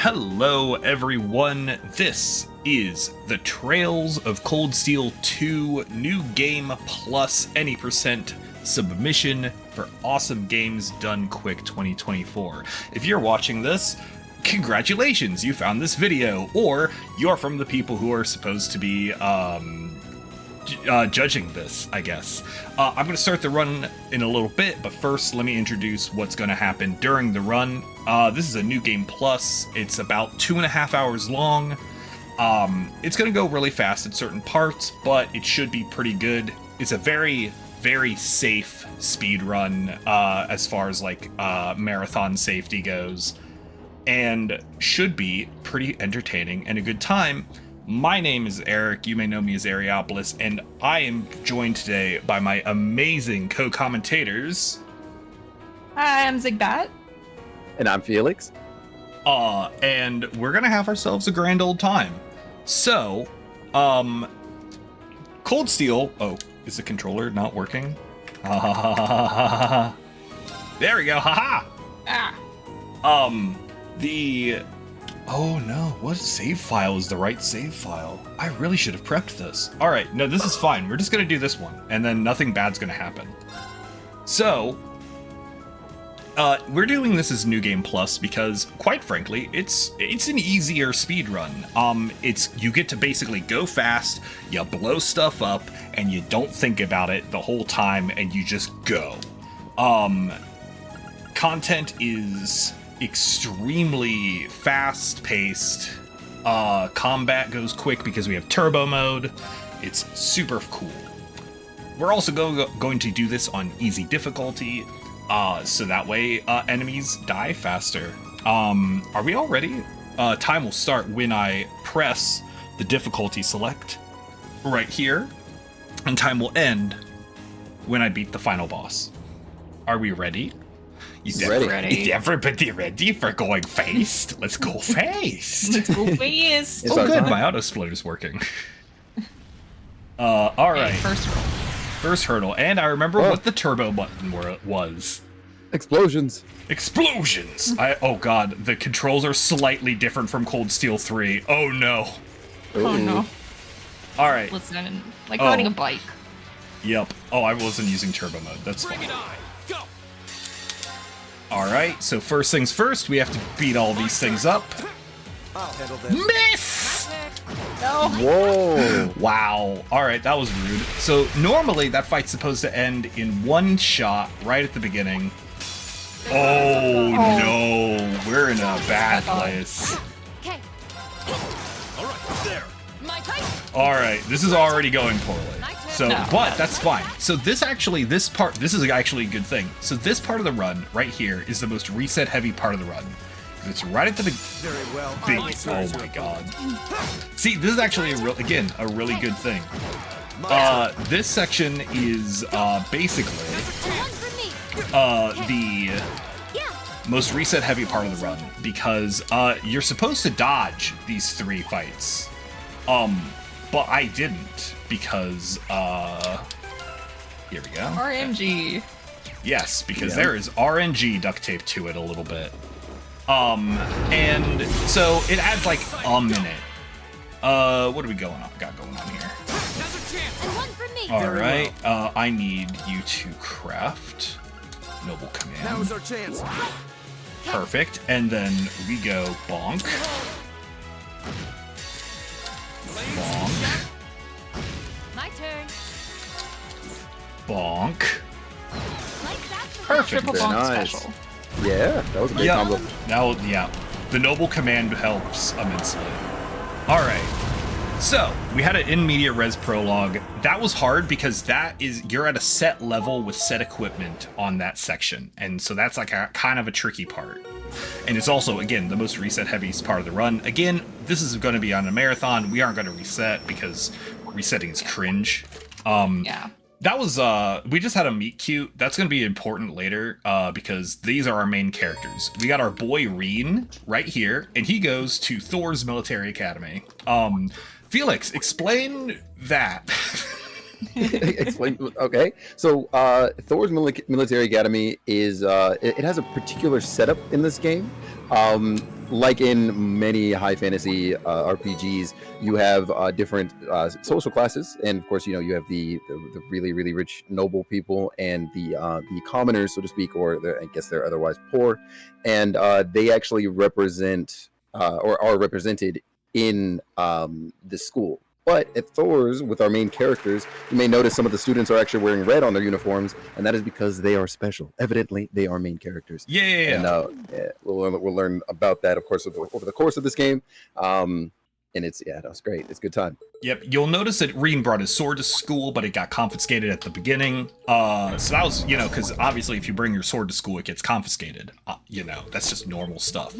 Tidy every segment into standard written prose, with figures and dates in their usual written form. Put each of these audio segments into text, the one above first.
Hello everyone, this is the Trails of Cold Steel 2 new game plus any percent submission for Awesome Games Done Quick 2024. If you're watching this, congratulations, you found this video, or you're from the people who are supposed to be judging this, I guess. I'm going to start the run in a little bit, but first let me introduce what's going to happen during the run. This is a new game plus. It's about 2.5 hours long. It's going to go really fast at certain parts, but it should be pretty good. It's a very, very safe speed run as far as like marathon safety goes, and should be pretty entertaining and a good time. My name is Eric, you may know me as Ariopolis, and I am joined today by my amazing co-commentators. Hi, I'm Zigbat. And I'm Felix. And we're gonna have ourselves a grand old time. So, Cold Steel, oh, is the controller not working? There we go, haha! Oh no, what save file is the right save file? I really should have prepped this. Alright, no, this is fine. We're just gonna do this one, and then nothing bad's gonna happen. So, we're doing this as New Game Plus because, quite frankly, it's an easier speed run. You get to basically go fast, you blow stuff up, and you don't think about it the whole time, and you just go. Content is extremely fast-paced. Combat goes quick because we have turbo mode. It's super cool. We're also going to do this on easy difficulty, so that way enemies die faster. Are we all ready? Time will start when I press the difficulty select right here, and time will end when I beat the final boss. Are we ready? Ready. Everybody ready for going fast? Let's go fast. Let's go fast. Oh, good. My auto splitter's working. All right. Okay, First hurdle. And I remember what the turbo button was. Explosions. Explosions. Oh god, the controls are slightly different from Cold Steel 3. Oh no. Oh no. All right. Listen, like riding a bike. Yep. Oh, I wasn't using turbo mode. That's fine. All right, so first things first, we have to beat all these things up. Miss! No. Whoa. Wow. All right, that was rude. So normally that fight's supposed to end in one shot right at the beginning. Oh no, we're in a bad place. All right, this is already going poorly. So, but that's fine. So this is actually a good thing. So this part of the run right here is the most reset heavy part of the run. It's right at the big. Oh my god. See, this is actually a really good thing. This section is basically the most reset heavy part of the run because you're supposed to dodge these 3 fights. But I didn't because here we go. RNG. Yes, because there is RNG duct tape to it a little bit. And so it adds like a minute. What are we got going on here? All right, I need you to craft Noble Command. That was our chance. Perfect, and then we go bonk. Bonk. My turn. Bonk. Perfect. Triple bonk nice. special. Yeah, that was a great combo. The Noble Command helps immensely. All right, so we had an in media res prologue. That was hard because you're at a set level with set equipment on that section, and so that's like a kind of a tricky part. And it's also, again, the most reset heaviest part of the run. Again, this is going to be on a marathon. We aren't going to reset because resetting is cringe. Yeah. That was, we just had a meet cute. That's going to be important later because these are our main characters. We got our boy Reen right here, and he goes to Thor's Military Academy. Felix, explain that. Explain. Okay, so Thor's Military Academy is it has a particular setup in this game, like in many high fantasy RPGs, you have different social classes, and of course, you have the really really rich noble people and the commoners, so to speak, or I guess they're otherwise poor, and they actually represent or are represented in the school. But at Thor's, with our main characters, you may notice some of the students are actually wearing red on their uniforms, and that is because they are special. Evidently, they are main characters. Yeah. And we'll learn about that, of course, over the course of this game. And it's great. It's a good time. Yep, you'll notice that Reen brought his sword to school, but it got confiscated at the beginning. So that was, because obviously if you bring your sword to school, it gets confiscated. That's just normal stuff.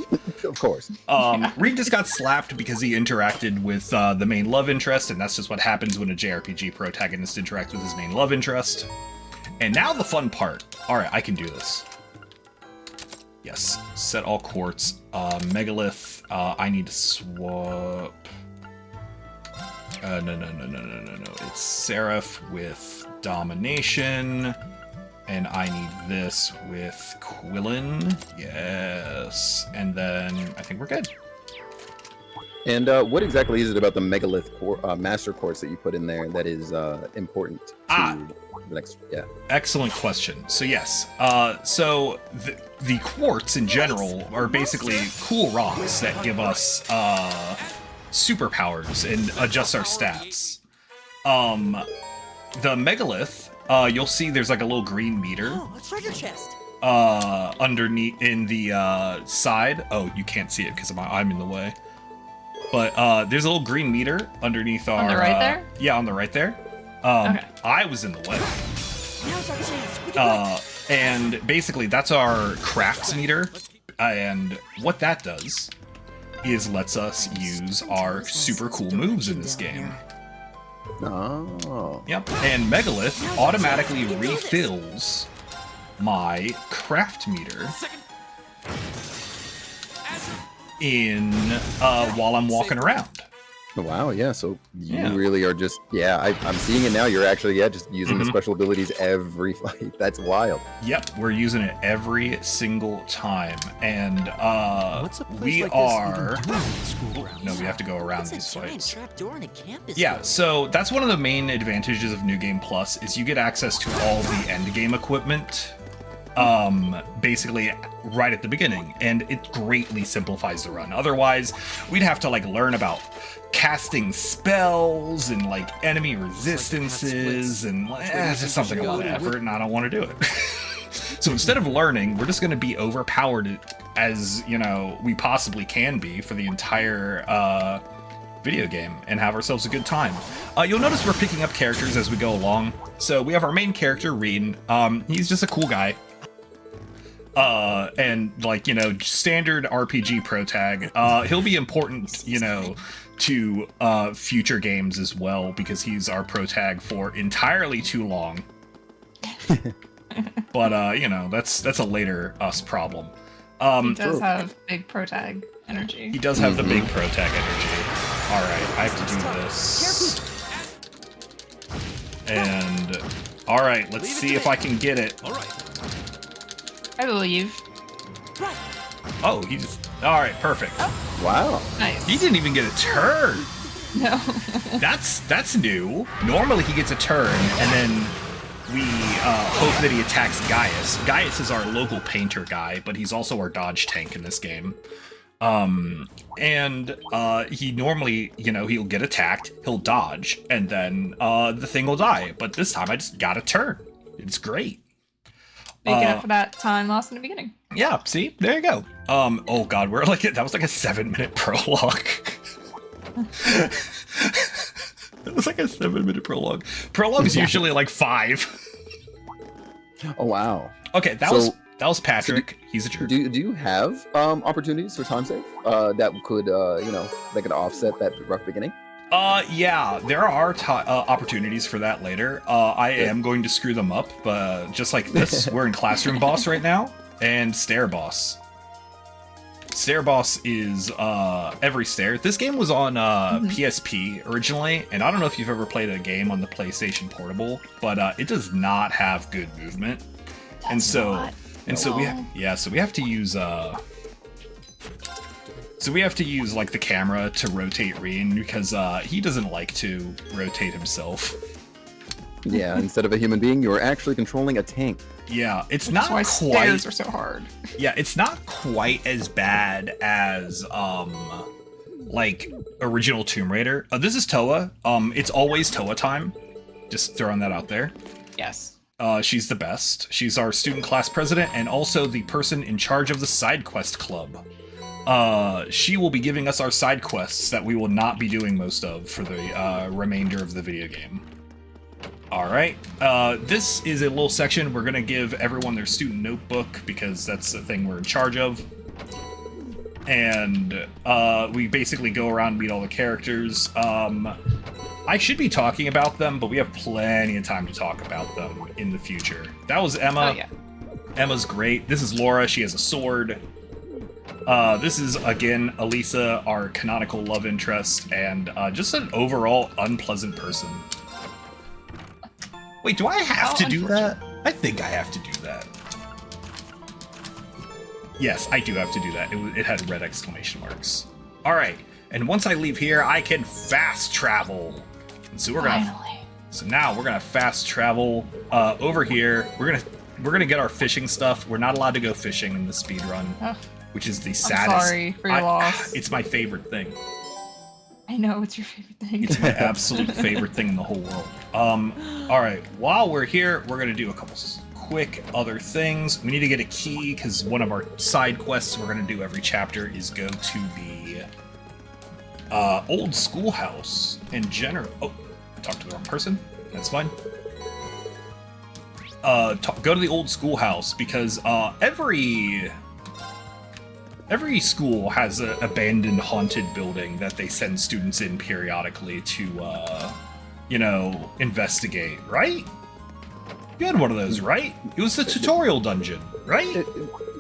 Of course. Reen just got slapped because he interacted with the main love interest, and that's just what happens when a JRPG protagonist interacts with his main love interest. And now the fun part. All right, I can do this. Yes, set all quartz. Megalith, I need to swap. No. It's Seraph with Domination. And I need this with Quillen. Yes. And then I think we're good. And what exactly is it about the Megalith Master Quartz that you put in there that is important to the next? Yeah. Excellent question. So yes, so the quartz in general are basically cool rocks that give us superpowers and adjust our stats. The Megalith, you'll see there's like a little green meter. Oh, a treasure chest. Underneath in the side. Oh, you can't see it because I'm in the way. But there's a little green meter underneath our... On the right there? Yeah, on the right there. Okay. I was in the way. Now's our chance. And basically that's our crafts meter. And what that does is lets us use our super cool moves in this game. Oh. Yep. And Megalith automatically refills my craft meter while I'm walking around. Wow, yeah, so you Yeah. really are just, I'm seeing it now. You're actually, just using the special abilities every fight. That's wild. Yep, we're using it every single time. And What's a place we like are... this even doing in the school grounds? No, we have to go around What's these a giant fights. trapdoor in a campus? Yeah, so that's one of the main advantages of New Game Plus is you get access to all the end game equipment basically right at the beginning, and it greatly simplifies the run. Otherwise, we'd have to learn about casting spells and enemy resistances, and it's just something a lot of effort, and I don't want to do it. So instead of learning, we're just going to be overpowered as we possibly can be for the entire video game and have ourselves a good time. You'll notice we're picking up characters as we go along. So we have our main character, Reen. He's just a cool guy. And standard RPG protag. He'll be important, to future games as well, because he's our protag for entirely too long. But that's a later us problem. He does have big protag energy. He does have the big protag energy. All right, I have to do this. And all right, let's see if I can get it. All right. I believe. Oh, he just... All right, perfect. Wow. Nice. He didn't even get a turn. No. That's new. Normally he gets a turn, and then we hope that he attacks Gaius. Gaius is our local painter guy, but he's also our dodge tank in this game. And he normally, he'll get attacked, he'll dodge, and then the thing will die. But this time I just got a turn. It's great. Making up for that time lost in the beginning. Yeah, see? There you go. Oh god, we're that was like a 7-minute prologue. That was like a 7-minute prologue. Prologue is usually 5. Oh, wow. Okay, that was Patrick. He's a jerk. Do you have opportunities for time save that could that could offset that rough beginning? Yeah, there are opportunities for that later. I am going to screw them up, but just like this, we're in Classroom Boss right now, and Stair Boss. Stair Boss is every stair. This game was on PSP originally, and I don't know if you've ever played a game on the PlayStation Portable, but it does not have good movement, so we have to use So we have to use like the camera to rotate Reen because he doesn't like to rotate himself. Yeah, instead of a human being, you're actually controlling a tank. Yeah, it's That's not why quite. stairs are so hard. Yeah, it's not quite as bad as like original Tomb Raider. This is Toa. It's always Toa time. Just throwing that out there. Yes. She's the best. She's our student class president and also the person in charge of the side quest club. She will be giving us our side quests that we will not be doing most of for the remainder of the video game. Alright, this is a little section. We're gonna give everyone their student notebook because that's the thing we're in charge of. And we basically go around and meet all the characters. I should be talking about them, but we have plenty of time to talk about them in the future. That was Emma. Oh, yeah. Emma's great. This is Laura. She has a sword. This is, again, Elisa, our canonical love interest, and just an overall unpleasant person. Wait, do I have to do that? I think I have to do that. Yes, I do have to do that. It had red exclamation marks. All right, and once I leave here, I can fast travel. And so we're gonna. Finally. So now we're gonna fast travel over here. We're gonna get our fishing stuff. We're not allowed to go fishing in the speed run, which is the saddest. I'm sorry for your loss. It's my favorite thing. I know it's your favorite thing. It's my absolute favorite thing in the whole world. All right, while we're here, we're gonna do a couple quick other things. We need to get a key because one of our side quests we're gonna do every chapter is go to the old schoolhouse in general. Oh, I talked to the wrong person. That's fine. Go to the old schoolhouse because every school has an abandoned haunted building that they send students in periodically to, you know, investigate, right? You had one of those, right? It was the tutorial dungeon, right?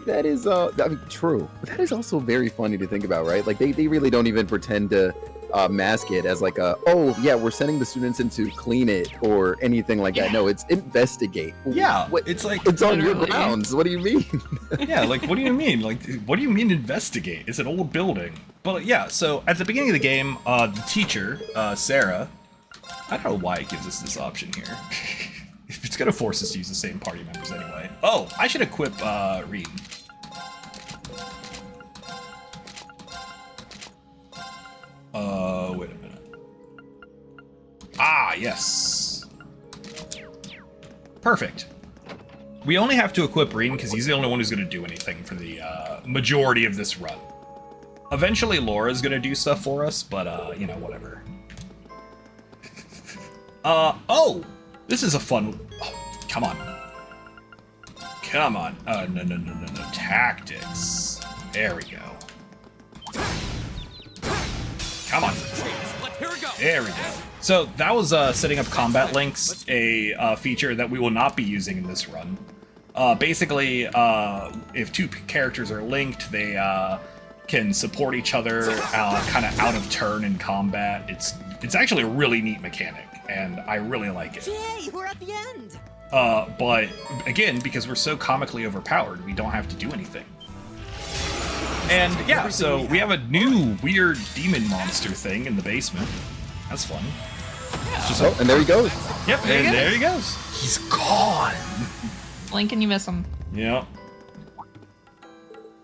That is, I mean, true. That is also very funny to think about, right? Like, they really don't even pretend to mask it as like a, oh, yeah, we're sending the students in to clean it or anything like that. No, it's investigate. Yeah, what, it's like... It's on your literally. grounds. What do you mean? Yeah, like, what do you mean? Like, what do you mean investigate? It's an old building. But yeah, so at the beginning of the game, the teacher, Sarah, I don't know why it gives us this option here. It's gonna force us to use the same party members anyway. Oh, I should equip Reed. Wait a minute. Ah, yes. Perfect. We only have to equip Reen because he's the only one who's going to do anything for the majority of this run. Eventually, Laura's going to do stuff for us, but, you know, whatever. Oh! This is a fun... Oh, come on. Come on. No. Tactics. There we go. Come on. There we go. So that was setting up combat links, a feature that we will not be using in this run. Basically, if two characters are linked, they can support each other kind of out of turn in combat. It's actually a really neat mechanic, and I really like it. Yay, we're at the end! But again, because we're so comically overpowered, we don't have to do anything. And yeah, so we have a new weird demon monster thing in the basement. That's fun. Just Oh, and there he goes. Yep, and there he goes. He's gone. Blink and you miss him. Yep.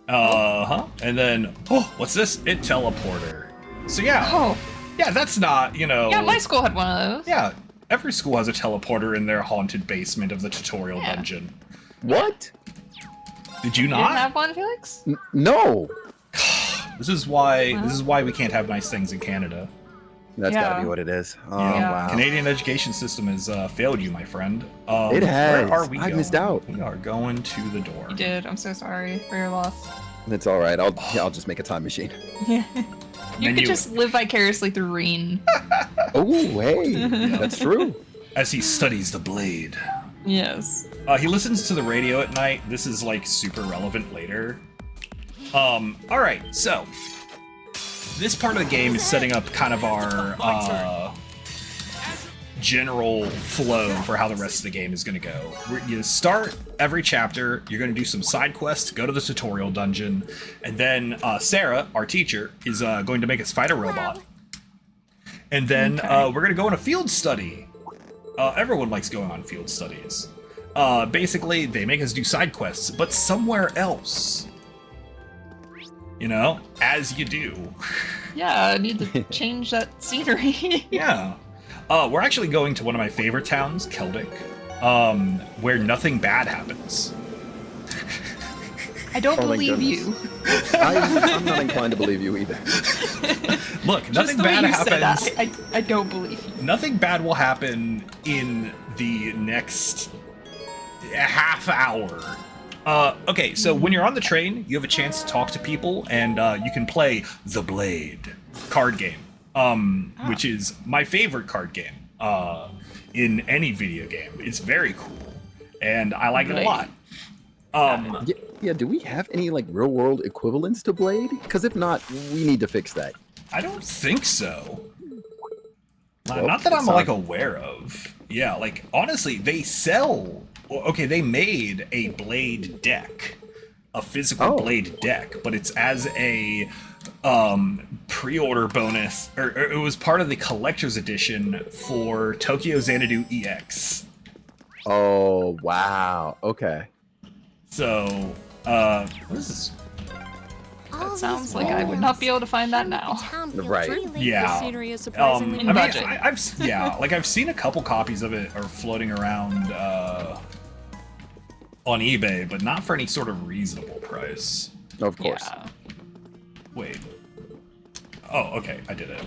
And then, oh, what's this? A teleporter. So yeah. Oh. Yeah, that's not, you know. Yeah, my school had one of those. Yeah, every school has a teleporter in their haunted basement of the tutorial dungeon. What? Did you You not? didn't have one, Felix? No. This is why we can't have nice things in Canada. That's Yeah. gotta be what it is. Oh, Yeah. wow. Canadian education system has failed you, my friend. It has. Where are we I going? missed out. We are going to the door. You did. I'm so sorry for your loss. It's all right. I'll just make a time machine. Yeah. You Then could you- just live vicariously through Reen. Oh, hey, that's true. As he studies the blade. Yes. He listens to the radio at night. This is like super relevant later. Alright, so this part of the game is setting up kind of our general flow for how the rest of the game is going to go. You start every chapter, you're going to do some side quests, go to the tutorial dungeon, and then Sarah, our teacher, is going to make us fight a robot. And then we're going to go on a field study. Everyone likes going on field studies. Basically, they make us do side quests, but somewhere else. You know, as you do. Yeah, I need to change that scenery. Yeah. We're actually going to one of my favorite towns, Celtic, where nothing bad happens. I don't Oh my believe you. I'm not inclined to believe you either. Look, Just nothing the way bad you said happens. that, I don't believe you. Nothing bad will happen in the next half hour. Okay, so when you're on the train, you have a chance to talk to people, and you can play The Blade card game, which is my favorite card game in any video game. It's very cool, and I like it a lot. Yeah, do we have any like real world equivalents to Blade? Because if not, we need to fix that. I don't think so. Well, Not that I'm it's like not- aware of. Yeah, like honestly, they sell. Okay, they made a Blade deck, a physical Blade deck, but it's as a pre-order bonus, or it was part of the collector's edition for Tokyo Xanadu EX. Oh wow. Okay. So, what is this? That sounds like I would not be able to find that now. Right. Yeah. The scenery is surprisingly I mean, budget. I've seen a couple copies of it are floating around on eBay, but not for any sort of reasonable price. Of course. Yeah. Wait. Oh, okay, I did it.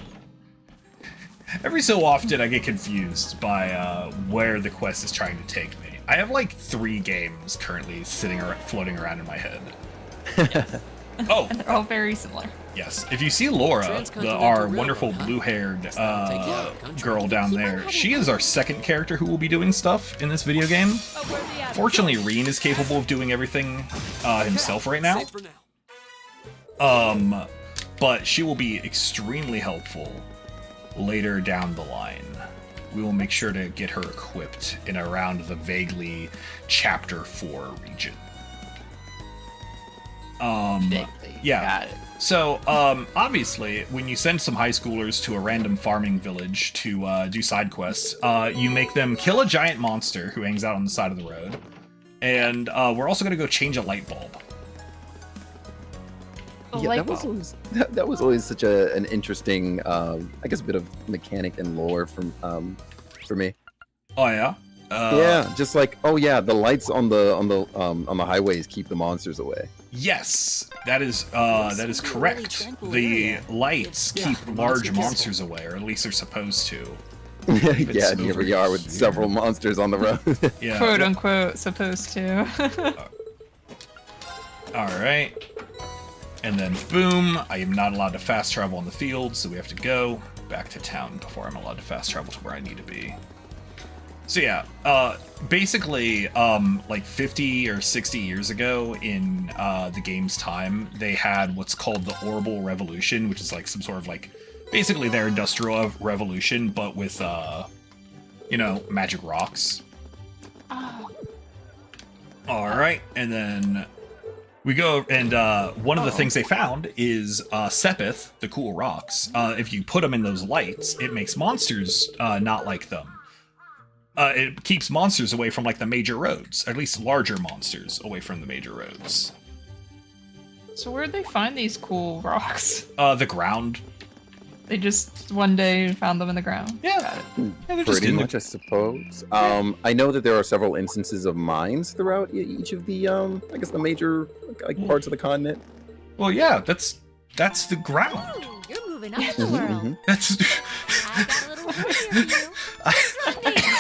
Every so often, I get confused by where the quest is trying to take me. I have like 3 games currently floating around in my head. Oh, And they're all very similar. yes. If you see Laura, our wonderful blue-haired girl down there, she is our second character who will be doing stuff in this video game. Fortunately, Reen is capable of doing everything himself right now. But she will be extremely helpful later down the line. We will make sure to get her equipped in around the vaguely Chapter 4 region. Vaguely. Yeah. Got it. So, obviously, when you send some high schoolers to a random farming village to do side quests, you make them kill a giant monster who hangs out on the side of the road. And we're also going to go change a light bulb. The Yeah, light that was bulb. always that was always such an interesting, I guess, bit of mechanic and lore for me. Oh, yeah? Yeah, just like the lights on the highways keep the monsters away. Yes, that is correct. The lights keep large monsters away, or at least they're supposed to. Yeah, and here we are with several monsters on the road. Yeah. Quote unquote supposed to. All right. And then boom, I am not allowed to fast travel on the field, so we have to go back to town before I'm allowed to fast travel to where I need to be. So yeah, basically, like 50 or 60 years ago in the game's time, they had what's called the Orbital Revolution, which is like some sort of like, basically their industrial revolution, but with, magic rocks. Oh, All right, and then we go, and one of the things they found is Sepith, the cool rocks. If you put them in those lights, it makes monsters not like them. It keeps monsters away from like the major roads, at least larger monsters away from the major roads. so where'd they find these cool rocks? The ground. They just one day found them in the ground. Yeah. Got it. Yeah, they're just Pretty in much, I suppose. I know that there are several instances of mines throughout each of the, I guess, the major parts of the continent. Well, yeah, that's the ground. Ooh, you're moving up the world. That's. I got a little word here for you.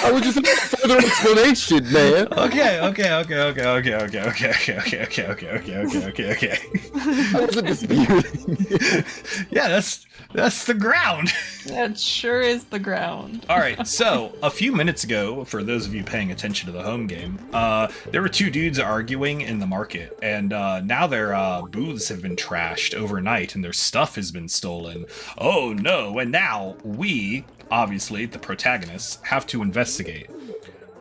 I was just looking for further explanation, man. Okay. I wasn't disputing. Yeah, that's the ground. That sure is the ground. All right, so a few minutes ago, for those of you paying attention to the home game, there were 2 dudes arguing in the market, and now their booths have been trashed overnight, and their stuff has been stolen. Oh no! And now we, obviously, the protagonists, have to investigate.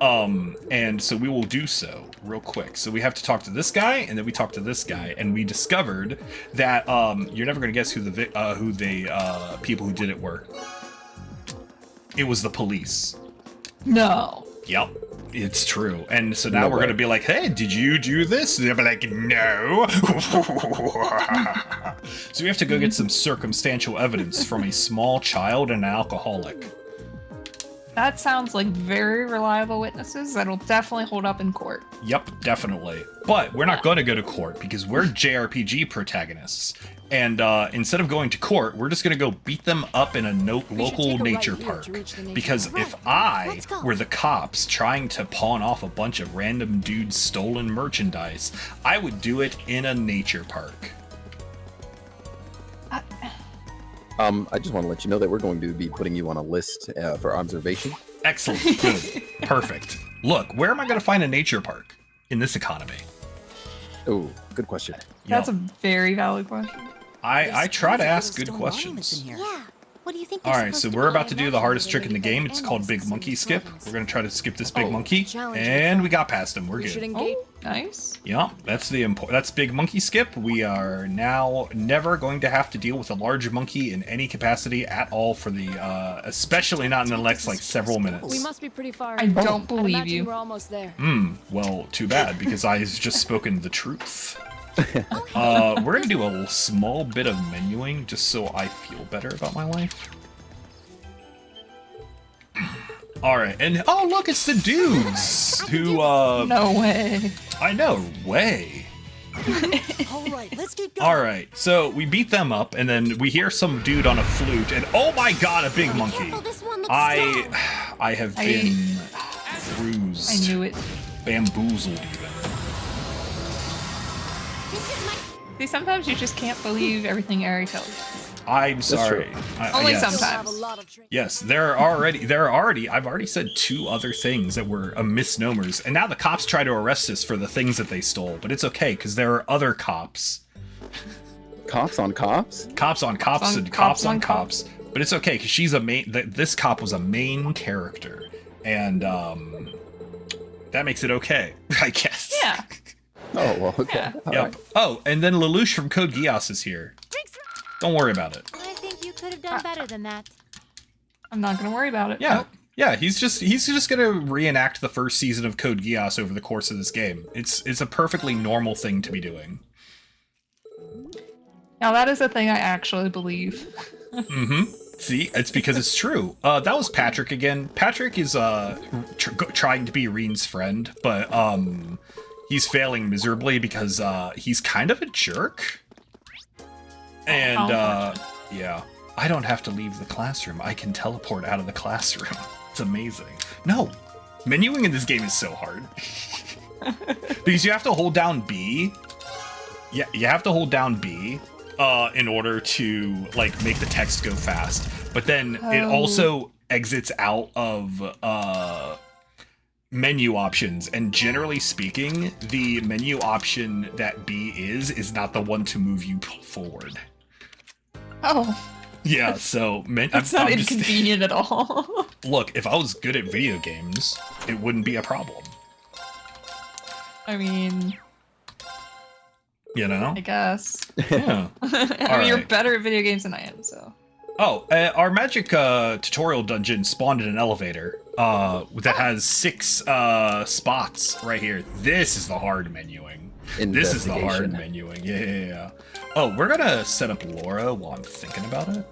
And so we will do so real quick. So we have to talk to this guy, and then we talk to this guy, and we discovered that you're never gonna guess who the people who did it were. It was the police. No. Yep, it's true. And so now No we're way. gonna be like, hey, did you do this? And they'll be like, no. So we have to go get some circumstantial evidence from a small child and an alcoholic. That sounds like very reliable witnesses that'll definitely hold up in court. Yep, definitely. But we're not going to go to court because we're JRPG protagonists. And instead of going to court, we're just going to go beat them up in a local take a right nature here park. to reach the nature Because park. if Right. I Let's go. were the cops trying to pawn off a bunch of random dudes' stolen merchandise, I would do it in a nature park. I just want to let you know that we're going to be putting you on a list for observation. Excellent. Good. Perfect. Look, where am I going to find a nature park in this economy? Oh, good question. That's Yo, a very valid question. I try to ask good Stone questions. monuments in here. Yeah. What do you think? All right, so we're about to do the hardest trick in the game. It's called Big Monkey Skip. We're gonna try to skip this big monkey, and we got past him. We're We should good. engage. Oh, nice. Yeah, that's that's Big Monkey Skip. We are now never going to have to deal with a large monkey in any capacity at all for the, especially not in the next like several minutes. We must be pretty far. I don't believe imagine you. We're almost there. Well, too bad because I has just spoken the truth. We're gonna do a small bit of menuing just so I feel better about my life. All right, and oh look, it's the dudes who No way. I know, way. All right, let's get going. All right, so we beat them up, and then we hear some dude on a flute, and oh my god, a big monkey! Careful, this one looks I strong. have been bruised, I knew it. bamboozled even. This is my. See, sometimes you just can't believe everything Ari tells you. I'm sorry. true. Only yes. sometimes. Have a lot of tra- Yes, I've already said 2 other things that were misnomers, and now the cops try to arrest us for the things that they stole, but it's okay, because there are other cops. Cops on cops? Cops on cops on and cops cops on on cops. But it's okay, because she's a main, this cop was a main character, and, that makes it okay, I guess. Yeah. Oh, well, okay. Yeah. All Yep. right. Oh, and then Lelouch from Code Geass is here. Don't worry about it. I think you could have done better than that. I'm not gonna worry about it. Yeah. Nope. Yeah, he's just gonna reenact the first season of Code Geass over the course of this game. It's a perfectly normal thing to be doing. Now that is a thing I actually believe. See, it's because it's true. That was Patrick again. Patrick is trying to be Reen's friend, but he's failing miserably because he's kind of a jerk. And yeah, I don't have to leave the classroom. I can teleport out of the classroom. It's amazing. No, menuing in this game is so hard because you have to hold down B. Yeah, you have to hold down B in order to like make the text go fast. But then it also exits out of menu options, and generally speaking, the menu option that B is not the one to move you forward. Oh, Yeah, so that's not inconvenient at all. Look, if I was good at video games, it wouldn't be a problem. I mean, You know? I guess. Yeah. I mean, you're Alright. better at video games than I am, so. Oh, our magic tutorial dungeon spawned in an elevator that has 6 spots right here. This is the hard menuing. This is the hard menuing. Yeah. Oh, we're gonna set up Laura while I'm thinking about it.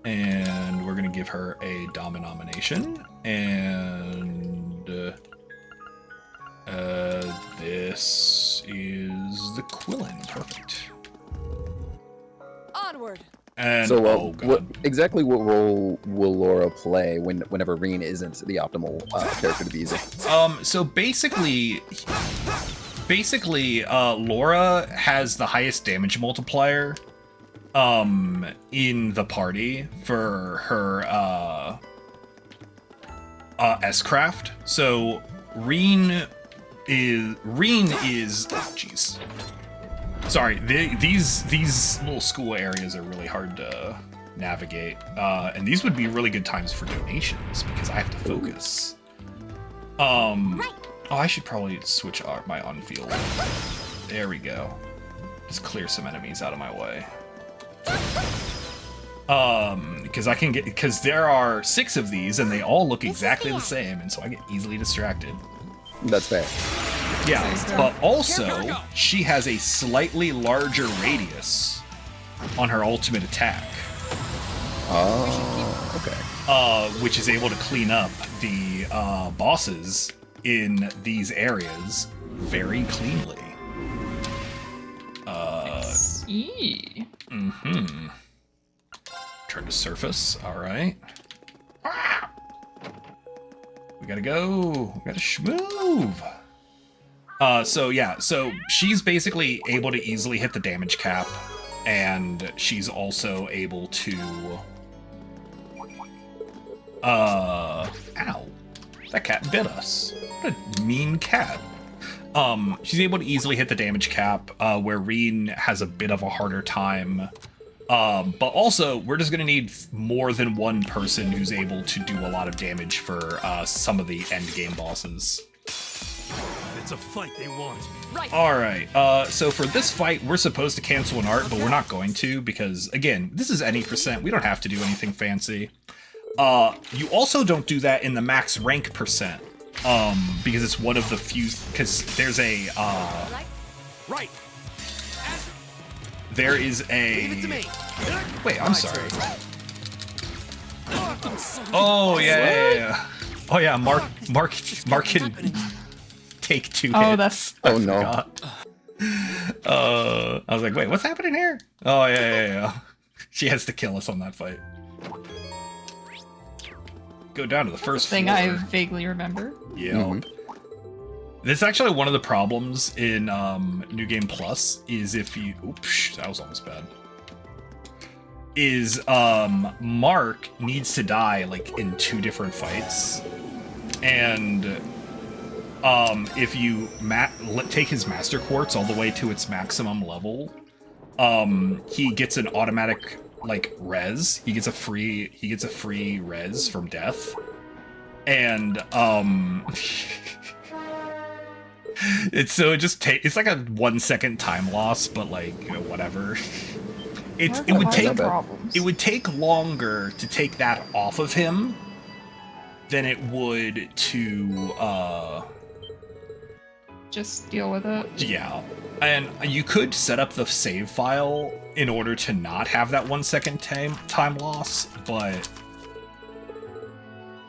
And we're gonna give her a Dominamination. And this is the Quillen. Perfect. Onward. And So, oh god. what role will Laura play whenever Reen isn't the optimal character to be using? So basically, Laura has the highest damage multiplier in the party for her S-Craft. So Reen is oh jeez. Sorry, these little school areas are really hard to navigate. And these would be really good times for donations because I have to focus. Oh, I should probably switch my on-field. There we go. Just clear some enemies out of my way. Because there are 6 of these and they all look exactly the same, and so I get easily distracted. That's fair. Yeah, but also she has a slightly larger radius on her ultimate attack. Oh, okay. Which is able to clean up the bosses in these areas very cleanly. Turn to surface. All right. We gotta go. We gotta move. So yeah, so she's basically able to easily hit the damage cap, and she's also able to. Ow! That cat bit us. What a mean cat. She's able to easily hit the damage cap, where Reen has a bit of a harder time. But also, we're just gonna need more than one person who's able to do a lot of damage for some of the end game bosses. It's a fight they want. Right. Alright, so for this fight, we're supposed to cancel an art, but we're not going to, because, again, this is any percent. We don't have to do anything fancy. You also don't do that in the max rank percent, because it's one of the few, because there's a, Right. there is a... Leave it to me. Wait, I'm sorry. Oh, yeah. Oh, yeah, Mark can take 2 hits. Oh, that's... Oh no. I was like, wait, what's happening here? Oh, yeah. She has to kill us on that fight. Go down to the first thing floor. I vaguely remember. Yeah. Mhm. This is actually one of the problems in New Game Plus is if you... Oops, that was almost bad. Is Mark needs to die like in 2 different fights. And if you take his Master Quartz all the way to its maximum level, he gets an automatic like res. He gets a free res from death. And it's like a 1 second time loss, but like, you know, whatever. It would take longer to take that off of him than it would to just deal with it. Yeah. And you could set up the save file in order to not have that 1 second time loss, but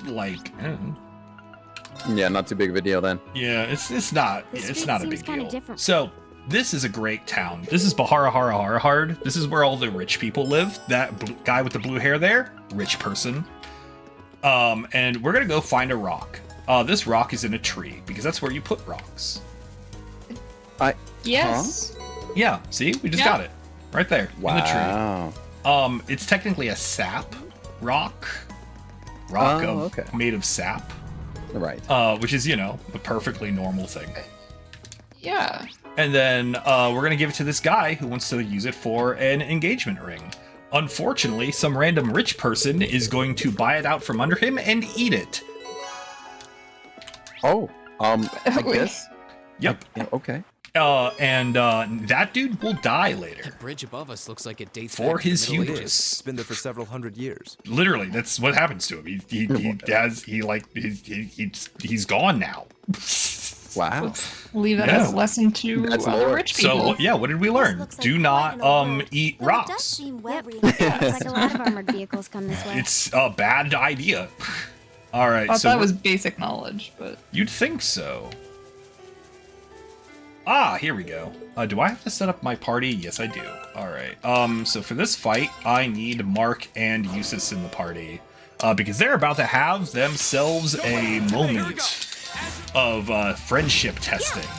like Yeah, not too big of a deal then. yeah, it's not a big deal. Different. So this is a great town. This is Bahara Harahard. This is where all the rich people live. That guy with the blue hair there, rich person. And we're gonna go find a rock. This rock is in a tree because that's where you put rocks. Yes. Yeah, see, we just got it right there in the tree. Wow. It's technically a sap rock, made of sap, Right. which is, you know, a perfectly normal thing. Yeah. And then we're gonna give it to this guy who wants to use it for an engagement ring. Unfortunately, some random rich person is going to buy it out from under him and eat it. Oh. I guess. Yep. Yeah, okay. And that dude will die later. That bridge above us looks like it dates For back to his the Middle hubris. Ages. It's been there for several hundred years. Literally, that's what happens to him. He's gone now. Wow. Leave that as a lesson to That's other lore. rich people. So yeah, what did we learn? Looks like Do quite not an old road. eat Though it does rocks. seem well Yep. reinforced. Looks like a lot of armored vehicles come this way. It's a bad idea. All right, I thought so that was basic knowledge, but you'd think so. Ah, here we go. Do I have to set up my party? Yes, I do. All right. So for this fight, I need Mark and Eustace in the party because they're about to have themselves a moment of friendship testing.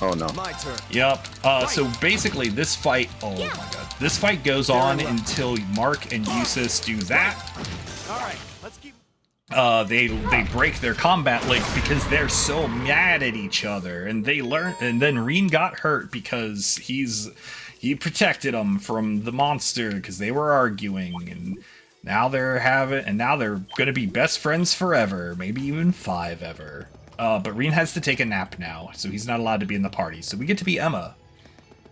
Oh no. My turn. Yep. So basically, this fight. Oh my god. This fight goes on until Mark and Eustace do that. All right, let's keep. They break their combat link because they're so mad at each other, and then Reen got hurt because he's he protected them from the monster because they were arguing, and now they're gonna be best friends forever, maybe even 5 ever. But Reen has to take a nap now, so he's not allowed to be in the party. So we get to be Emma.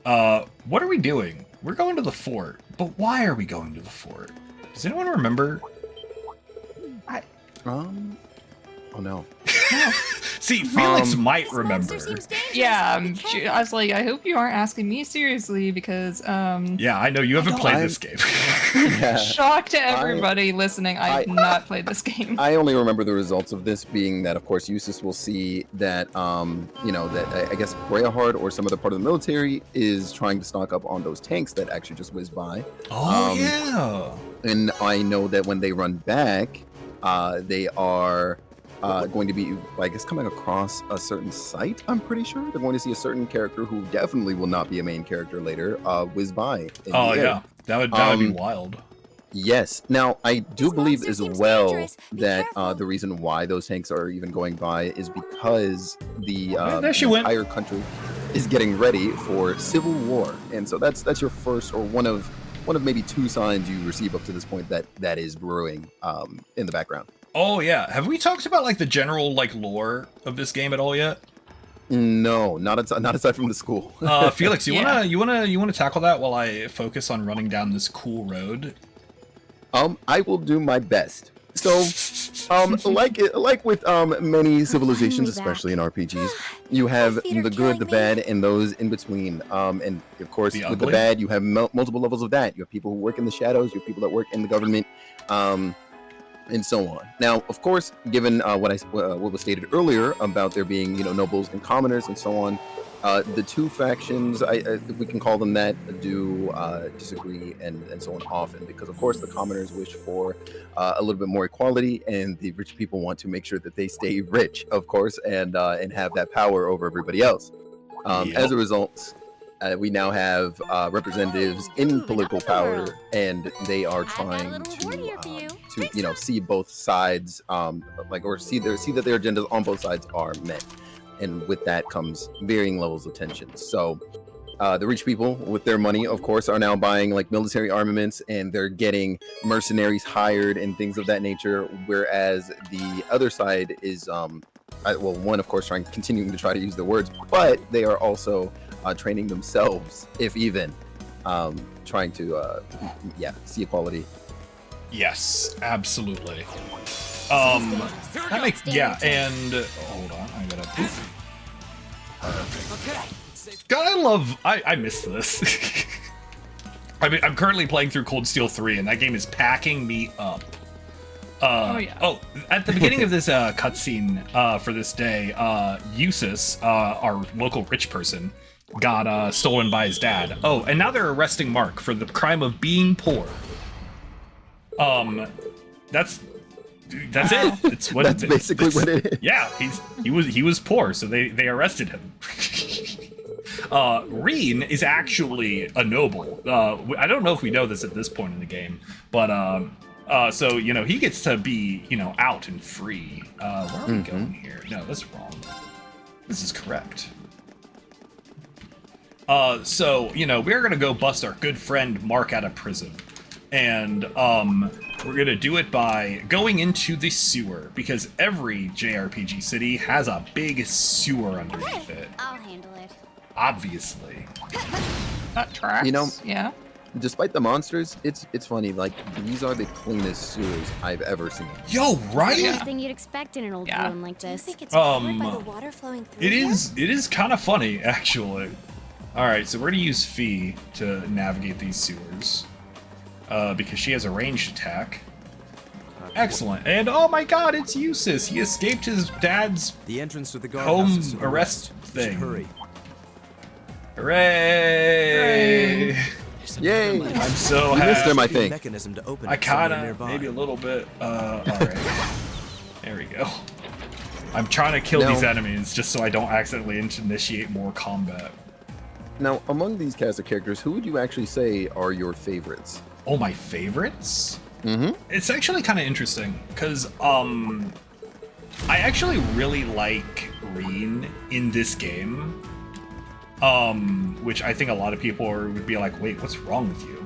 What are we doing? We're going to the fort, but why are we going to the fort? Does anyone remember? Oh no. See, Felix might remember. Yeah, I was like, I hope you aren't asking me seriously because Yeah, I know you haven't played this game. Yeah. shock to everybody listening, I have not played this game. I only remember the results of this being that, of course, Eustace will see that, you know, that I guess Brayahard or some other part of the military is trying to stock up on those tanks that actually just whizzed by. Oh, yeah. And I know that when they run back, they are going to be, I guess, coming across a certain site. I'm pretty sure they're going to see a certain character who definitely will not be a main character later whiz by. Oh yeah, that would be wild. Yes. Now I do believe as well that the reason why those tanks are even going by is because the entire country is getting ready for civil war, and so that's your first or one of maybe 2 signs you receive up to this point that is brewing in the background. Oh yeah, have we talked about like the general like lore of this game at all yet? No, not aside from the school. Felix, you wanna tackle that while I focus on running down this cool road? I will do my best. So, like with many civilizations, especially in RPGs, you have the good, the bad, and those in between. And of course, with the bad, you have multiple levels of that. You have people who work in the shadows. You have people that work in the government. And so on. Now, of course, given what was stated earlier about there being, you know, nobles and commoners and so on, the 2 factions, if we can call them that, do disagree and so on often, because of course the commoners wish for a little bit more equality, and the rich people want to make sure that they stay rich, of course, and have that power over everybody else. As a result, we now have representatives in political power, and they are trying to you know, see both sides, or see that their agendas on both sides are met, and with that comes varying levels of tension. So the rich people with their money, of course, are now buying like military armaments, and they're getting mercenaries hired and things of that nature, whereas the other side is one, of course, continuing to try to use the words, but they are also training themselves, if even, trying to see equality. Yes, absolutely. That makes and hold on, I gotta. God, I missed this. I mean, I'm currently playing through Cold Steel 3, and that game is packing me up. At the beginning of this cutscene for this day, Eustace, our local rich person, got stolen by his dad. Oh, and now they're arresting Mark for the crime of being poor. That's it. It's what That's basically what it is. Yeah, he was poor, so they arrested him. Reen is actually a noble. I don't know if we know this at this point in the game, but so you know, he gets to be, you know, out and free. Where are we going here? No, that's wrong. This is correct. So you know, we're gonna go bust our good friend Mark out of prison. And we're gonna do it by going into the sewer, because every JRPG city has a big sewer underneath it. I'll handle it. Obviously. That tracks. You know, yeah. Despite the monsters, it's funny. Like, these are the cleanest sewers I've ever seen. Yo, right? Everything you'd expect in an old ruin like Do you this. think it's covered by the water flowing through It here? is kind of funny, actually. All right, so we're gonna use Fee to navigate these sewers. Because she has a ranged attack. Excellent. And oh my god, it's Eustace. He escaped his dad's The entrance to the guard home arrest thing. Hurry. Hooray! Yay! I'm so You missed happy. him, I think. Mechanism to open I it somewhere kinda, nearby. maybe a little bit. Alright. There we go. I'm trying to kill Now- these enemies just so I don't accidentally initiate more combat. Now, among these cast of characters, who would you actually say are your favorites? Oh, my favorites? Mm-hmm. It's actually kind of interesting, because, I actually really like Reen in this game. Which I think a lot of people would be like, wait, what's wrong with you?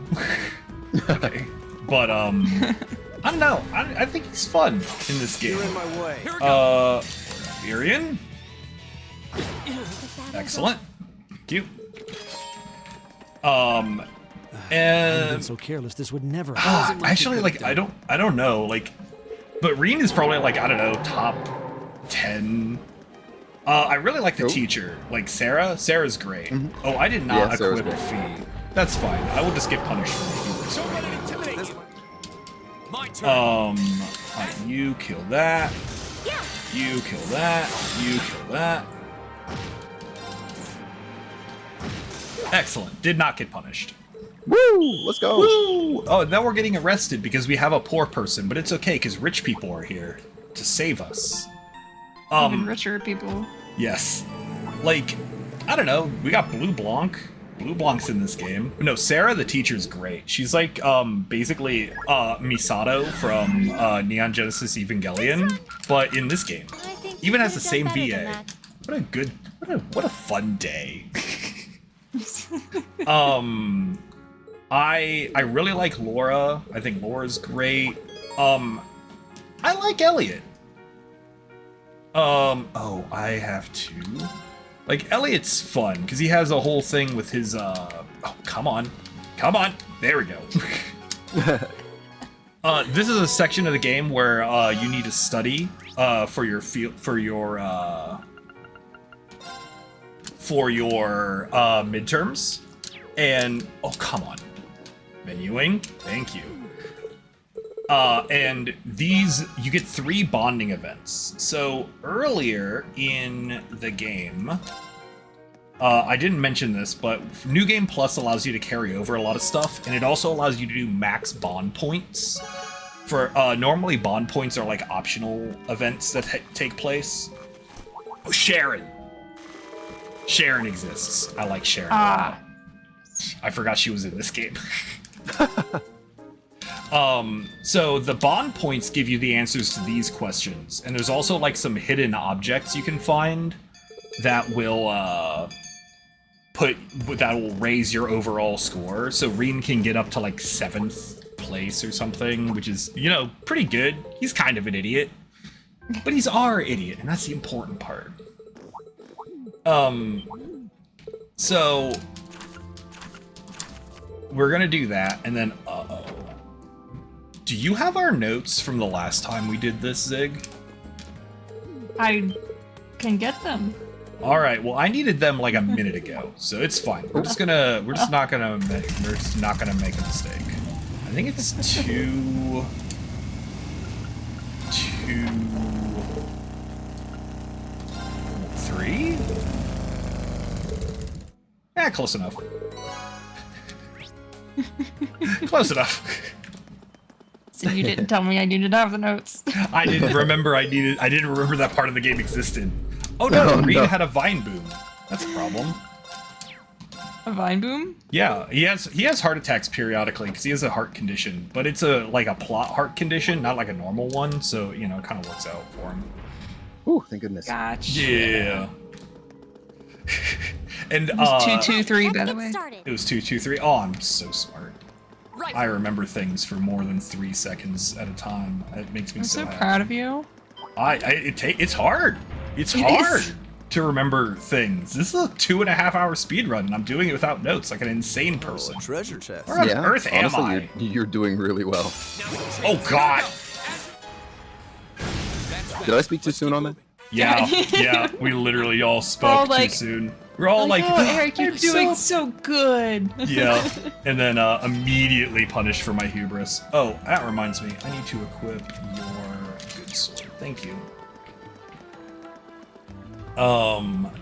Okay. But, I don't know. I think he's fun in this game. You're in my way. Here we go. Virion? Excellent. Cute. I've And been so careless, this would never actually, like, I don't know, like, but Reen is probably like, I don't know, top 10. I really like the teacher, like Sarah. Sarah's great. Oh, I did not Sarah's equip great. Fee. That's fine. I will just get punished for the Don't let it intimidate you. My turn. Alright, you kill that. You kill that. You kill that. Excellent. Did not get punished. Woo! Let's go. Woo! Oh, now we're getting arrested because we have a poor person, but it's okay because rich people are here to save us. Even richer people. Yes. Like, I don't know, we got Blue Blanc. Blue Blanc's in this game. No, Sarah the teacher's great. She's like, basically, Misato from Neon Genesis Evangelion, but in this game. I think Even you has the could've done same better than VA. that. What a fun day. I really like Laura. I think Laura's great. I like Elliot. Oh, I have to. Like, Elliot's fun, because he has a whole thing with his, oh, come on. Come on! There we go. This is a section of the game where, you need to study, for your midterms. And, oh, come on. Menuing, thank you. And these, you get 3 bonding events. So earlier in the game, I didn't mention this, but New Game Plus allows you to carry over a lot of stuff, and it also allows you to do max bond points. For normally bond points are like optional events that take place. Oh, Sharon. Sharon exists. I like Sharon. I forgot she was in this game. So the bond points give you the answers to these questions, and there's also like some hidden objects you can find that will raise your overall score. So Reen can get up to like 7th place or something, which is, you know, pretty good. He's kind of an idiot, but he's our idiot, and that's the important part. So we're gonna do that, and then do you have our notes from the last time we did this, Zig? I can get them. All right. Well, I needed them like a minute ago, so it's fine. We're just not gonna make a mistake. I think it's 2, 3. Yeah, close enough. Close enough. So you didn't tell me I needed to have the notes. I didn't remember I didn't remember that part of the game existed. Oh no, Reed had a vine boom. That's a problem. A vine boom? Yeah, he has heart attacks periodically because he has a heart condition, but it's like a plot heart condition, not like a normal one, so you know, it kind of works out for him. Ooh, thank goodness. Gotcha. Yeah. And It was 223, by the Let's way. get started. it was 223. Oh, I'm so smart. Right. I remember things for more than 3 seconds at a time. It makes me I'm so so happy. proud of you. It's hard. It's It hard is. to remember things. This is a 2.5-hour speed run, and I'm doing it without notes, like an insane Oh, person. a treasure chest. Where on Yeah, earth am honestly, I? you're doing really well. Oh God! Did I speak too soon on that? Yeah, we literally all spoke like- too soon. We're all like, oh, Eric, you're "I'm doing so-" so good. Yeah, and then immediately punished for my hubris. Oh, that reminds me, I need to equip your good sword. Thank you.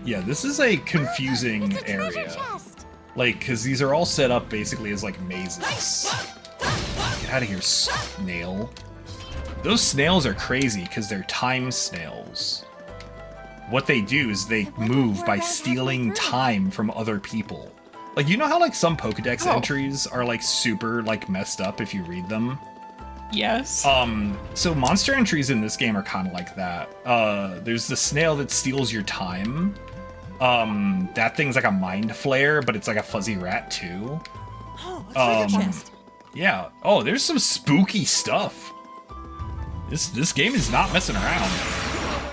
Yeah, this is a confusing It's a treasure area. chest. Like, because these are all set up basically as like mazes. Get out of here, snail. Those snails are crazy because they're time snails. What they do is they move by stealing time from other people. Like, you know how like some Pokedex entries are like super like messed up if you read them? Yes. So monster entries in this game are kind of like that. There's the snail that steals your time, That thing's like a mind flare, but it's like a fuzzy rat too. Oh, a treasure chest. Yeah. Oh, there's some spooky stuff. This game is not messing around.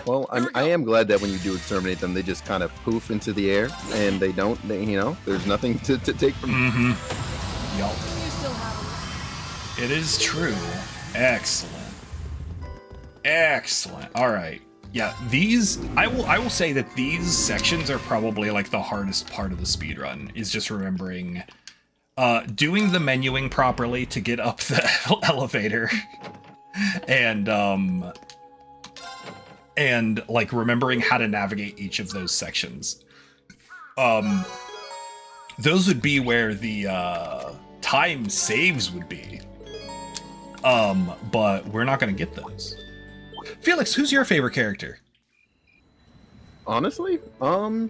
Well, I am glad that when you do exterminate them, they just kind of poof into the air, and they don't, there's nothing to take from them. Mm-hmm. Yup. It is true. Excellent. Excellent. All right. Yeah, these, I will say that these sections are probably like the hardest part of the speedrun, is just remembering doing the menuing properly to get up the elevator and like remembering how to navigate each of those sections. Those would be where the time saves would be. But we're not gonna get those. Felix, who's your favorite character? Honestly, well,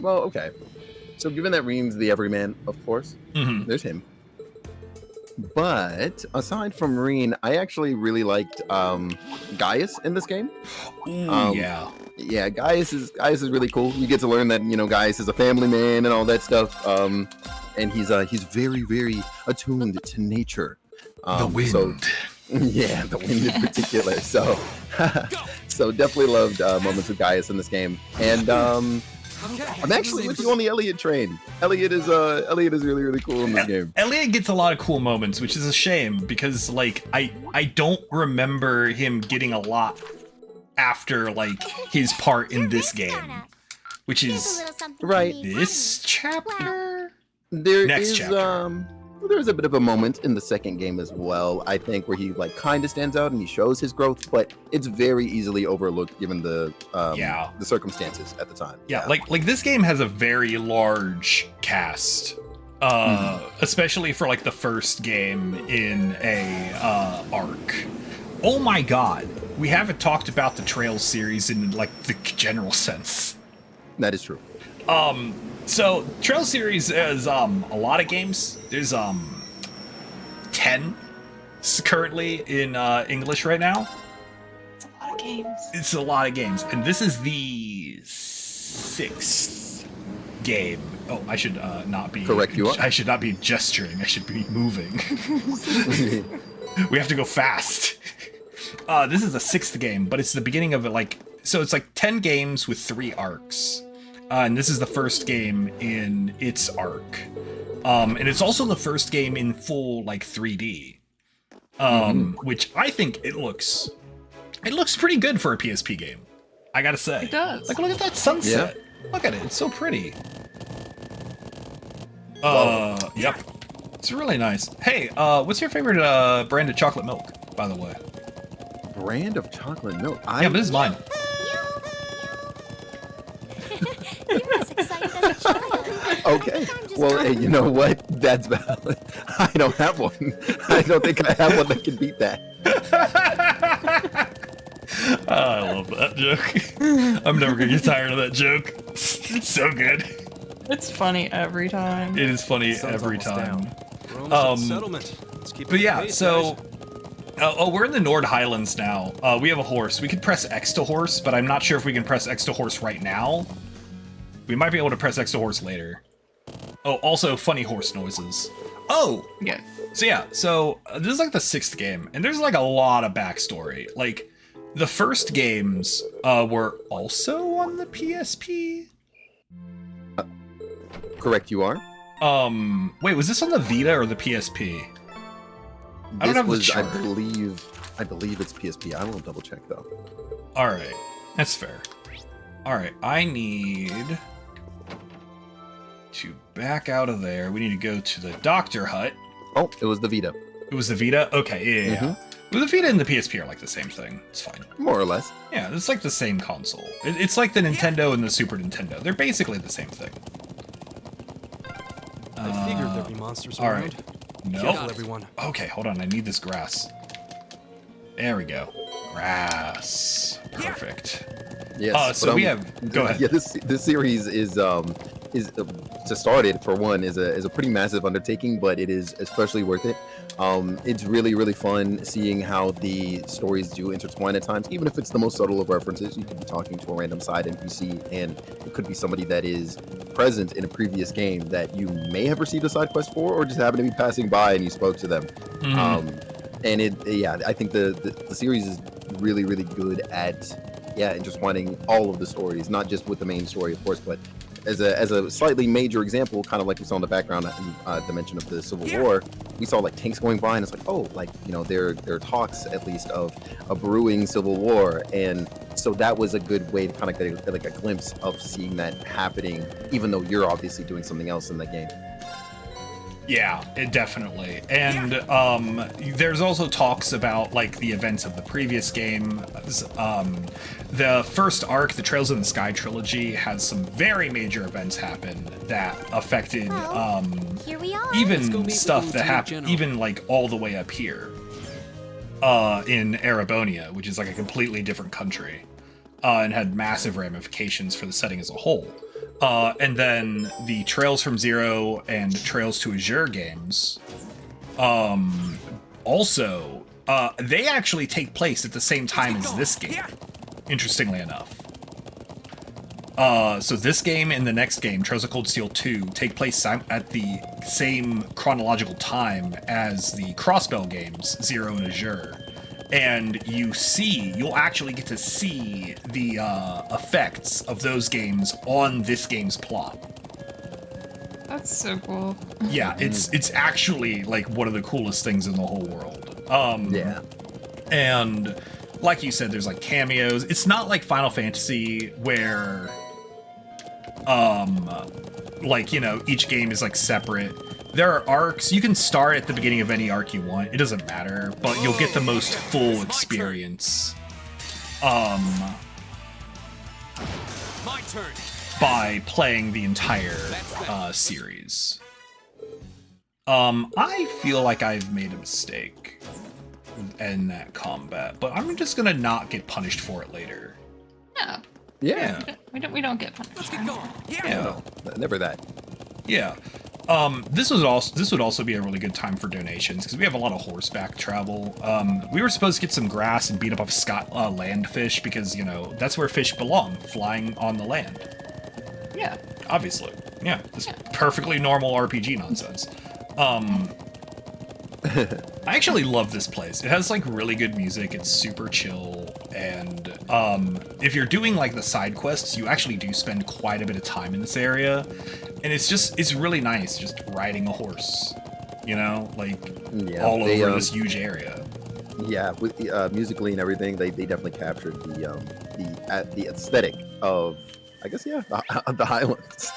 okay. So given that Reem's the everyman, of course, there's him. But aside from Reen, I actually really liked Gaius in this game. Ooh, yeah. Yeah, Gaius is really cool. You get to learn that Gaius is a family man and all that stuff. And he's very, very attuned to nature. The wind. So, yeah, the wind in particular. So, so definitely loved moments with Gaius in this game. And I'm actually with you on the Elliot train. Elliot is really, really cool in this game. Elliot gets a lot of cool moments, which is a shame because like I don't remember him getting a lot after like his part in this game, which is right this chapter. Next chapter. There's a bit of a moment in the second game as well, I think, where he like kind of stands out and he shows his growth, but it's very easily overlooked given the circumstances at the time. Yeah, like this game has a very large cast, especially for like the first game in a arc. Oh my god, we haven't talked about the Trails series in like the general sense. That is true. So Trail series is a lot of games. There's 10 currently in English right now. It's a lot of games. It's a lot of games, and this is the 6th game. Oh, I should not be correct. I should not be gesturing. I should be moving. We have to go fast. This is the 6th game, but it's the beginning of it. So it's like 10 games with 3 arcs. And this is the first game in its arc. And it's also the first game in full, like, 3D. Which I think it looks pretty good for a PSP game. I gotta say. It does. Like, look at that sunset. Yeah. Look at it. It's so pretty. Yep. It's really nice. Hey, what's your favorite brand of chocolate milk, by the way? Brand of chocolate milk? Yeah, but this is mine. You're as excited as a child. Okay. Well, hey, you know what? That's valid. I don't have one. I don't think I have one that can beat that. I love that joke. I'm never gonna get tired of that joke. It's so good. It's funny every time. It is funny every time. Settlement. Let's keep But yeah, so we're in the Nord Highlands now. We have a horse. We could press X to horse, but I'm not sure if we can press X to horse right now. We might be able to press X to horse later. Oh, also funny horse noises. Oh! Yeah. So yeah, this is like the 6th game, and there's like a lot of backstory. Like, the first games were also on the PSP? Correct, you are. Wait, was this on the Vita or the PSP? I don't have the chart. I believe it's PSP. I will double check though. Alright, that's fair. Alright, I need to back out of there. We need to go to the Doctor Hut. Oh, it was the Vita. It was the Vita? Okay, yeah. Well, the Vita and the PSP are like the same thing. It's fine. More or less. Yeah, it's like the same console. It's like the Nintendo and the Super Nintendo. They're basically the same thing. I figured there'd be monsters around. All right. No. Careful, everyone. Okay, hold on. I need this grass. There we go. Grass. Perfect. Yes. So we have. Go ahead. Yeah, this series is is to start it for one is a pretty massive undertaking, but it is especially worth it. It's really, really fun seeing how the stories do intertwine at times, even if it's the most subtle of references. You could be talking to a random side NPC, and it could be somebody that is present in a previous game that you may have received a side quest for, or just happened to be passing by and you spoke to them. And I think the series is really, really good at intertwining all of the stories, not just with the main story, of course, but as a slightly major example, kind of like we saw in the background dimension of the Civil War, we saw like tanks going by, and it's like, oh, like, you know, there are talks at least of a brewing Civil War, and so that was a good way to kind of get like a glimpse of seeing that happening, even though you're obviously doing something else in that game. Yeah, it definitely. And there's also talks about like the events of the previous game. The first arc, the Trails in the Sky trilogy, has some very major events happen that affected Here we are. even stuff that happened even like all the way up here in Erebonia, which is like a completely different country, and had massive ramifications for the setting as a whole. And then the Trails from Zero and Trails to Azure games, also, they actually take place at the same time as this game, interestingly enough. So this game and the next game, Trails of Cold Steel 2, take place at the same chronological time as the Crossbell games, Zero and Azure. And you'll actually get to see the effects of those games on this game's plot. That's so cool. Yeah, it's actually like one of the coolest things in the whole world. And like you said, there's like cameos. It's not like Final Fantasy where like, you know, each game is like separate. There are arcs. You can start at the beginning of any arc you want. It doesn't matter, but you'll get the most full experience My turn. by playing the entire series. I feel like I've made a mistake in that combat, but I'm just gonna not get punished for it later. No, Yeah. we don't get punished. Let's get going. Yeah. Never that. Yeah. This would also be a really good time for donations because we have a lot of horseback travel. We were supposed to get some grass and beat up land fish because, you know, that's where fish belong, flying on the land. Yeah. Obviously. Yeah. This perfectly normal RPG nonsense. I actually love this place. It has like really good music. It's super chill, and if you're doing like the side quests, you actually do spend quite a bit of time in this area, and it's really nice just riding a horse, you know, like all over this huge area. Yeah, with musically and everything, they definitely captured the aesthetic of, I guess, the Highlands.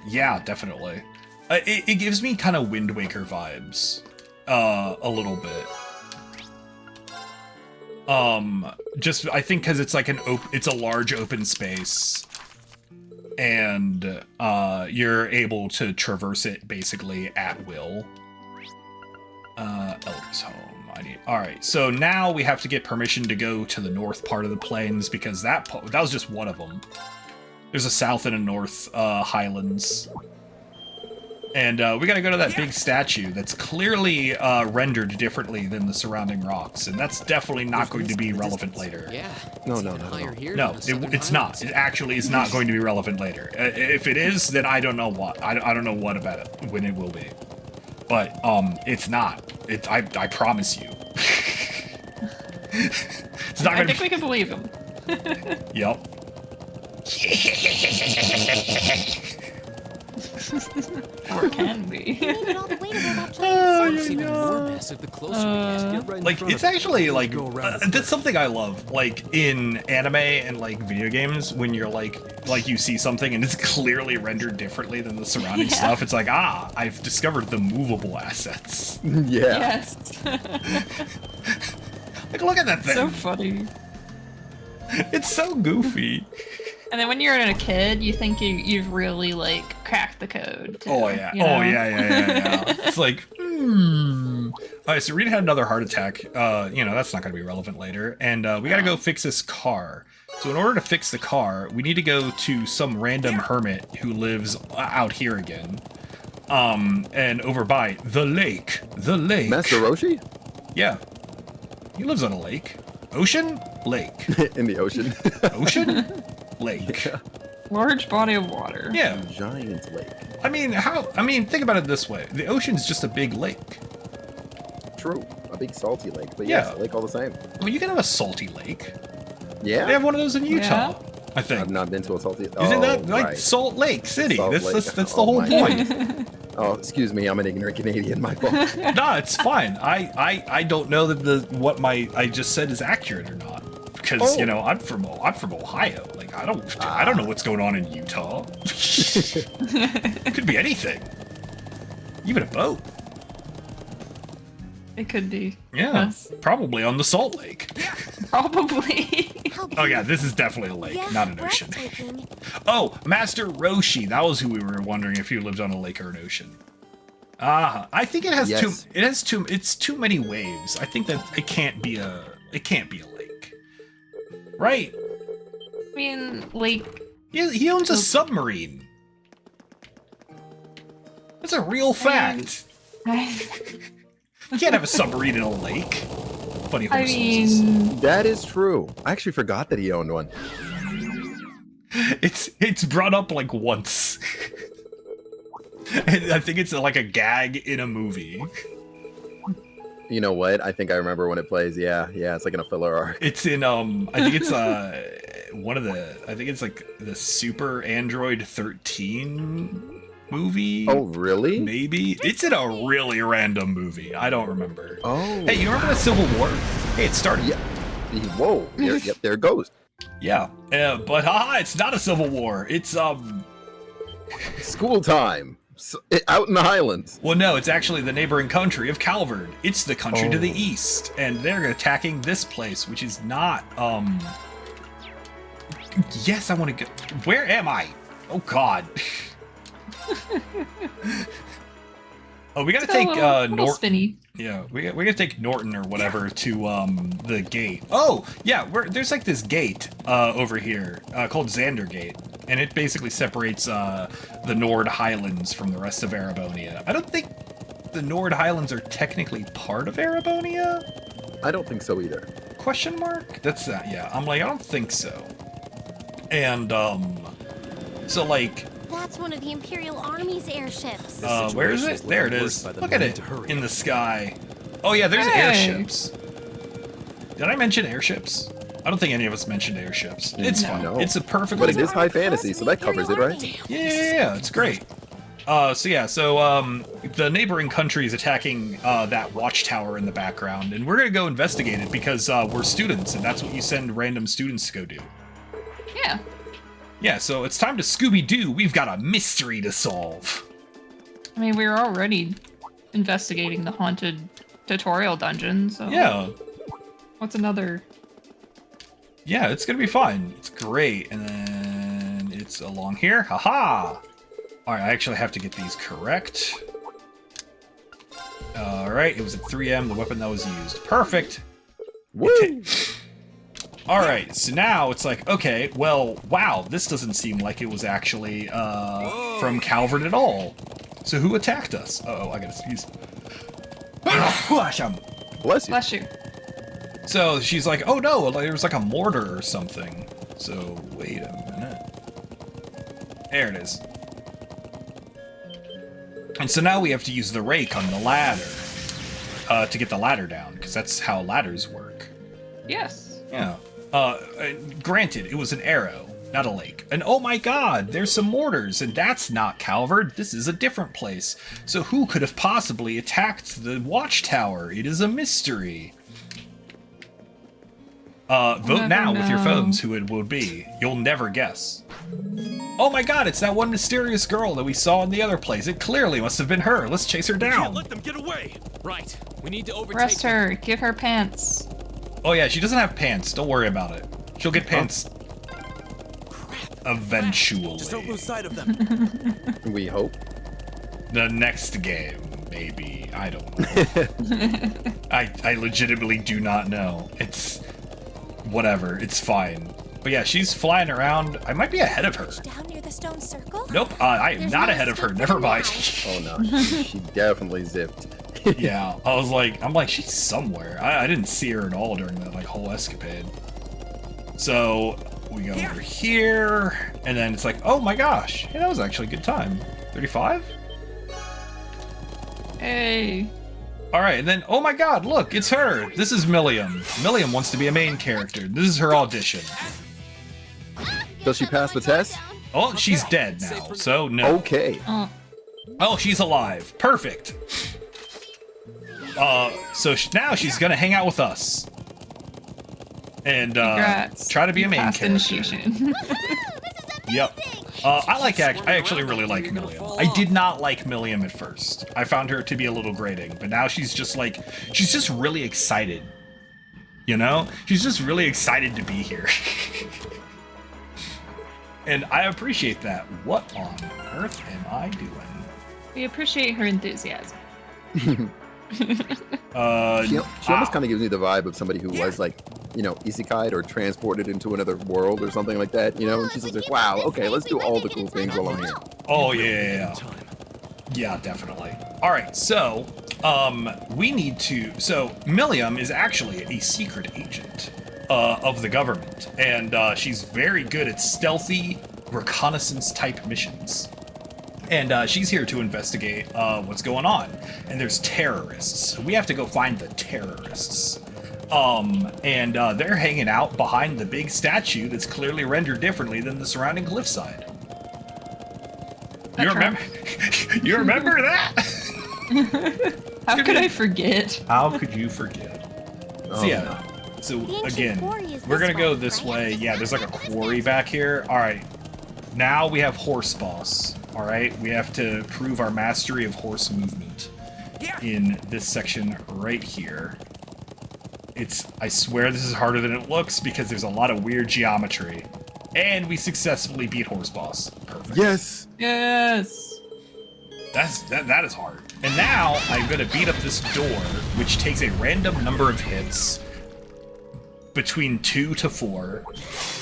Yeah, definitely. It gives me kind of Wind Waker vibes, a little bit. Just I think because it's like it's a large open space, and you're able to traverse it basically at will. Elder's home. All right, so now we have to get permission to go to the north part of the plains because that was just one of them. There's a south and a north Highlands. And we gotta go to that big statue that's clearly rendered differently than the surrounding rocks, and that's definitely not going to be relevant later. Yeah. No, it's no, even no, higher no. here No, than the Southern it's not. Highlands. It actually is not going to be relevant later. If it is, then I don't know what. I don't know what about it when it will be. But it's not. I promise you. It's not I think we can believe him. Yep. Or can be. You made it all the way to where that plane It's started. even more massive the closer we get. Get right in Like, front it's of it. actually like Go around the that's something I love. Like in anime and like video games, when you're like you see something and it's clearly rendered differently than the surrounding Yeah. stuff. It's like, I've discovered the movable assets. Yeah. Yes. Like, look at that thing. So funny. It's so goofy. And then when you're a kid, you think you've really like cracked the code. Too, Oh yeah. you know? Oh yeah. It's like, All right, so Rita had another heart attack. You know, that's not going to be relevant later. And we got to go fix this car. So in order to fix the car, we need to go to some random hermit who lives out here again. And over by the lake. The lake. Master Roshi? Yeah. He lives on a lake. Ocean? Lake. In the ocean. Ocean? Lake. Yeah. Large body of water. Yeah. Giant lake. I mean, think about it this way. The ocean's just a big lake. True. A big salty lake. But Yeah. yes, a lake all the same. I mean, you can have a salty lake. Yeah. They have one of those in Utah, Yeah. I think. I've not been to a salty. Isn't that like right. Salt Lake City? Salt That's Lake. the Oh whole my point. Oh, excuse me. I'm an ignorant Canadian. My fault. No, it's fine. I don't know that what I just said is accurate or not. Because Oh. I'm from Ohio. Like I don't know what's going on in Utah. Could be anything. Even a boat. It could be. Yeah. Yes. Probably on the Salt Lake. Probably. Oh yeah, this is definitely a lake, Yeah, not an ocean. breathtaking. Oh, Master Roshi. That was who we were wondering if he lived on a lake or an ocean. I think it has Yes. it's too many waves. I think that it can't be a lake. Right? I mean, like, He owns a submarine. That's a real fact. You can't have a submarine in a lake. Funny I horse noises. mean, That is true. I actually forgot that he owned one. It's brought up like once. And I think it's like a gag in a movie. You know what? I think I remember when it plays. Yeah, it's like in a filler arc. It's in I think it's I think it's like the Super Android 13 movie. Oh, really? Maybe. It's in a really random movie. I don't remember. Oh. Hey, you remember the Civil War? Hey, it started. Yeah. Whoa. Yep, there it goes. Yeah. But it's not a Civil War. It's School time. Out in the Highlands. well, no, it's actually the neighboring country of Calvard. It's the country to the Oh. east, and they're attacking this place, which is not yes, I want to go. Where am I? Oh God. Oh, we gotta take little Norton. spinny. Yeah, we gotta take Norton or whatever to the gate. Oh, yeah, there's like this gate over here called Xander Gate, and it basically separates the Nord Highlands from the rest of Arabonia. I don't think the Nord Highlands are technically part of Arabonia? I don't think so either. Question mark? That's that. Yeah, I'm like, I don't think so. And so like. That's one of the Imperial Army's airships. Where is it? There it is. Look at it in the sky. Oh yeah, there's airships. Did I mention airships? I don't think any of us mentioned airships. It's fun. No. It's a perfect. But it is high fantasy, so that covers it, right? Yeah, it's great. So the neighboring country is attacking that watchtower in the background, and we're gonna go investigate it because we're students, and that's what you send random students to go do. Yeah. Yeah, so it's time to Scooby-Doo. We've got a mystery to solve. I mean, we were already investigating the haunted tutorial dungeon, so. Yeah. What's another? Yeah, it's gonna be fun. It's great. And then it's along here. Haha! Alright, I actually have to get these correct. Alright, it was at 3M, the weapon that was used. Perfect! Woo! Alright, so now it's like, okay, well, wow, this doesn't seem like it was actually from Calvert at all. So who attacked us? Uh-oh, I gotta sneeze. Bless you. Bless you. So she's like, oh no, there was like a mortar or something. So wait a minute. There it is. And so now we have to use the rake on the ladder to get the ladder down, because that's how ladders work. Yes. Yeah. Granted, it was an arrow, not a lake. And oh my god, there's some mortars, and that's not Calvard. This is a different place. So who could have possibly attacked the watchtower? It is a mystery. Vote now with your phones who it would be. You'll never guess. Oh my god, it's that one mysterious girl that we saw in the other place. It clearly must have been her. Let's chase her Can't down. let them get away. Right. We need to overtake Arrest them. her. Give her pants. Oh yeah, she doesn't have pants. Don't worry about it. She'll get pants eventually. Just don't lose sight of them. We hope. The next game, maybe. I don't know. I legitimately do not know. It's whatever. It's fine. But yeah, she's flying around. I might be ahead of her. Down near the stone circle? Nope, I am There's not no ahead of her. escape Never from mind. Oh no, she definitely zipped. Yeah, I'm like, she's somewhere. I didn't see her at all during that like whole escapade. So we go over here, and then it's like, oh my gosh, hey, that was actually a good time. 35? Hey. All right, and then, oh my god, look, it's her. This is Milliam. Milliam wants to be a main character. This is her audition. Does she pass the test? Oh, she's dead now, so no. Okay. Oh, she's alive. Perfect. So now she's gonna hang out with us. And, Congrats. try to be a main Past character. initiation. Yep. I actually really like Milliam. I did not like Milliam at first. I found her to be a little grating, but now she's just really excited. You know? She's just really excited to be here. And I appreciate that. What on earth am I doing? We appreciate her enthusiasm. She almost kind of gives me the vibe of somebody who was like, you know, isekai'd or transported into another world or something like that, you know? And she's just like, wow, okay, let's do all the cool things while I'm here. Oh, yeah. Yeah, definitely. All right, so, we need to... So, Milliam is actually a secret agent of the government, and she's very good at stealthy reconnaissance-type missions. And she's here to investigate what's going on. And there's terrorists. We have to go find the terrorists. And they're hanging out behind the big statue that's clearly rendered differently than the surrounding cliffside. You remember? You remember that? How could I forget? How could you forget? So yeah. So again, we're gonna go this way. Yeah, there's like a quarry back here. All right. Now we have horse boss. All right, we have to prove our mastery of horse movement in this section right here. I swear this is harder than it looks because there's a lot of weird geometry. And we successfully beat horse boss. Perfect. Yes! Yes! That is hard. And now I'm gonna beat up this door, which takes a random number of hits between 2 to 4.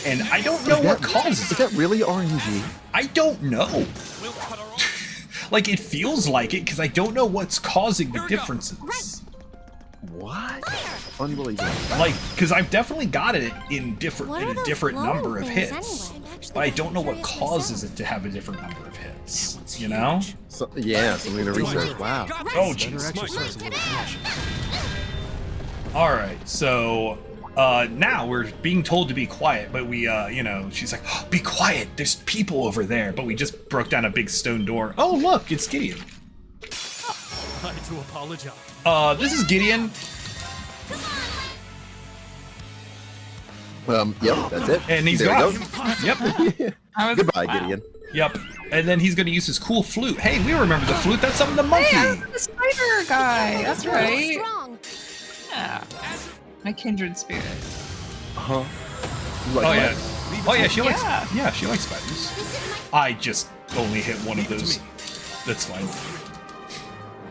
And I don't know what causes it. Is that really RNG? I don't know. Like, it feels like it, because I don't know what's causing the differences. What? Unbelievable. Like, because I've definitely got it in a different number of hits. But I don't know what causes it to have a different number of hits. You know? So, yeah, something to research. Wow. Oh, jeez. Alright, so... now we're being told to be quiet, but we, you know, she's like, oh, be quiet, there's people over there, but we just broke down a big stone door. Oh, look, it's Gideon. I do apologize. This is Gideon. Yep, that's it. And he's there gone. Yep. Goodbye, Gideon. Yep. And then he's gonna use his cool flute. Hey, we remember the flute, that's something the monkey. Hey, the spider guy, that's right. Strong. Yeah. My kindred spirit. Uh-huh. Oh yeah. Oh yeah, she likes Yeah. she likes spiders. I just only hit one of those. That's fine.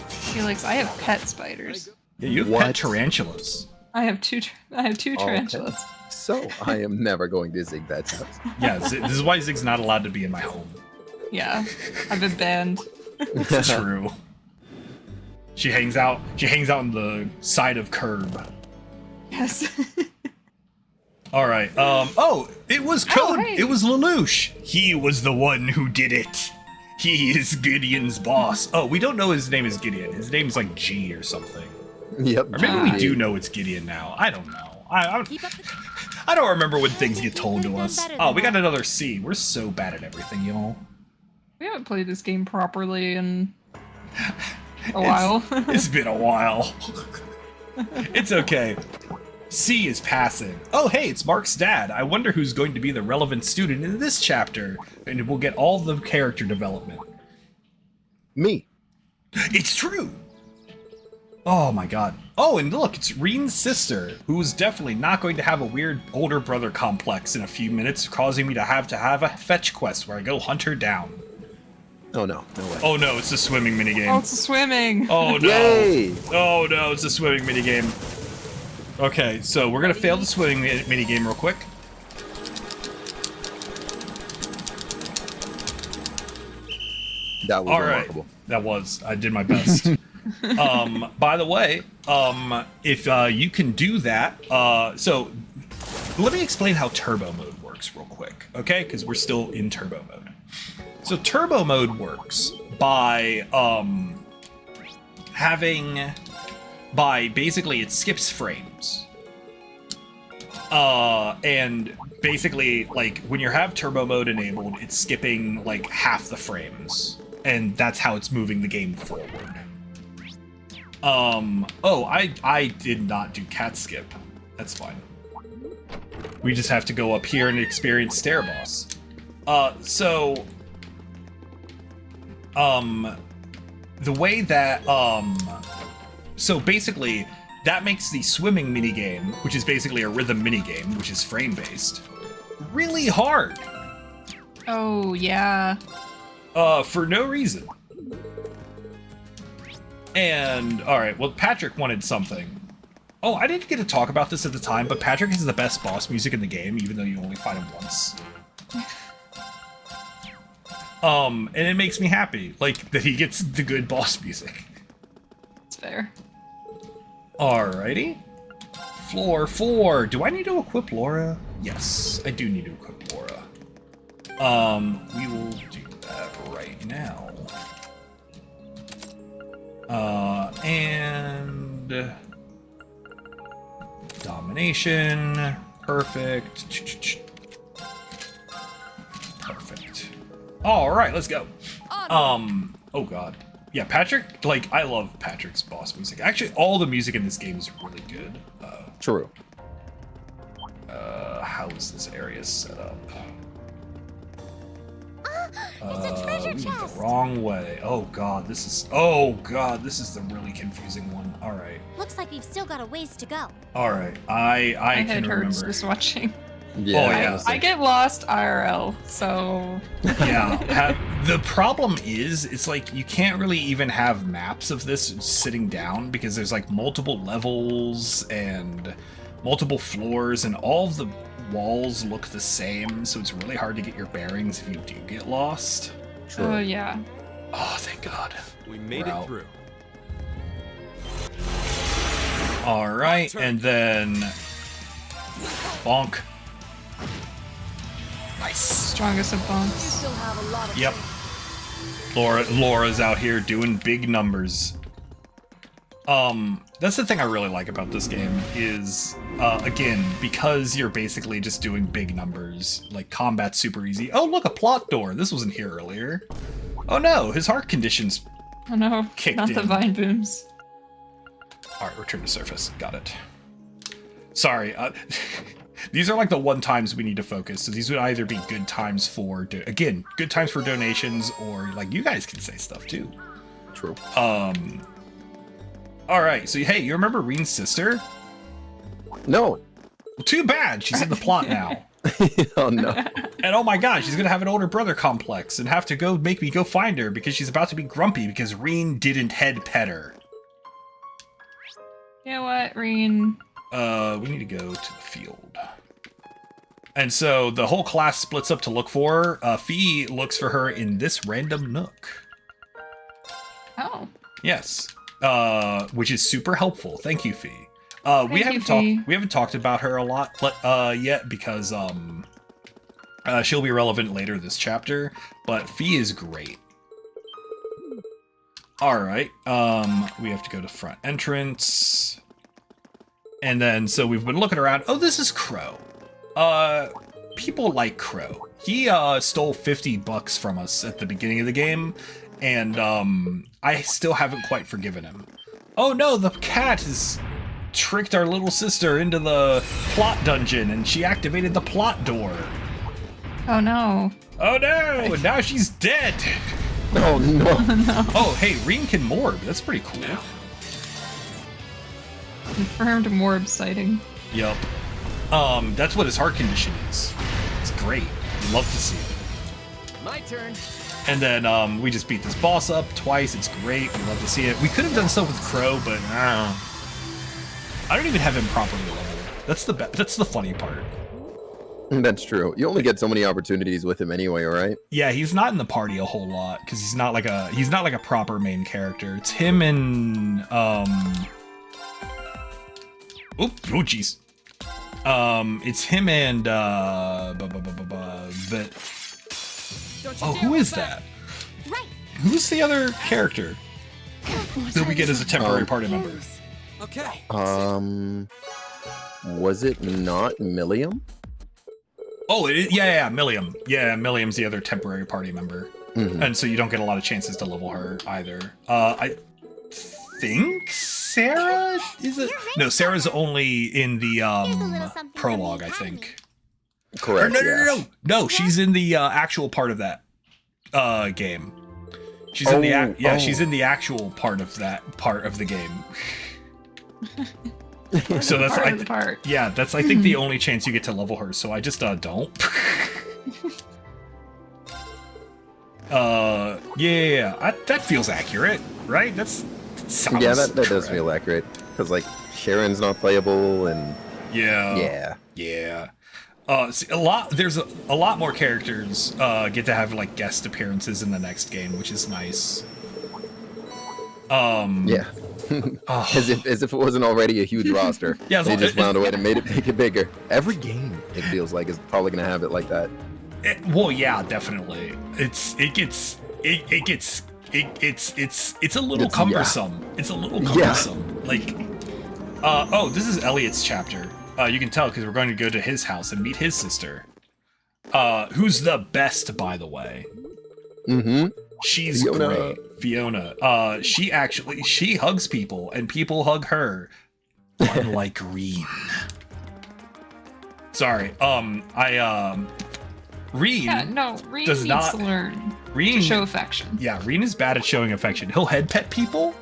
Felix, I have pet spiders. Yeah, you have pet tarantulas. I have two tarantulas. So I am never going to Zig that house. Yeah, this is why Zig's not allowed to be in my home. Yeah, I've been banned. It's true. She hangs out on the side of curb. Yes. All right. Oh, it was Code. hey. It was Lelouch. He was the one who did it. He is Gideon's boss. Oh, we don't know his name is Gideon. His name's like G or something. Yep. Or maybe we do know it's Gideon now. I don't know. I don't remember when things get told to us. Oh, we got another C. We're so bad at everything, y'all. We haven't played this game properly in a while. It's been a while. It's okay. C is passing. Oh, hey, it's Mark's dad. I wonder who's going to be the relevant student in this chapter, and we'll get all the character development. Me. It's true. Oh my god. Oh, and look, it's Reen's sister, who's definitely not going to have a weird older brother complex in a few minutes, causing me to have a fetch quest where I go hunt her down. Oh no, no way. Oh no, it's a swimming minigame. Oh, it's swimming. Oh no. Yay! Oh no, it's a swimming minigame. Okay, so we're gonna fail the swimming minigame real quick. That was All right. remarkable. That was. I did my best. By the way, if you can do that, so let me explain how turbo mode works real quick, okay? Because we're still in turbo mode. So turbo mode works by basically it skips frames. And basically, like, when you have turbo mode enabled, it's skipping, like, half the frames. And that's how it's moving the game forward. Oh, I did not do cat skip. That's fine. We just have to go up here and experience Stair Boss. The way that, so basically, that makes the swimming minigame, which is basically a rhythm minigame, which is frame-based, really hard. Oh, yeah. For no reason. And, alright, well, Patrick wanted something. Oh, I didn't get to talk about this at the time, but Patrick has the best boss music in the game, even though you only fight him once. And it makes me happy, like, that he gets the good boss music. It's fair. Alrighty. Floor 4. Do I need to equip Laura? Yes, I do need to equip Laura. We will do that right now. And domination. Perfect. Perfect. Alright, let's go. Oh god. Yeah, Patrick, like, I love Patrick's boss music. Actually, all the music in this game is really good. True. How is this area set up? It's a treasure We went chest. the wrong way. Oh god, this is the really confusing one. Alright. Looks like we've still got a ways to go. Alright. I My can head hurts remember. just watching. Yeah. Oh, yeah. honestly. I get lost IRL, so Yeah. The problem is, it's like you can't really even have maps of this sitting down because there's like multiple levels and multiple floors and all of the walls look the same, so it's really hard to get your bearings if you do get lost. True. oh yeah. Oh, thank God. We made We're out. it through. Alright, and then bonk. Nice. Strongest of bonks. Yep. Laura's out here doing big numbers. That's the thing I really like about this game is, again, because you're basically just doing big numbers, like combat's super easy. Oh, look, a plot door. This wasn't here earlier. Oh no, his heart condition's Oh no, Kicked not the in. vine booms. Alright, return to surface. Got it. Sorry, these are like the one times we need to focus, so these would either be good times for, again, good times for donations, or, like, you guys can say stuff, too. True. Alright, so, hey, you remember Reen's sister? No. Well, too bad, she's in the plot now. Oh no. And oh my god, she's gonna have an older brother complex and have to make me go find her because she's about to be grumpy because Reen didn't head pet her. You know what, Reen? We need to go to the field. And so the whole class splits up to look for her. Fee looks for her in this random nook. Oh. Yes. Which is super helpful. Thank you, Fee. We Thank you, haven't Fee. talked about her a lot yet because she'll be relevant later this chapter, but Fee is great. Alright, we have to go to front entrance. And then, so we've been looking around. Oh, this is Crow. People like Crow. He stole $50 from us at the beginning of the game, and I still haven't quite forgiven him. Oh no, the cat has tricked our little sister into the plot dungeon, and she activated the plot door. Oh no. Oh no, now she's dead. Oh no. Oh, hey, Reen can morb. That's pretty cool. Confirmed Morb sighting. Yup. That's what his heart condition is. It's great. Love to see it. My turn. And then we just beat this boss up twice. It's great. We love to see it. We could have done stuff with Crow, but I don't even have him properly leveled. That's the funny part. That's true. You only get so many opportunities with him anyway, right? Yeah, he's not in the party a whole lot because he's not like a proper main character. It's him and jeez. It's him and who is that? Right. Who's the other character that we get as a temporary party member? Okay. Was it not Milliam? Oh, yeah, Milliam. Yeah, Milliam's the other temporary party member. Mm-hmm. And so you don't get a lot of chances to level her either. I think Sarah is it? No, Sarah's only in the prologue, I think. Correct. No, she's in the actual part of that game. She's in the she's in the actual part of the game. So that's that's I think the only chance you get to level her. So I just don't. That feels accurate, right? That sounds that does feel accurate because like Sharon's not playable and yeah. See, there's a lot more characters get to have like guest appearances in the next game, which is nice. As if it wasn't already a huge roster. Yeah, they just found a way to make it bigger. Every game, it feels like, is probably gonna have it like that. Well, yeah, definitely. It's a little cumbersome. Yeah. It's a little cumbersome. Yeah. Like, this is Elliot's chapter. You can tell because we're going to go to his house and meet his sister, who's the best, by the way. Mm-hmm. She's great. Fiona. She hugs people and people hug her. Unlike Reen. Sorry. Reen. Yeah, no, Reen does needs to learn to show affection. Yeah, Reen is bad at showing affection. He'll head pet people,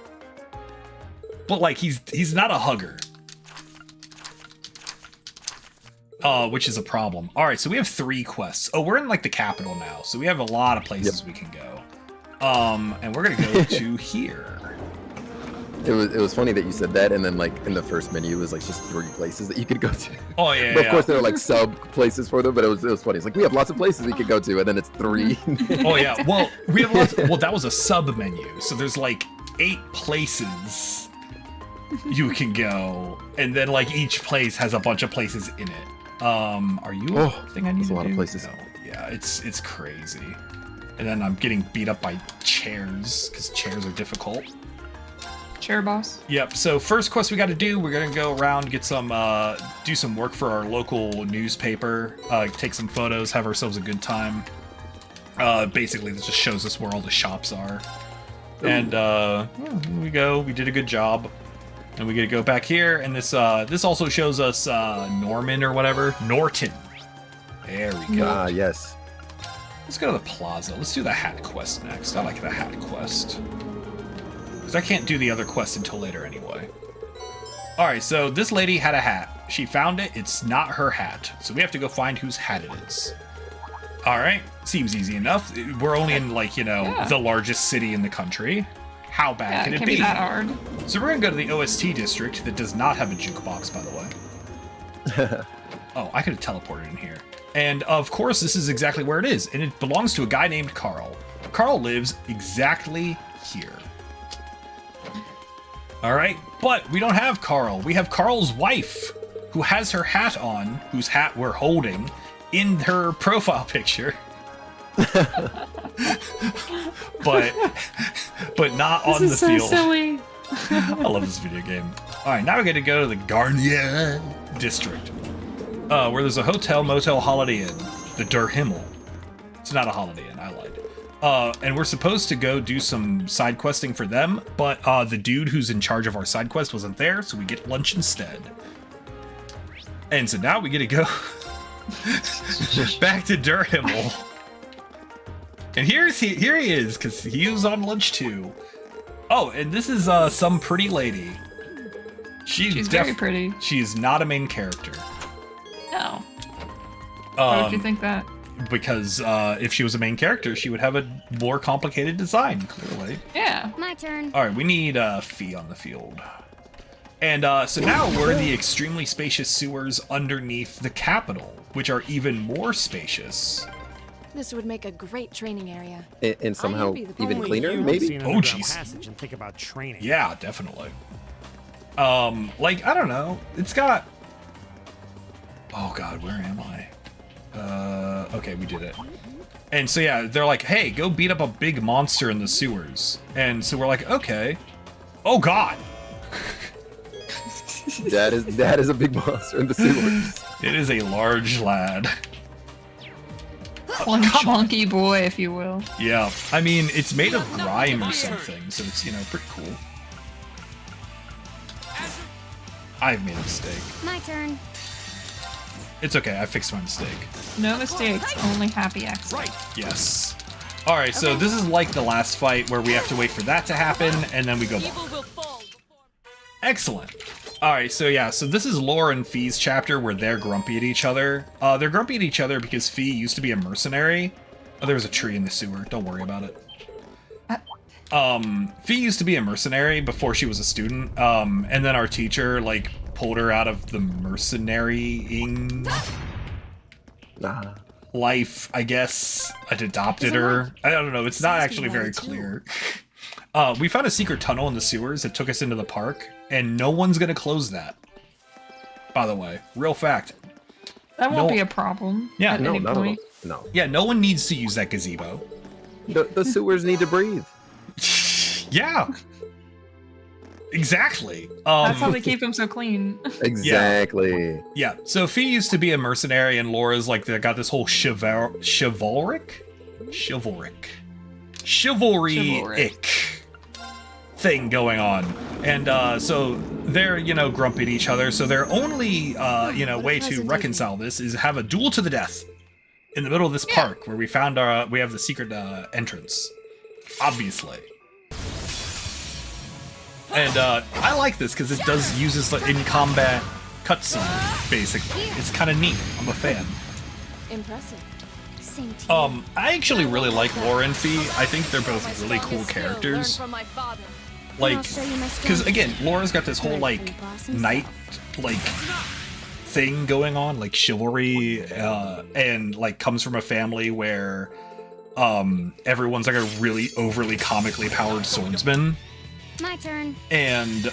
but like he's not a hugger. Which is a problem. All right, so we have 3 quests. Oh, we're in like the capital now, so we have a lot of places we can go. And we're gonna go to here. It was funny that you said that, and then like in the first menu it was like just 3 places that you could go to. Oh yeah. But of course there are like sub places for them, but it was funny. It's like we have lots of places we could go to, and then it's 3. Oh yeah. Well, we have lots. Well, that was a sub menu, so there's like 8 places you can go, and then like each place has a bunch of places in it. Are you a thing I need to do? A lot of places. No. Yeah, it's crazy. And then I'm getting beat up by chairs because chairs are difficult. Chair boss. Yep. So first quest we got to do, we're gonna go around, get some, do some work for our local newspaper, take some photos, have ourselves a good time. Basically, this just shows us where all the shops are. Ooh. And here we go. We did a good job. And we get to go back here, and this also shows us Norman or whatever. Norton. There we go. Ah, yes. Let's go to the plaza. Let's do the hat quest next. I like the hat quest. Because I can't do the other quest until later anyway. Alright, so this lady had a hat. She found it. It's not her hat. So we have to go find whose hat it is. Alright, seems easy enough. We're only in, like, the largest city in the country. How bad can it be? That hard. So we're going to go to the OST district that does not have a jukebox, by the way. Oh, I could have teleported in here. And of course, this is exactly where it is. And it belongs to a guy named Carl. Carl lives exactly here. All right, but we don't have Carl. We have Carl's wife, who has her hat on, whose hat we're holding, in her profile picture. but not on the field. This is so silly. I love this video game. All right, now we're going to go to the Garnia district, where there's a hotel, motel, Holiday Inn, the Der Himmel. It's not a Holiday Inn, I lied. And we're supposed to go do some side questing for them, but the dude who's in charge of our side quest wasn't there, so we get lunch instead. And so now we get to go back to Der Himmel. And here he is, because he was on lunch too. Oh, and this is some pretty lady. She's very pretty. She's not a main character. No. Why would you think that? Because if she was a main character, she would have a more complicated design, clearly. Yeah. My turn. All right, we need Fee on the field. And so now we're in the extremely spacious sewers underneath the Capitol, which are even more spacious. This would make a great training area. And somehow envy the even Only cleaner, You maybe? see an Oh, underground jeez. passage and think about training. Yeah, definitely. Like, I don't know. It's got... Oh god, where am I? Okay, we did it. And so yeah, they're like, hey, go beat up a big monster in the sewers. And so we're like, okay. Oh god! That is a big monster in the sewers. It is a large lad. One chunky boy, if you will. Yeah, I mean, it's made of grime or something, so it's, you know, pretty cool. I've made a mistake. My turn. It's okay, I fixed my mistake. No mistakes, only happy accidents. Yes. Alright, so this is like the last fight where we have to wait for that to happen, and then we go on. Excellent. Alright, so yeah, so this is Laura and Fee's chapter where they're grumpy at each other. They're grumpy at each other because Fee used to be a mercenary. Oh, there was a tree in the sewer. Don't worry about it. Fee used to be a mercenary before she was a student, and then our teacher, like, pulled her out of the mercenarying life, I guess. It adopted her. I don't know, it's not actually very clear. We found a secret tunnel in the sewers that took us into the park, and no one's gonna close that. By the way, real fact. That won't No- be a problem Yeah, at No, any none of them. point. No. Yeah, no one needs to use that gazebo. The sewers need to breathe. Yeah. Exactly. That's how they keep them so clean. Exactly. Yeah, so Fee used to be a mercenary, and Laura's like, they got this whole chivalric thing going on. And so they're, you know, grumpy at each other. So their only, you know, way to reconcile this is have a duel to the death in the middle of this park where we found we have the secret entrance. Obviously. And I like this because it uses the in-combat cutscene, basically. It's kind of neat. I'm a fan. Impressive. Same team. I actually really like Laura and Fee. I think they're both really cool characters. Like, I'll show you my because strongest. again, Laura's got this whole Learn like from the boss himself. knight like thing going on, like chivalry, and like comes from a family where everyone's like a really overly comically powered swordsman. My turn. And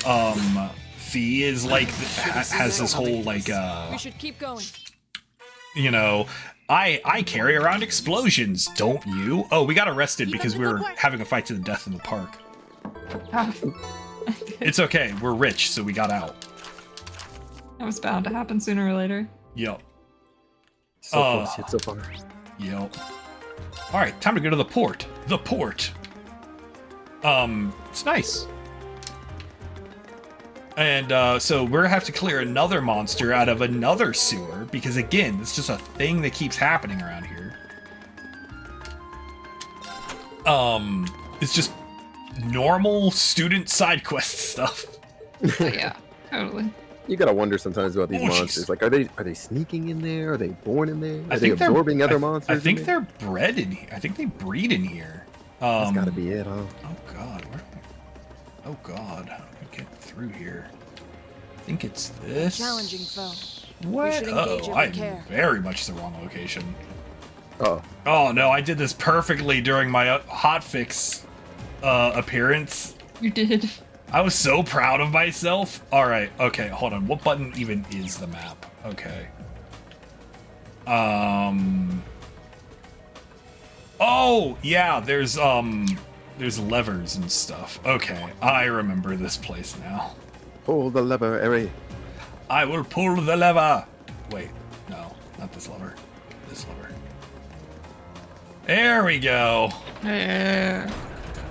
Fee is like has this whole like We should keep going. you know, I carry around explosions, don't you? Oh, we got arrested because we were having a fight to the death in the park. It's okay, we're rich, so we got out. That was bound to happen sooner or later. Yep. So close yet so far. Yep. Alright, time to go to the port. The port. It's nice. And so we're gonna have to clear another monster out of another sewer, because again, it's just a thing that keeps happening around here. It's just normal student side quest stuff. Yeah, totally. You gotta wonder sometimes about these Oh, jeez. monsters. Like, are they sneaking in there? Are they born in there? I Are they think they're- absorbing other I monsters? in think there? they're bred in here. I think they breed in here. That's gotta be it, huh? Oh god, where? Oh god, how do we get through here? I think it's this. Challenging foe. What? should engage Oh, it with I'm care. very much the wrong location. Oh, Oh no, I did this perfectly during my hotfix appearance. You did. I was so proud of myself. All right, okay, hold on. What button even is the map? Okay. Oh yeah, there's levers and stuff. Okay, I remember this place now. pull the lever, Eri. I will pull the lever. Wait, no, not this lever. This lever. There we go. Yeah.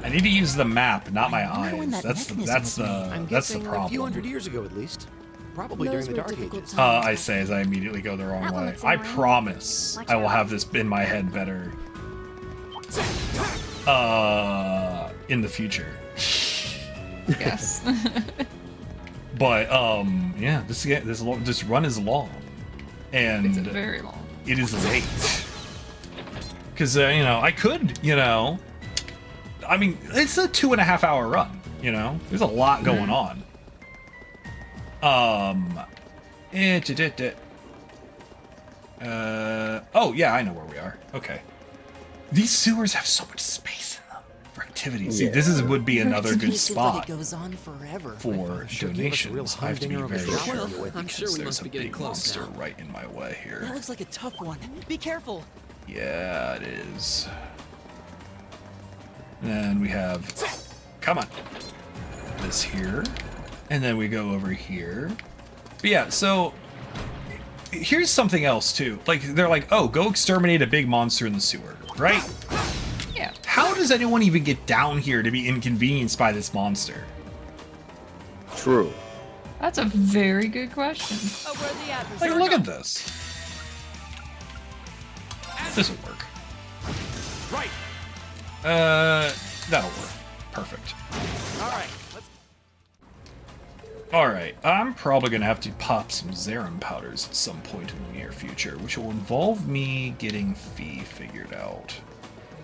I need to use the map, not my wonder when eyes. that That's the mechanism was made. I'm that's the guessing a few hundred problem. years ago at least. Probably Those during the were Dark difficult Ages. times. I say as I immediately go the wrong That one way. looks I alright. promise Watch I will out. have this in my head better. In the future. Yes. But yeah, this run is long, and It's very long. it is late. Because you know, I could, you know, I mean, it's a 2.5 hour run. You know, there's a lot going on. Oh yeah, I know where we are. Okay. These sewers have so much space in them for activities. See, this would be another good spot Goes on forever. for donations. I have to be very careful I'm sure because we there's must a be getting big close monster now. right in my way here. That looks like a tough one. Be careful. Yeah, it is. And we have, come on, this here, and then we go over here. But yeah, so here's something else too. Like they're like, oh, go exterminate a big monster in the sewer, right? Yeah. How does anyone even get down here to be inconvenienced by this monster? True. That's a very good question. Like, look at this. This will work. Right. That'll work. Perfect. All right. Alright, I'm probably gonna have to pop some Zerum powders at some point in the near future, which will involve me getting Fee figured out.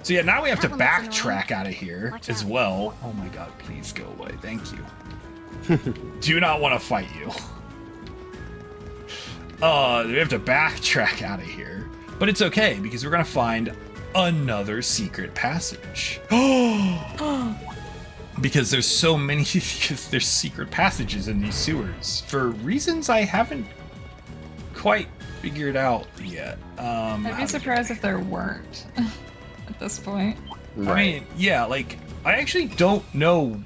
So yeah, now we have to That one looks backtrack out of here Watch as out. well. Oh my god, please go away. Thank you. Do not want to fight you. We have to backtrack out of here. But it's okay, because we're gonna find another secret passage. Because there's so many, because there's secret passages in these sewers for reasons I haven't quite figured out yet. I'd be surprised if there weren't at this point. I mean, yeah, like I actually don't know,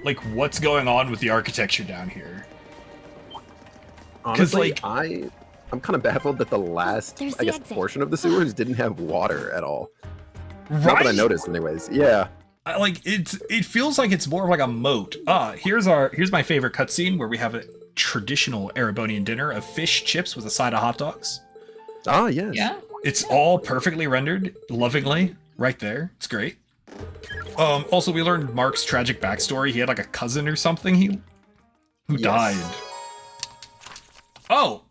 like what's going on with the architecture down here. Honestly, like- I'm kind of baffled that the last, There's I the guess, exit. portion of the sewers didn't have water at all. Not that I Right? noticed, anyways. Yeah. Like it feels like it's more of like a moat. Here's my favorite cutscene where we have a traditional Erebonian dinner of fish chips with a side of hot dogs. Ah, yes. Yeah. It's all perfectly rendered, lovingly, right there. It's great. Also, we learned Mark's tragic backstory. He had like a cousin or something who Yes. died. Oh,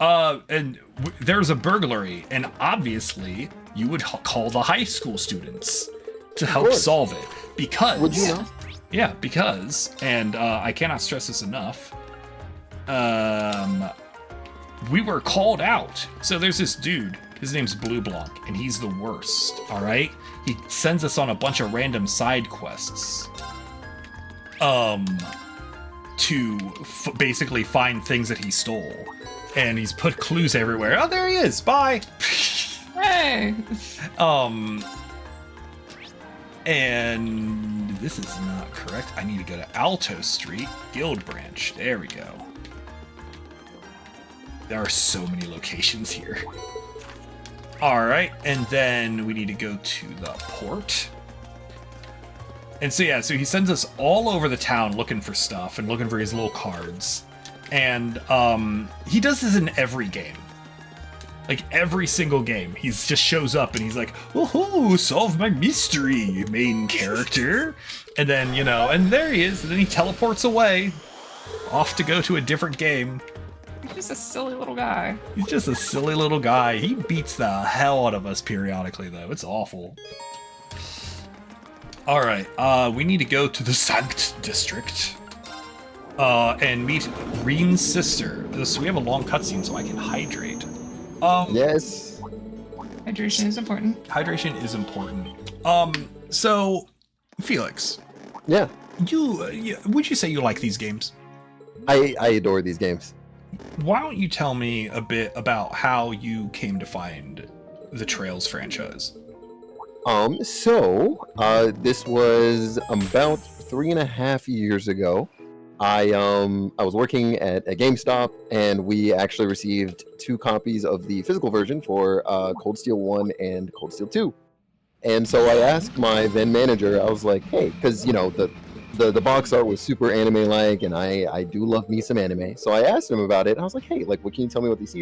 and there's a burglary, and obviously you would call the high school students to help course. solve it because. Would you know? Yeah, because, and I cannot stress this enough. We were called out. So there's this dude. His name's Blue Blanc, and he's the worst. All right, he sends us on a bunch of random side quests. To basically find things that he stole, and he's put clues everywhere. Oh, there he is. Bye. Hey. And this is not correct. I need to go to Alto Street, Guild Branch. There we go. There are so many locations here. All right, and then we need to go to the port. And so yeah, so he sends us all over the town looking for stuff and looking for his little cards. And he does this in every game. Like every single game, he just shows up and he's like, "Oh, solve my mystery, main character." And then, you know, and there he is, and then he teleports away, off to go to a different game. He's just a silly little guy. He's just a silly little guy. He beats the hell out of us periodically, though. It's awful. Alright, we need to go to the Sankt District. And meet Reen's sister. So we have a long cutscene so I can hydrate. Yes. Hydration is important. Hydration is important. So, Felix, Yeah. would you say you like these games? I adore these games. Why don't you tell me a bit about how you came to find the Trails franchise? This was about 3.5 years ago. I was working at a GameStop, and we actually received 2 copies of the physical version for Cold Steel 1 and Cold Steel 2. And so I asked my then manager, I was like, hey, because, you know, the box art was super anime-like, and I do love me some anime. So I asked him about it. I was like, hey, like, what can you tell me about this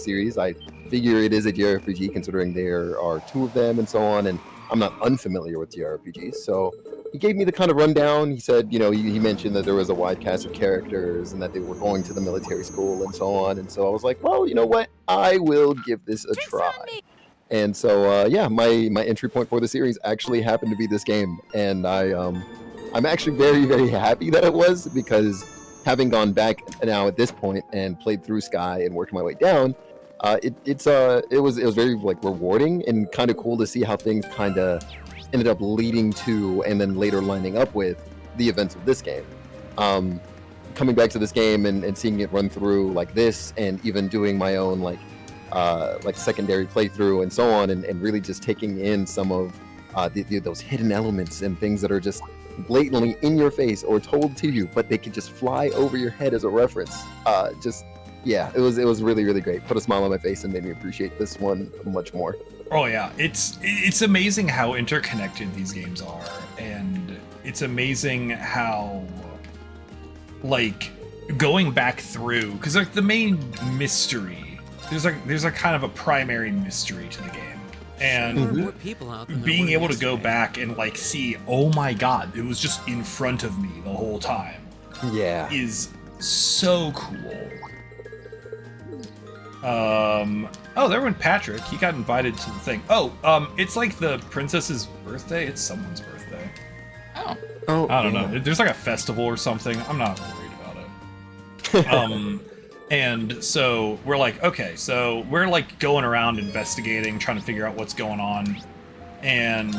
series? I figure it is a JRPG, considering there are 2 of them and so on, and I'm not unfamiliar with JRPGs. So he gave me the kind of rundown. He said, you know, he mentioned that there was a wide cast of characters and that they were going to the military school and so on. And so I was like, well, you know what? I will give this a try. And so, yeah, my entry point for the series actually happened to be this game. And I'm actually very, very happy that it was, because having gone back now at this point and played through Sky and worked my way down, it was very like rewarding and kind of cool to see how things kind of ended up leading to and then later lining up with the events of this game. Coming back to this game and seeing it run through like this, and even doing my own like secondary playthrough and so on, and really just taking in some of those hidden elements and things that are just blatantly in your face or told to you, but they can just fly over your head as a reference. It was really, really great. Put a smile on my face and made me appreciate this one much more. Oh yeah, it's amazing how interconnected these games are, and it's amazing how, like, going back through, because like the main mystery, there's like kind of a primary mystery to the game, and being able to go back and like see, oh my god, it was just in front of me the whole time, is so cool. Oh, there went Patrick. He got invited to the thing. Oh, it's like the princess's birthday. It's someone's birthday. Oh. I don't know. There's like a festival or something. I'm not worried about it. And so we're like, okay, so we're like going around investigating, trying to figure out what's going on. And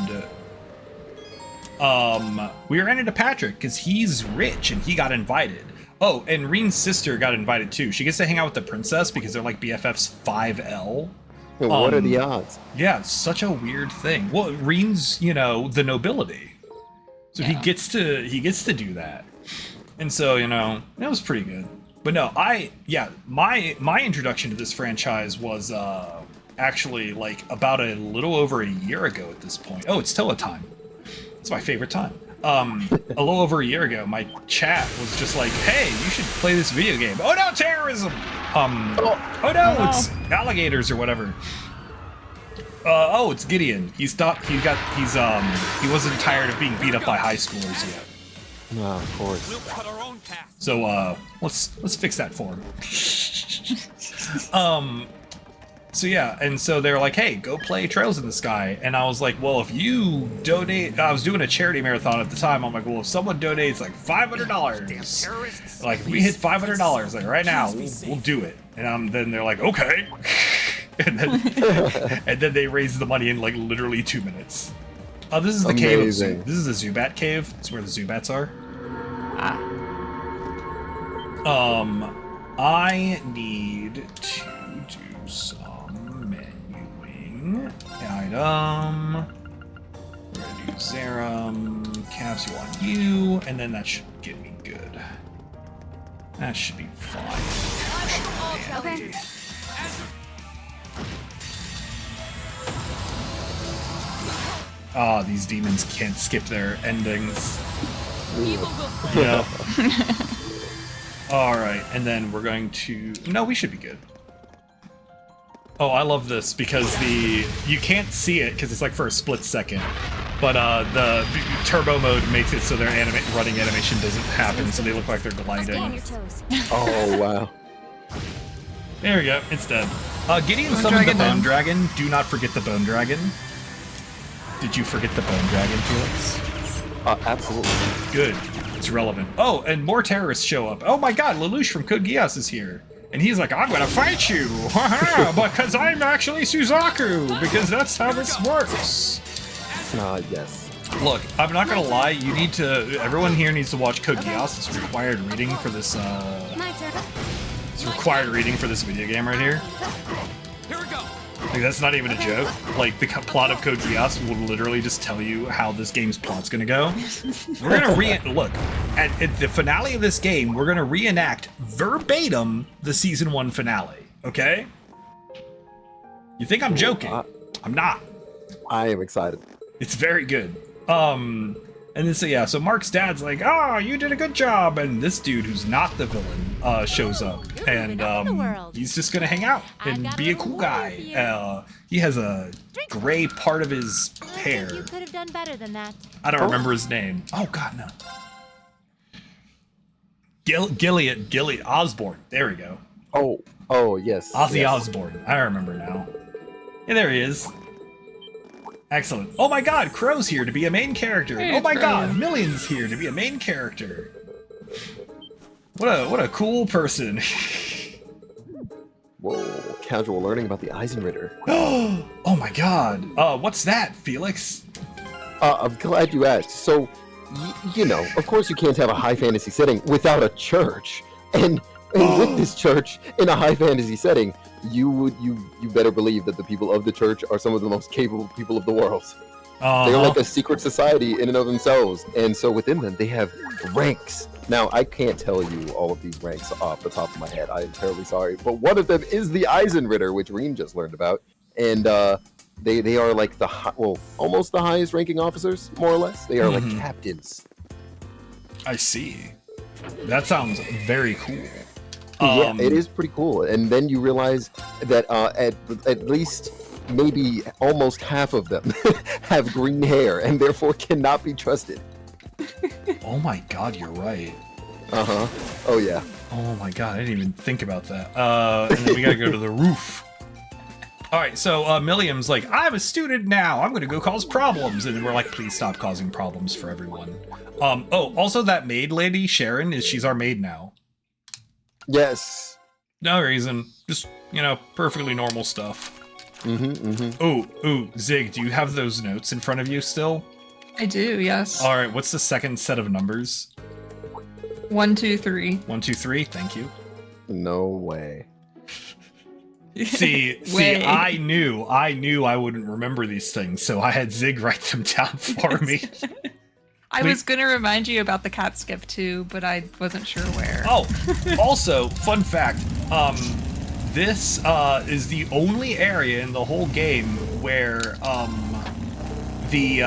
we ran into Patrick because he's rich and he got invited. Oh, and Reen's sister got invited too. She gets to hang out with the princess because they're like BFFs 5L. Well, what are the odds? Yeah, it's such a weird thing. Well, Reen's, the nobility. So he gets to do that. And so, that was pretty good. But no, my introduction to this franchise was actually like about a little over a year ago at this point. Oh, it's Teletime. It's my favorite time. A little over a year ago, my chat was just like, hey, you should play this video game. Oh no, terrorism! Oh no, it's alligators or whatever. It's Gideon. He wasn't tired of being beat up by high schoolers yet. No, of course. We'll cut our own path. So let's fix that for him. So yeah, and so they're like, hey, go play Trails in the Sky. And I was like, well, if you donate, I was doing a charity marathon at the time. I'm like, well, if someone donates like $500, like if we hit $500, like right now, we'll do it. And then they're like, okay. and then they raise the money in like literally 2 minutes. This is the cave. This is the Zubat cave. It's where the Zubats are. I need to do some menuing. Item. We're gonna do Zerum. Caps, you want you, and then that should get me good. That should be fine. Okay. Ah, these demons can't skip their endings. Yeah. Alright, and then we're going to... No, we should be good. Oh, I love this because you can't see it because it's like for a split second. But the turbo mode makes it so their running animation doesn't happen, so they look like they're gliding. Oh, wow. There we go, it's dead. Gideon summoned the Bone Dragon. Do not forget the Bone Dragon. Did you forget the Bone Dragon, Felix? Absolutely. Good. It's relevant. Oh, and more terrorists show up. Oh my god, Lelouch from Code Geass is here. And he's like, I'm gonna fight you! Because I'm actually Suzaku! Because that's how this works! Yes. Look, I'm not gonna lie, everyone here needs to watch Code Geass. It's required reading for this, it's required reading for this video game right here. Here we go. Like, that's not even a joke. Like, the plot of Code Geass will literally just tell you how this game's plot's gonna go. We're gonna look, at the finale of this game, we're gonna reenact verbatim the Season 1 finale, okay? You think I'm joking? I'm not. I am excited. It's very good. And then so Mark's dad's like, oh, you did a good job, and this dude who's not the villain shows up, and he's just gonna hang out and be a cool guy. He has a gray part of his hair. You could have done better than that. I don't remember his name. Oh god, no. Gilead Osborne. There we go. Oh yes. Ozzy Osbourne. I remember now. Yeah, there he is. Excellent. Oh my god, Crow's here to be a main character. Hey, oh my Crow. god, Million's here to be a main character. What a cool person. Whoa, casual learning about the Eisenritter. Oh my god. What's that, Felix? I'm glad you asked. So, you know, of course you can't have a high fantasy setting without a church. And with this church in a high fantasy setting, you better believe that the people of the church are some of the most capable people of the world. They're like a secret society in and of themselves. And so within them, they have ranks. Now, I can't tell you all of these ranks off the top of my head. I am terribly sorry. But one of them is the Eisenritter, which Reem just learned about. And they are like almost the highest ranking officers, more or less. They are like captains. I see. That sounds very cool. Yeah, it is pretty cool. And then you realize that at least maybe almost half of them have green hair and therefore cannot be trusted. Oh my god, you're right. Uh-huh. Oh yeah. Oh my god, I didn't even think about that. And then we gotta go to the roof. Alright, so Milliam's like, I'm a student now, I'm gonna go cause problems. And then we're like, please stop causing problems for everyone. Also that maid lady, Sharon, she's our maid now. Yes. No reason. Just, you know, perfectly normal stuff. Ooh, Zig, do you have those notes in front of you still? I do, yes. Alright, what's the second set of numbers? 1, 2, 3. 1, 2, 3, thank you. No way. See, I knew I wouldn't remember these things, so I had Zig write them down for me. I was gonna remind you about the cat skip too, but I wasn't sure where. Oh, also, fun fact, this is the only area in the whole game where the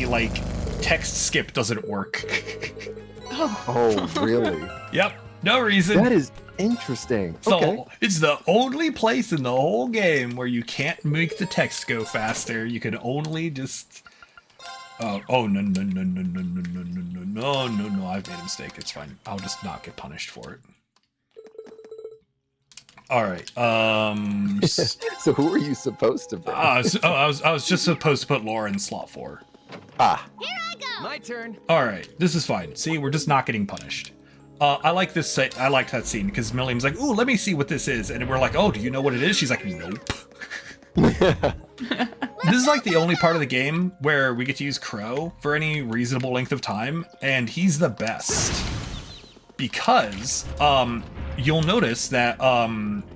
like text skip doesn't work. Oh, really? Yep, no reason. That is interesting. So Okay. it's the only place in the whole game where you can't make the text go faster. You can only just no, I've made a mistake. It's fine. I'll just not get punished for it. All right. So who are you supposed to be? I was just supposed to put Laura in slot 4. Ah. Here I go. My turn. All right. This is fine. See, we're just not getting punished. I like this. I like that scene because Milliam's like, "Ooh, let me see what this is," and we're like, "Oh, do you know what it is?" She's like, "Nope." This is like the only part of the game where we get to use Crow for any reasonable length of time, and he's the best because you'll notice that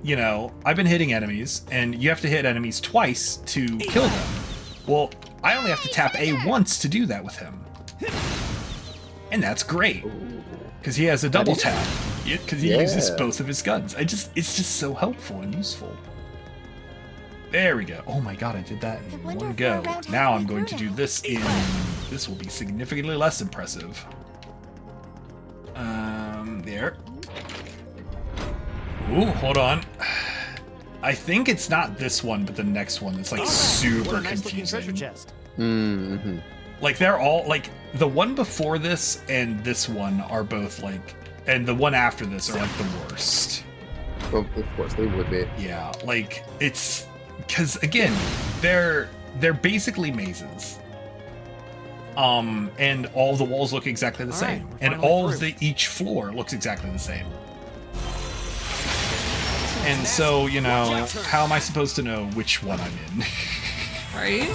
you know, I've been hitting enemies, and you have to hit enemies twice to kill them. Well, I only have to tap A once to do that with him, and that's great. Because he has a double tap. Because he uses both of his guns. It's just so helpful and useful. There we go. Oh my god, I did that in one go. Now I'm going to do this in... This will be significantly less impressive. There. Ooh, hold on. I think it's not this one, but the next one that's like super What a nice looking treasure confusing. chest. Mm-hmm. Like they're all like the one before this and this one are both like, and the one after this are like the worst. Well, of course they would be. Yeah, like it's because again, they're basically mazes. And all the walls look exactly the All right, same, we're and finally all of through. each floor looks exactly the same. And so, you know, how am I supposed to know which one I'm in? Right?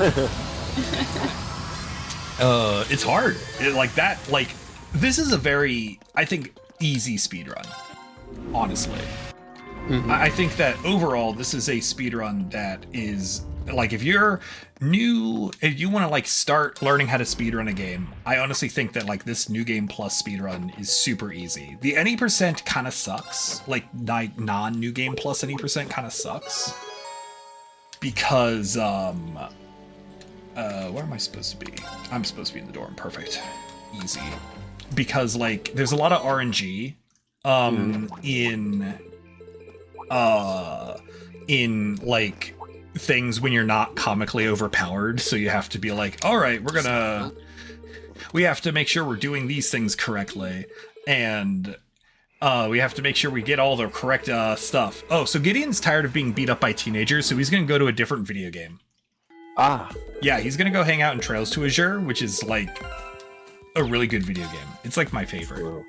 It's hard. Like this is a very, I think, easy speedrun. Honestly. I think that overall this is a speedrun that is like, if you're new, if you want to like start learning how to speedrun a game, I honestly think that like this New Game Plus speedrun is super easy. The any percent kind of sucks. Like non-New Game Plus any percent kind of sucks. Because where am I supposed to be? I'm supposed to be in the dorm. Perfect. Easy. Because like there's a lot of RNG in like things when you're not comically overpowered, so you have to be like, all right, we have to make sure we're doing these things correctly, and we have to make sure we get all the correct stuff. Oh, so Gideon's tired of being beat up by teenagers, so he's gonna go to a different video game. Ah. Yeah, he's gonna go hang out in Trails to Azure, which is like a really good video game. It's like my favorite.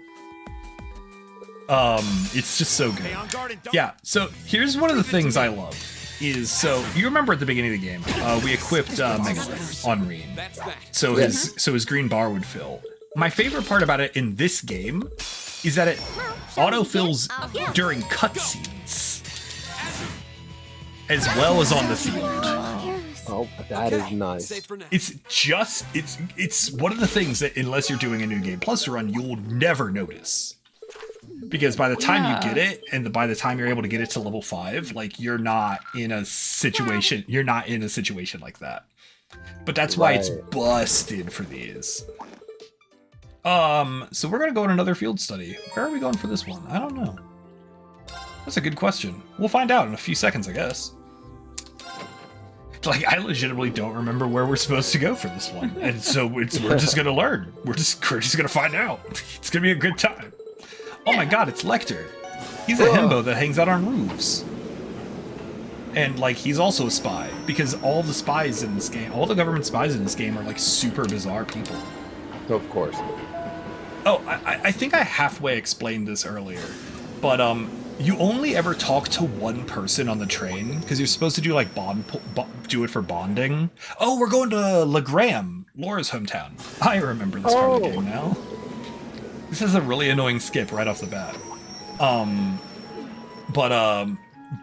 It's just so good. Stay on guard and don't. Yeah, so here's one of the things I love is, so you remember at the beginning of the game, we equipped Mega Man on Reen. That's that. So his green bar would fill. My favorite part about it in this game is that it autofills during cutscenes, as well as on the field. Oh, that is nice. Safe for now. It's one of the things that, unless you're doing a New Game Plus run, you'll never notice. Because by the time you get it, and by the time you're able to get it to level 5, like, you're not in a situation like that. But that's why it's busted for these. So we're gonna go on another field study. Where are we going for this one? I don't know. That's a good question. We'll find out in a few seconds, I guess. Like, I legitimately don't remember where we're supposed to go for this one, and so we're just gonna learn. We're just gonna find out. It's gonna be a good time. Oh my God, it's Lecter. He's a himbo that hangs out on roofs. And, like, he's also a spy, because all the spies in this game, all the government spies in this game are, like, super bizarre people. Of course. Oh, I think I halfway explained this earlier, but, you only ever talk to one person on the train, because you're supposed to do, like, do it for bonding. Oh, we're going to Legram, Laura's hometown. I remember this part of the game now. This is a really annoying skip right off the bat.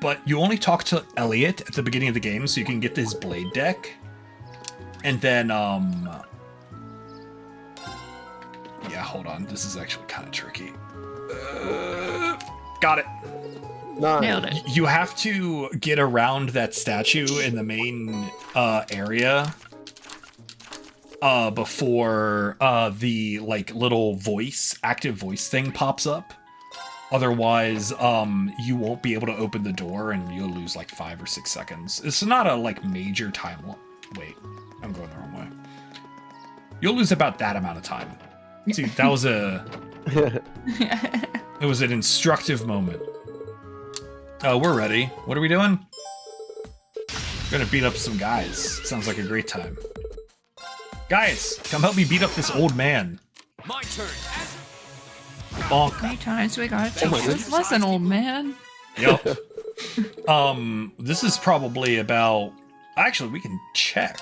But you only talk to Elliot at the beginning of the game, so you can get this blade deck. And then, yeah, hold on. This is actually kind of tricky. Got it. Nice. Nailed it. You have to get around that statue in the main area before the, like, little active voice thing pops up. Otherwise, you won't be able to open the door and you'll lose like 5 or 6 seconds. It's not a, like, major time. Wait, I'm going the wrong way. You'll lose about that amount of time. See, that was it was an instructive moment. We're ready. What are we doing? We're gonna beat up some guys. Sounds like a great time. Guys, come help me beat up this old man. My turn. Bonk. How many times we gotta take my this goodness. lesson, old man? Yep. This is probably about... Actually, we can check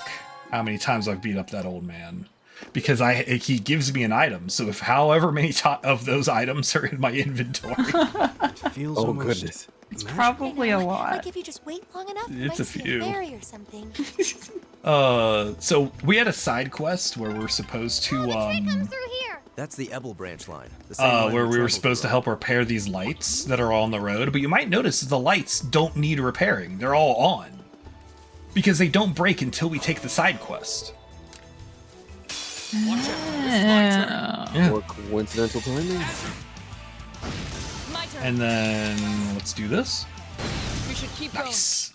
how many times I've beat up that old man. Because he gives me an item, so if however many of those items are in my inventory... Feels Oh, almost goodness. It's probably a lot. Like if you just wait long enough, you It's might a see few. a fairy or something. So we had a side quest where we're supposed to, Comes through here. That's the Ebel branch line. The same line where we were traveled supposed to through. help repair these lights that are on the road, but you might notice that the lights don't need repairing. They're all on. Because they don't break until we take the side quest. Watch out. This is my turn. Yeah. More coincidental timing. My turn. And then let's do this. We should keep going. Nice.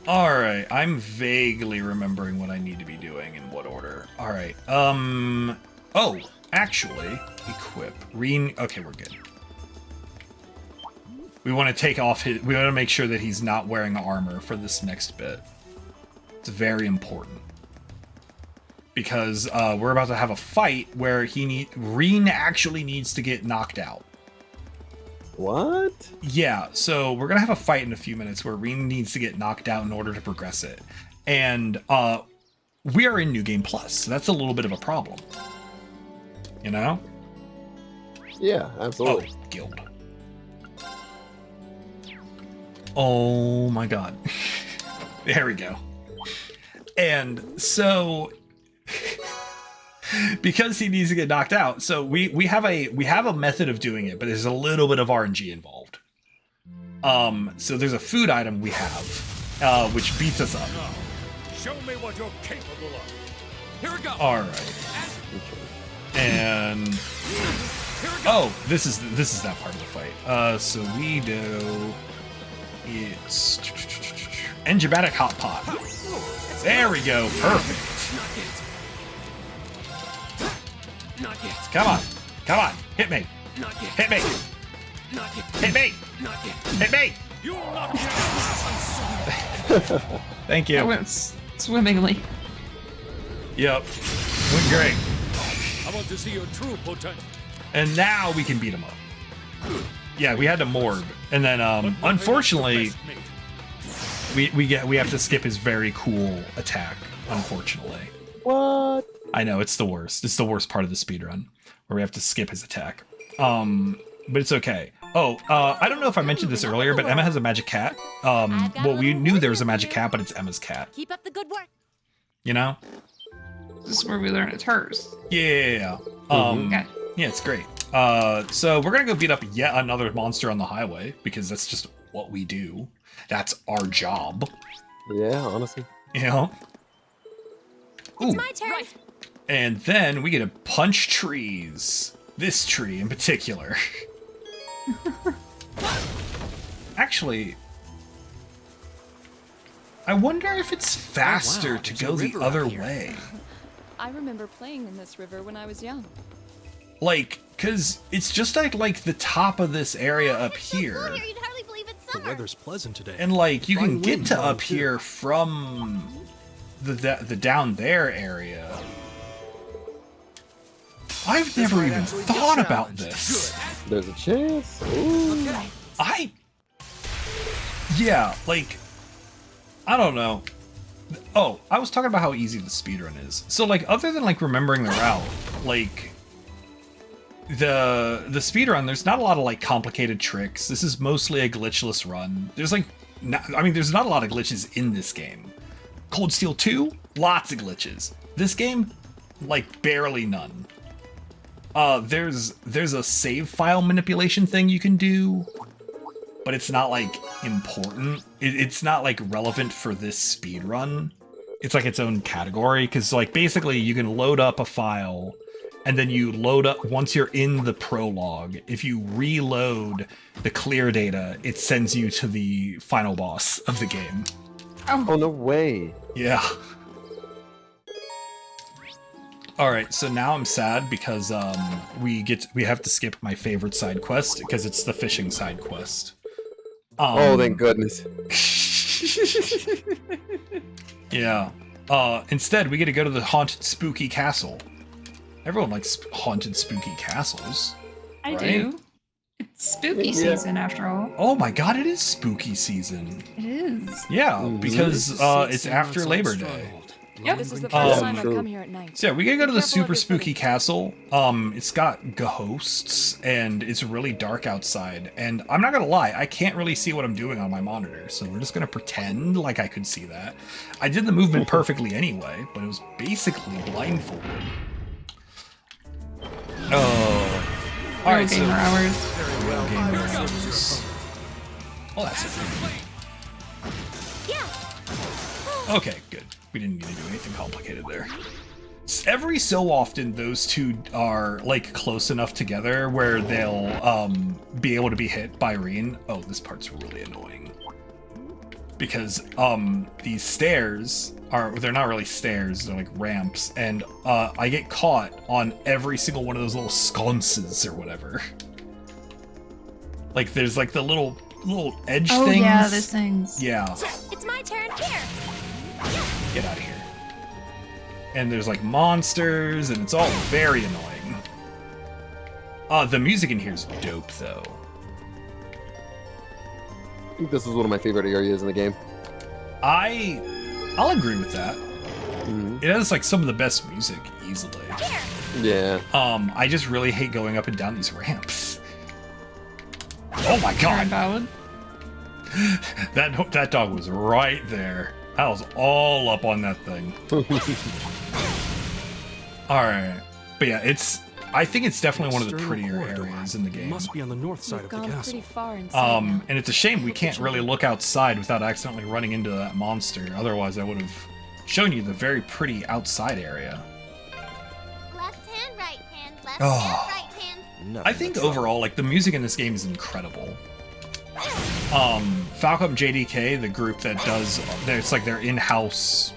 Alright, I'm vaguely remembering what I need to be doing in what order. Alright, oh, actually, equip. Okay, we're good. We want to take off we want to make sure that he's not wearing armor for this next bit. It's very important. Because we're about to have a fight where Reen actually needs to get knocked out. What? Yeah, so we're gonna have a fight in a few minutes where Reen needs to get knocked out in order to progress it. And we are in New Game Plus, so that's a little bit of a problem. You know? Yeah, absolutely. Oh, guild. Oh my god. There we go. And so because he needs to get knocked out, so we have a method of doing it, but there's a little bit of RNG involved. So there's a food item we have, which beats us up. Show me what you're capable of. Here we go. All right. And Here we go. oh, this is that part of the fight. So we do it's enzymatic hot pot. There we go. Perfect. Not yet. Come on. Come on. Hit me. Not yet. Hit me. Not yet. Hit me. Not yet. Hit me. You will not get Thank It you. went swimmingly. Yep. Went great. to see your true potential. And now we can beat him up. Yeah, we had to morb, and then unfortunately, we have to skip his very cool attack. Unfortunately. What? I know, it's the worst. It's the worst part of the speedrun, where we have to skip his attack. But it's okay. Oh, I don't know if I mentioned this earlier, but Emma has a magic cat. Well, we knew there was a magic cat, but it's Emma's cat. Keep up the good work. You know? This is where we learn it's hers. Yeah. Okay. Yeah, it's great. So we're gonna go beat up yet another monster on the highway, because that's just what we do. That's our job. Yeah, honestly. You know? Ooh. It's my turn. Right. And then we get to punch trees. This tree in particular. Actually, I wonder if it's faster to there's go a the river other out here. way. I remember playing in this river when I was young. Like, cause it's just like the top of this area up here. You'd hardly believe it's The summer. weather's pleasant today. And like you can Fine get wind to blowing up too. here from the down there area. I've never might even actually be a thought about challenge. this. There's a chance. Ooh. Yeah, like, I don't know. Oh, I was talking about how easy the speedrun is. So, like, other than, like, remembering the route, like, the speedrun, there's not a lot of, like, complicated tricks. This is mostly a glitchless run. There's, like, there's not a lot of glitches in this game. Cold Steel 2, lots of glitches. This game, like, barely none. There's a save file manipulation thing you can do, but it's not like important. It's not like relevant for this speed run. It's like its own category, because like basically you can load up a file and then you load up once you're in the prologue. If you reload the clear data, it sends you to the final boss of the game. Oh, no way. Yeah. All right, so now I'm sad because we have to skip my favorite side quest because it's the fishing side quest. Oh, thank goodness. Yeah. Instead, we get to go to the haunted spooky castle. Everyone likes haunted spooky castles. I Right? do. It's spooky season after all. Oh my god, it is spooky season. It is. Yeah, because it's after Labor Day. Yep. This is the Oh, first time I've true. come here at night. So yeah, we gotta go to Be the careful of super your spooky footing. castle. It's got ghosts and it's really dark outside. And I'm not gonna lie, I can't really see what I'm doing on my monitor, so we're just gonna pretend like I could see that. I did the movement perfectly anyway, but it was basically blindfolded. Oh. All right, so gamer hours. real gamer hours. Oh, that's it. Yeah. Okay, good. We didn't need to do anything complicated there. Every so often, those two are like close enough together where they'll be able to be hit by Reen. Oh, this part's really annoying because these stairs they're not really stairs, they're like ramps, and I get caught on every single one of those little sconces or whatever. Like there's like the little edge Oh things. yeah, those things. Yeah. It's my turn. Here. Get out of here. And there's like monsters, and it's all very annoying. The music in here is dope, though. I think this is one of my favorite areas in the game. I'll agree with that. Mhm. It has like some of the best music, easily. Yeah. I just really hate going up and down these ramps. Oh my god! Valid. That dog was right there. I was all up on that thing. Alright. But yeah, I think it's definitely one of the External prettier corridor. areas in the It game. must be on the north side We've of the gone castle. pretty far inside now. And it's a shame we can't really look outside without accidentally running into that monster. Otherwise, I would have shown you the very pretty outside area. Left hand, right hand. Left Oh. hand, right hand. Nothing I think but trouble. overall, like, the music in this game is incredible. Falcom JDK, the group that does, it's like their in-house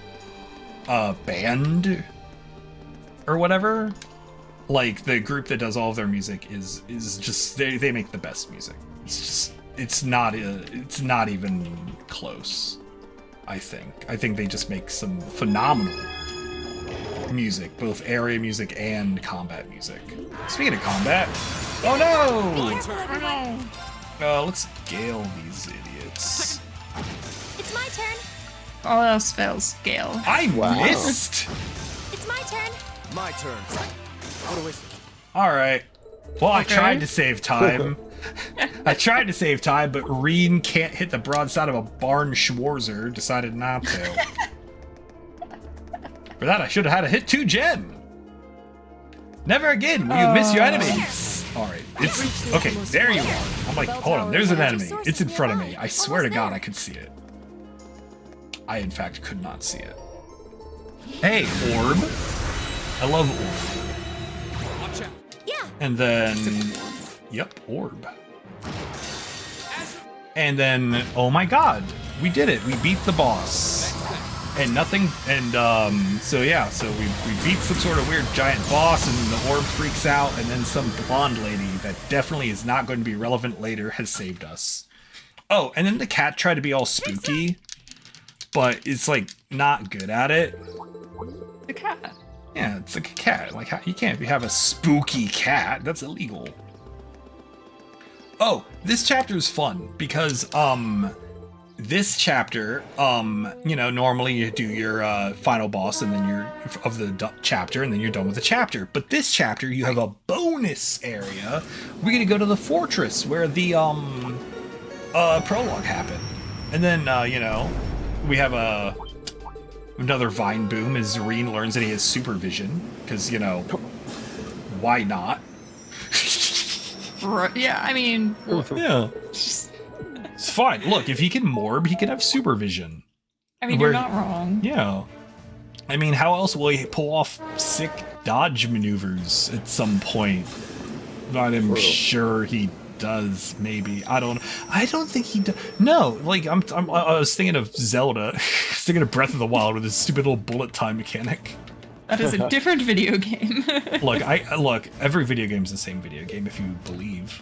band or whatever. Like, the group that does all of their music is just, they make the best music. It's not even close, I think. I think they just make some phenomenal music, both area music and combat music. Speaking of combat, oh no! Let's Gale these idiots. It's my turn. All else fails, Gale. I Wow. missed. It's my turn. My turn. What a waste. All right. Well, I Okay. tried to save time. I tried to save time, but Reen can't hit the broadside of a barn Schwarzer. Decided not to. For that, I should have had to hit 2 gem. Never again will you miss your enemies. All right, it's okay. There you are. I'm like, hold on. There's an enemy. It's in front of me. I swear to God, I could see it. I, in fact, could not see it. Hey, orb. I love orb. Watch out. Yeah. And then, yep, orb. And then, oh my God, we did it. We beat the boss. And nothing, and so yeah, so we beat some sort of weird giant boss, and the orb freaks out, and then some blonde lady that definitely is not going to be relevant later has saved us. Oh, and then the cat tried to be all spooky, but it's like not good at it. The cat. Yeah, it's like a cat. Like you can't have a spooky cat. That's illegal. Oh, this chapter is fun because this chapter, you know, normally you do your final boss and then you're of the chapter and then you're done with the chapter. But this chapter, you have a bonus area. We're gonna go to the fortress where the prologue happened, and then you know, we have another vine boom as Zareen learns that he has supervision because you know, why not? Right, yeah, I mean, Yeah. It's fine. Look, if he can morb, he can have supervision. you're not wrong. Yeah. I mean, how else will he pull off sick dodge maneuvers at some point? I'm sure he does, maybe. I don't think he does. No, like, I was thinking of Zelda. I was thinking of Breath of the Wild with his stupid little bullet time mechanic. That is a different video game. Look, every video game is the same video game if you believe.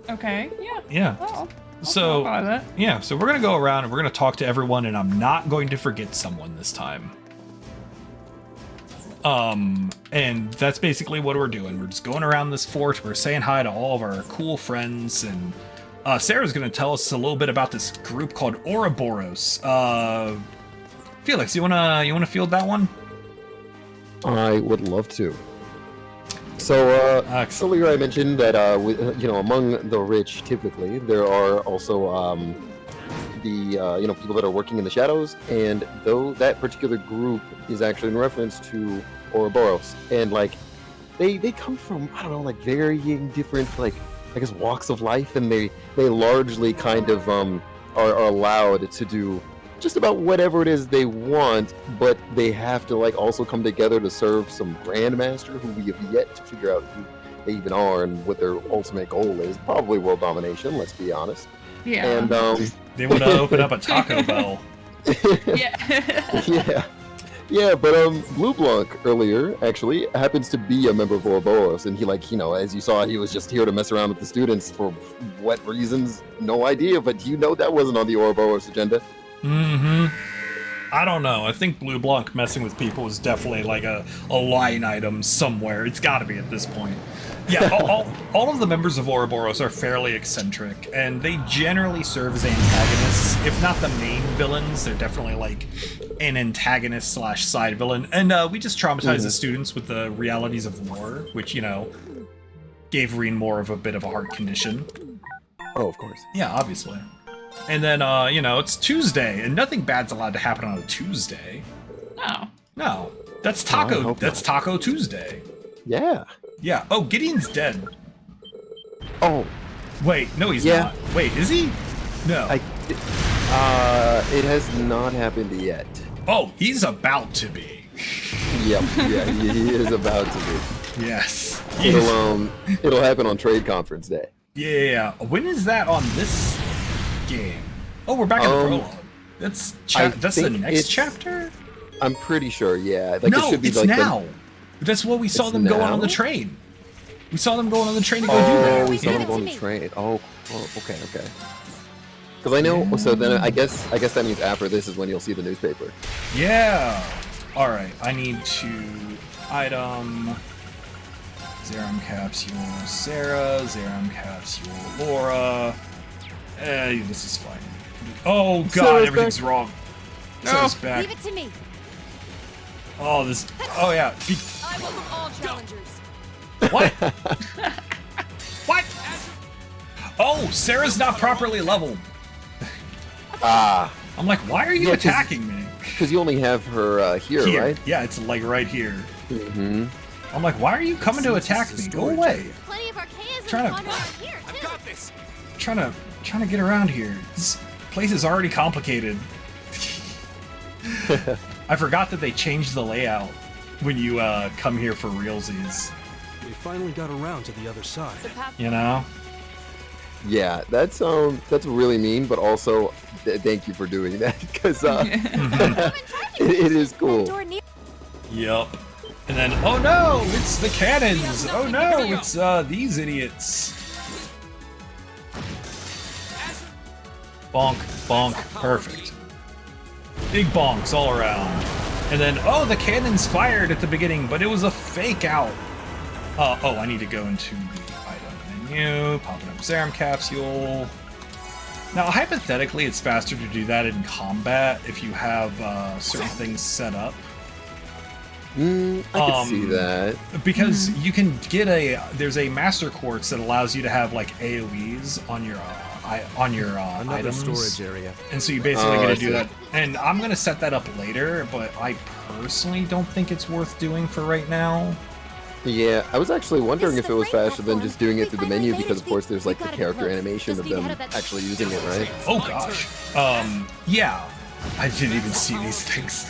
Okay, yeah. Yeah. Oh, So, buy that. yeah, so we're going to go around and we're going to talk to everyone, and I'm not going to forget someone this time. And that's basically what we're doing. We're just going around this fort, we're saying hi to all of our cool friends, and Sarah's going to tell us a little bit about this group called Ouroboros. Felix, you wanna field that one? I would love to. So earlier I mentioned that you know, among the rich, typically there are also the you know, people that are working in the shadows, and though that particular group is actually in reference to Ouroboros, and like they come from, I don't know, like varying different, like, I guess, walks of life, and they largely kind of are allowed to do just about whatever it is they want, but they have to like also come together to serve some grandmaster who we have yet to figure out who they even are and what their ultimate goal is. Probably world domination, let's be honest. Yeah. And They want to open up a Taco Bell. Yeah. yeah, but Blue Blanc earlier actually happens to be a member of Ouroboros, and he, like, you know, as you saw, he was just here to mess around with the students for what reasons, no idea, but you know that wasn't on the Ouroboros agenda. Mm-hmm. I don't know. I think Blue Blanc messing with people is definitely like a line item somewhere. It's got to be at this point. Yeah, all of the members of Ouroboros are fairly eccentric, and they generally serve as antagonists. If not the main villains, they're definitely like an antagonist / side villain. And we just traumatize the students with the realities of war, which, you know, gave Reen more of a bit of a heart condition. Oh, of course. Yeah, obviously. And then, you know, it's Tuesday, and nothing bad's allowed to happen on a Tuesday. No. That's Taco. hope That's not. Taco Tuesday. Yeah. Yeah. Oh, Gideon's dead. Oh, Wait, no, he's Yeah. not. Wait, is he? No. it has not happened yet. Oh, he's about to be. Yep. Yeah, he is about to be. Yes. It'll happen on Trade Conference Day. Yeah. When is that on this game? Oh, we're back in the prologue. That's that's the think next it's- chapter? I'm pretty sure. Yeah. Like, No, it should be it's like now. That's what we saw It's them going on now? the train. We saw them going on the train to go do Oh, that. we saw Give them it going to to me. trade. Oh, okay. Because I know. So then I guess that means after this is when you'll see the newspaper. Yeah. All right, I need to item Zerum Capsule Sarah, Zerum Capsule Laura. This is fine. Oh god, Sarah's everything's back. wrong. No. Sarah's back. Leave it to me. Oh, this. Oh yeah. I welcome all challengers. What? What? Oh, Sarah's not properly leveled. Ah, I'm like, why are you Yeah, 'cause- attacking me? because you only have her here, right? Yeah, it's like right here. Mm-hmm. I'm like, why are you coming to attack me? Go away. Plenty of Archaeans Trying to- wander around here, I've too. got this. Trying to get around here. This place is already complicated. I forgot that they changed the layout when you come here for realsies. We finally got around to the other side. The path You know? Yeah, that's really mean, but also thank you for doing that because it is That cool. door near Yep. And then, oh no, it's the cannons. Oh no, it's these idiots. Bonk, bonk, perfect. Big bonks all around. And then, oh, the cannons fired at the beginning, but it was a fake out. Oh, I need to go into the item menu, pop an Serum Capsule. Now, hypothetically, it's faster to do that in combat if you have certain things set up. I can see that. Because you can get there's a master quartz that allows you to have like AoEs on your Another items. storage area. And so you basically Oh, get I to do see. that. And I'm gonna set that up later, but I personally don't think it's worth doing for right now. Yeah, I was actually wondering This if is it the was frame faster than just doing it through the platform. menu We because of finally course there's like the got it character close. animation Just of need to them head up that actually using it, right? Oh gosh. Yeah. I didn't even see these things.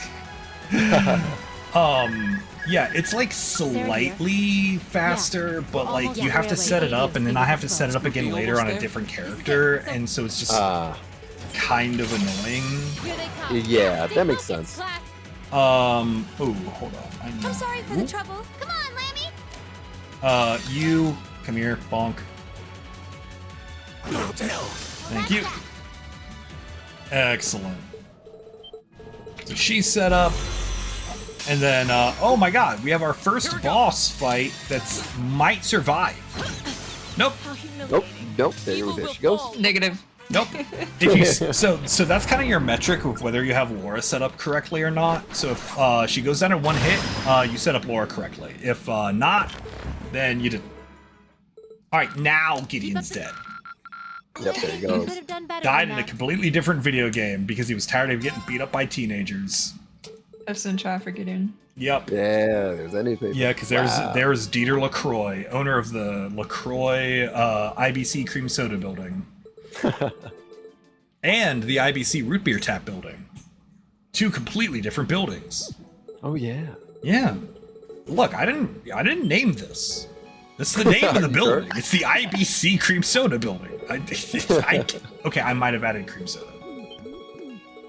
Yeah, it's like slightly faster, but like you have to set it up and then I have to set it up again later on a different character, and so it's just kind of annoying. Here they come. Yeah, Stay that makes focused, sense. class. Oh, hold on. I need, I'm sorry for the trouble. Come on, Lammy. you, come here, bonk. Thank you. Excellent. So she's set up. And then, oh my god, we have our first boss fight that's might survive. Nope, How humiliating. Nope, nope. There she goes. Negative. nope. If you, so that's kind of your metric of whether you have Laura set up correctly or not. So if she goes down in one hit, you set up Laura correctly. If not, then you did. All right, now Gideon's dead. Yep, there he You goes. could have done better Died than in a that. completely different video game because he was tired of getting beat up by teenagers. F's in chat for Gideon. Yep. Yeah, there's anything. Yeah, because there's Dieter LaCroix, owner of the LaCroix IBC Cream Soda building, and the IBC Root Beer Tap building. Two completely different buildings. Oh yeah. Yeah. Look, I didn't name this. This is the name of the You building. sure? It's the IBC Cream Soda building. Okay, I might have added cream soda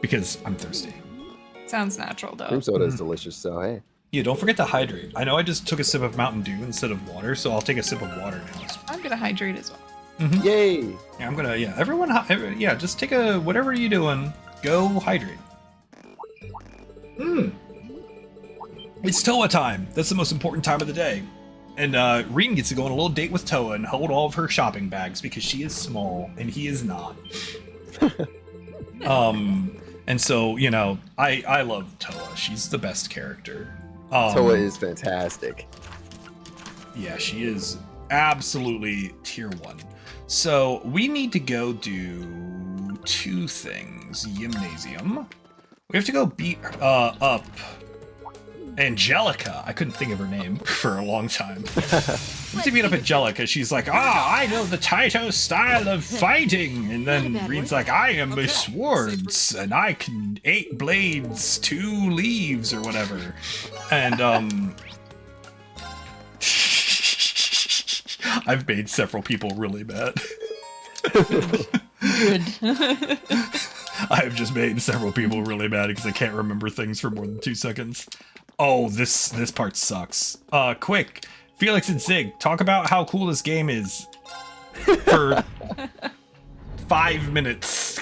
because I'm thirsty. Sounds natural though. Cream soda is delicious, so hey. Yeah, don't forget to hydrate. I know I just took a sip of Mountain Dew instead of water, so I'll take a sip of water now. I'm gonna hydrate as well. Yay! Yeah, I'm gonna. Yeah, everyone. Yeah, just take a whatever you're doing. Go hydrate. It's Toa time. That's the most important time of the day. And Reen gets to go on a little date with Toa and hold all of her shopping bags because she is small and he is not. And so, you know, I love Toa. She's the best character. Toa is fantastic. Yeah, she is absolutely tier 1. So we need to go do 2 things. Gymnasium. We have to go beat up Angelica. I couldn't think of her name for a long time. We have to beat up Angelica. She's like, I know the Taito style of fighting. And then Reed's like, I am Miss Swords, and I can 8 blades, 2 leaves, or whatever. And, I've made several people really mad. Good. I've just made several people really mad because I can't remember things for more than 2 seconds. Oh, this part sucks. Quick, Felix and Zig, talk about how cool this game is for 5 minutes.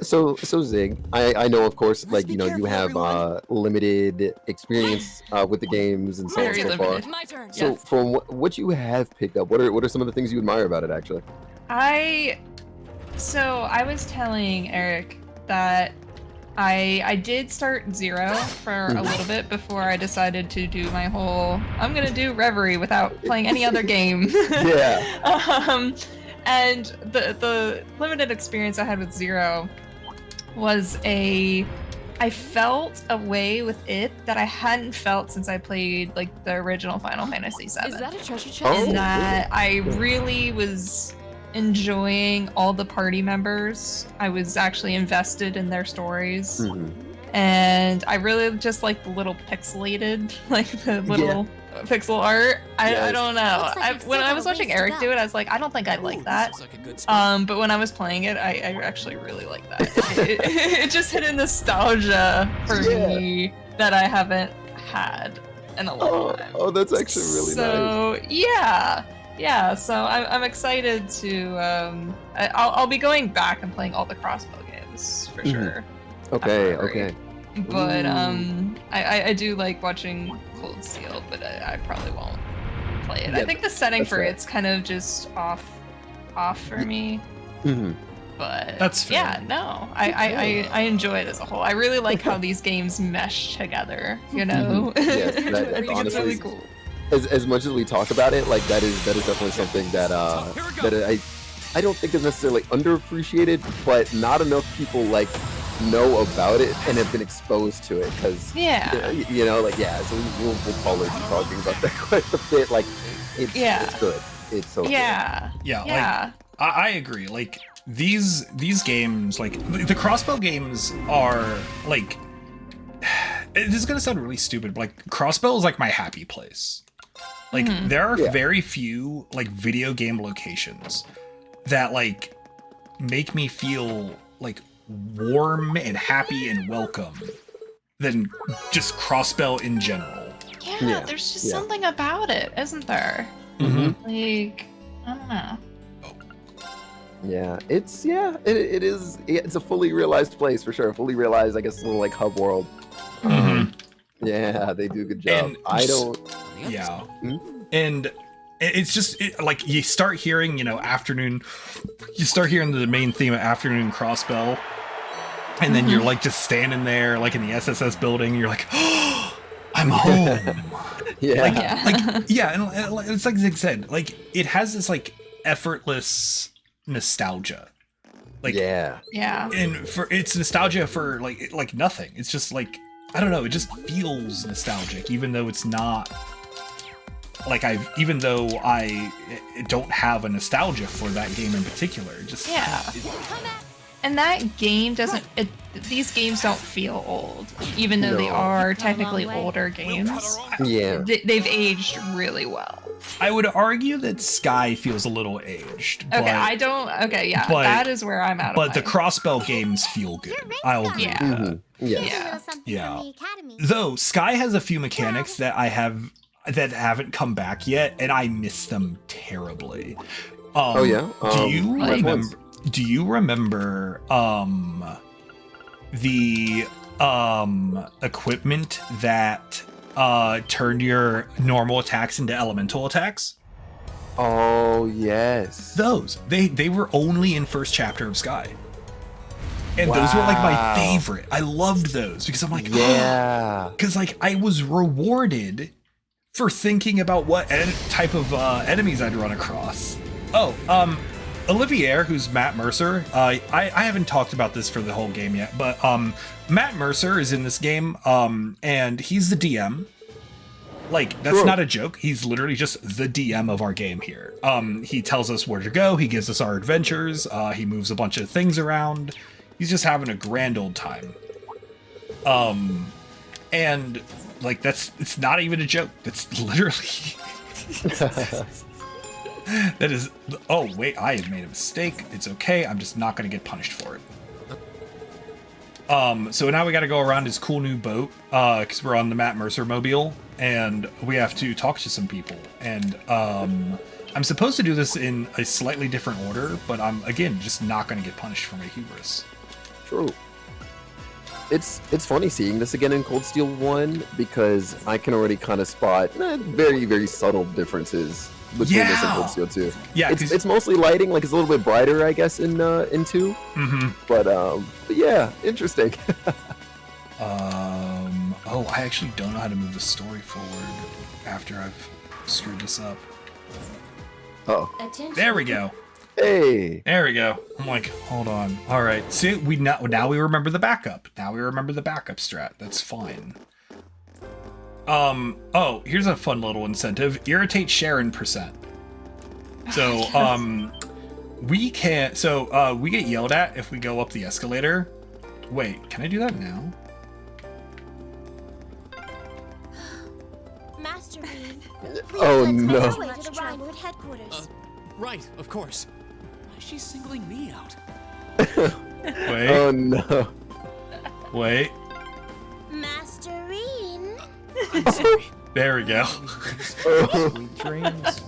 So Zig, I know of course, Let's like be you know, you careful, have everyone. limited experience with the games and so on Very so far. limited. My turn. So Yes. from what you have picked up, what are some of the things you admire about it actually? So I was telling Eric that I did start 0 for a little bit before I decided to do my whole I'm gonna do Reverie without playing any other game. Yeah. And the limited experience I had with 0 was I felt a way with it that I hadn't felt since I played like the original Final Fantasy VII. Is that a treasure chest? Oh. In that I really was enjoying all the party members. I was actually invested in their stories. Mhm. And I really just like the little pixelated, like the little pixel art. I Yes. don't know. Looks like you've When still I got was a watching ways to Eric go. do it, I was like, I don't think I like that. This looks like a good spot. But when I was playing it, I actually really like that. It just hit a nostalgia for Yeah. me that I haven't had in a long time. Oh, that's actually really nice. So yeah. So I'm excited to. I'll be going back and playing all the crossbow games for Mhm. sure. Okay, Reverie. okay. But Ooh. I do like watching Cold Steel, but I probably won't play it. I Yeah, think the setting that's for fair. it's kind of just off for me. Mhm. But That's fair. yeah, no, I enjoy it as a whole. I really like how these games mesh together. You know, Yes, I that think it's honestly really is- cool. As much as we talk about it, like that is definitely something that I don't think is necessarily underappreciated, but not enough people like know about it and have been exposed to it because Yeah. you know, like so we'll probably be talking about that quite a bit. Like it's good. It's so good. Yeah. Yeah, Yeah. like I agree. Like these games, like the crossbow games are like this is gonna sound really stupid, but like crossbow is like my happy place. Like there are Yeah. very few like video game locations that like make me feel like warm and happy and welcome than just crossbow in general. Yeah, there's just something about it, isn't there? Mm-hmm. Like, I don't know. Yeah, it is. It's a fully realized place for sure. Fully realized, I guess, little like hub world. Mhm. Yeah, they do a good job. And I just- don't. Yeah. Hmm? And it's just like you start hearing, you know, afternoon, you start hearing the main theme of Afternoon Crossbow, and then you're like just standing there, like in the SSS building, and you're like, oh, I'm home. Yeah. Like, Yeah. and it's like Zig said, like it has this like effortless nostalgia. Like, yeah. Yeah. and it's nostalgia for like nothing. It's just like, I don't know, it just feels nostalgic, even though it's not. Like even though I don't have a nostalgia for that game in particular, just Yeah. And that game doesn't. These games don't feel old, even though they No. are We've come a technically long way. older games. Yeah. They've aged really well. I would argue that Sky feels a little aged. Okay, but, I don't. Okay, yeah, but- that is where I'm at. but the crossbow games feel good. I'll agree Yeah. with that. Mhm. Yes. Here's a Yeah. little something Yeah. from the academy. Though Sky has a few mechanics that I have that haven't come back yet, and I miss them terribly. Oh yeah. Do you like- remember? Do you remember the equipment that turned your normal attacks into elemental attacks? Oh yes. Those they were only in first chapter of Sky. And those were like my Wow. favorite. I loved those because I'm like, Yeah. because like I was rewarded for thinking about what type of enemies I'd run across. Oh, Olivier, who's Matt Mercer. I haven't talked about this for the whole game yet, but Matt Mercer is in this game, and he's the DM. Like, that's Cool. not a joke. He's literally just the DM of our game here. He tells us where to go. He gives us our adventures. He moves a bunch of things around. He's just having a grand old time. And like it's not even a joke. That's literally that is. Oh wait, I have made a mistake. It's okay. I'm just not going to get punished for it. So now we got to go around his cool new boat because we're on the Matt Mercer mobile, and we have to talk to some people. And I'm supposed to do this in a slightly different order, but I'm again just not going to get punished for my hubris. True. It's funny seeing this again in Cold Steel 1 because I can already kind of spot very, very subtle differences between this and Cold Steel 2. Yeah, it's mostly lighting, like it's a little bit brighter, I guess, in 2. Mm-hmm. But yeah, interesting. Oh, I actually don't know how to move the story forward after I've screwed this up. Oh, there we go. Hey, there we go. I'm like, hold on. All right, see, now we remember the backup. Now we remember the backup strat. That's fine. Oh, here's a fun little incentive. Irritate Sharon %. So, we can't. So, we get yelled at if we go up the escalator. Wait, can I do that now? Master Bean, oh let's no. make our way to the Rhinewood headquarters. Right, of course. Why is she singling me out? Wait. Oh no. Wait. Master Bean. I'm sorry. There we go. Sweet dreams.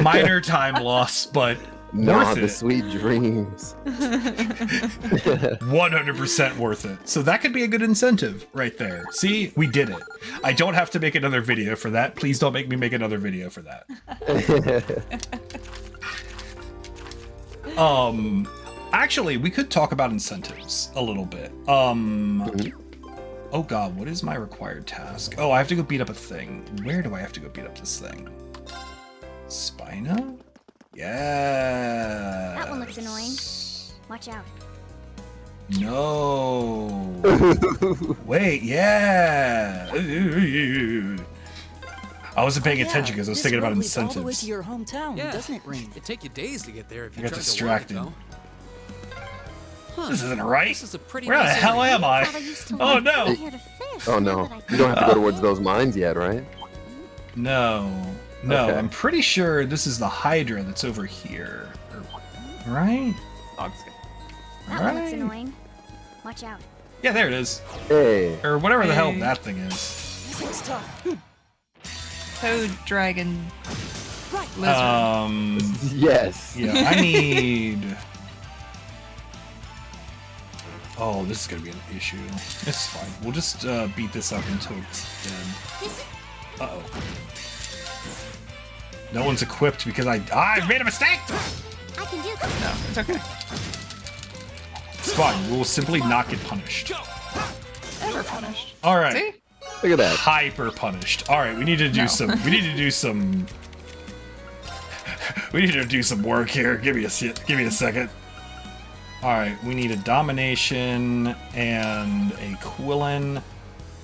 Minor time loss, but worth The it. sweet dreams. 100% worth it. So that could be a good incentive right there. See, we did it. I don't have to make another video for that. Please don't make me make another video for that. Actually, we could talk about incentives a little bit. Oh god, what is my required task? Oh, I have to go beat up a thing. Where do I have to go beat up this thing? Spina? Yeah. That one looks annoying. Watch out. No. Wait, yeah. I wasn't paying attention because I was thinking about incentives. All the way to your hometown, Yeah. doesn't it, Rain? It'd take you days to get there if you I got tried distracted. to walk, though. This isn't right. This is a pretty Where the nice hell area. am I? Father used to Oh live no. here to fish. Oh now no. that I You don't have to go towards those mines yet, right? No. No, Okay. I'm pretty sure this is the Hydra that's over here. Right? That one looks Right? annoying. Watch out. Yeah, there it is. Hey. Or whatever the hell Hey. that thing is. This one's tough. Toad, dragon, lizard. Yes. Yeah, I need... Oh, this is gonna be an issue. It's fine. We'll just beat this up until it's dead. Uh-oh. No one's equipped because I made a mistake! I can do this. No, it's okay. It's fine. We'll simply not get punished. Never punished. All right. See? Look at that. Hyper punished. All right, we need to do some. We need to do some. We need to do some work here. Give me a second. All right, we need a domination and a Quillen.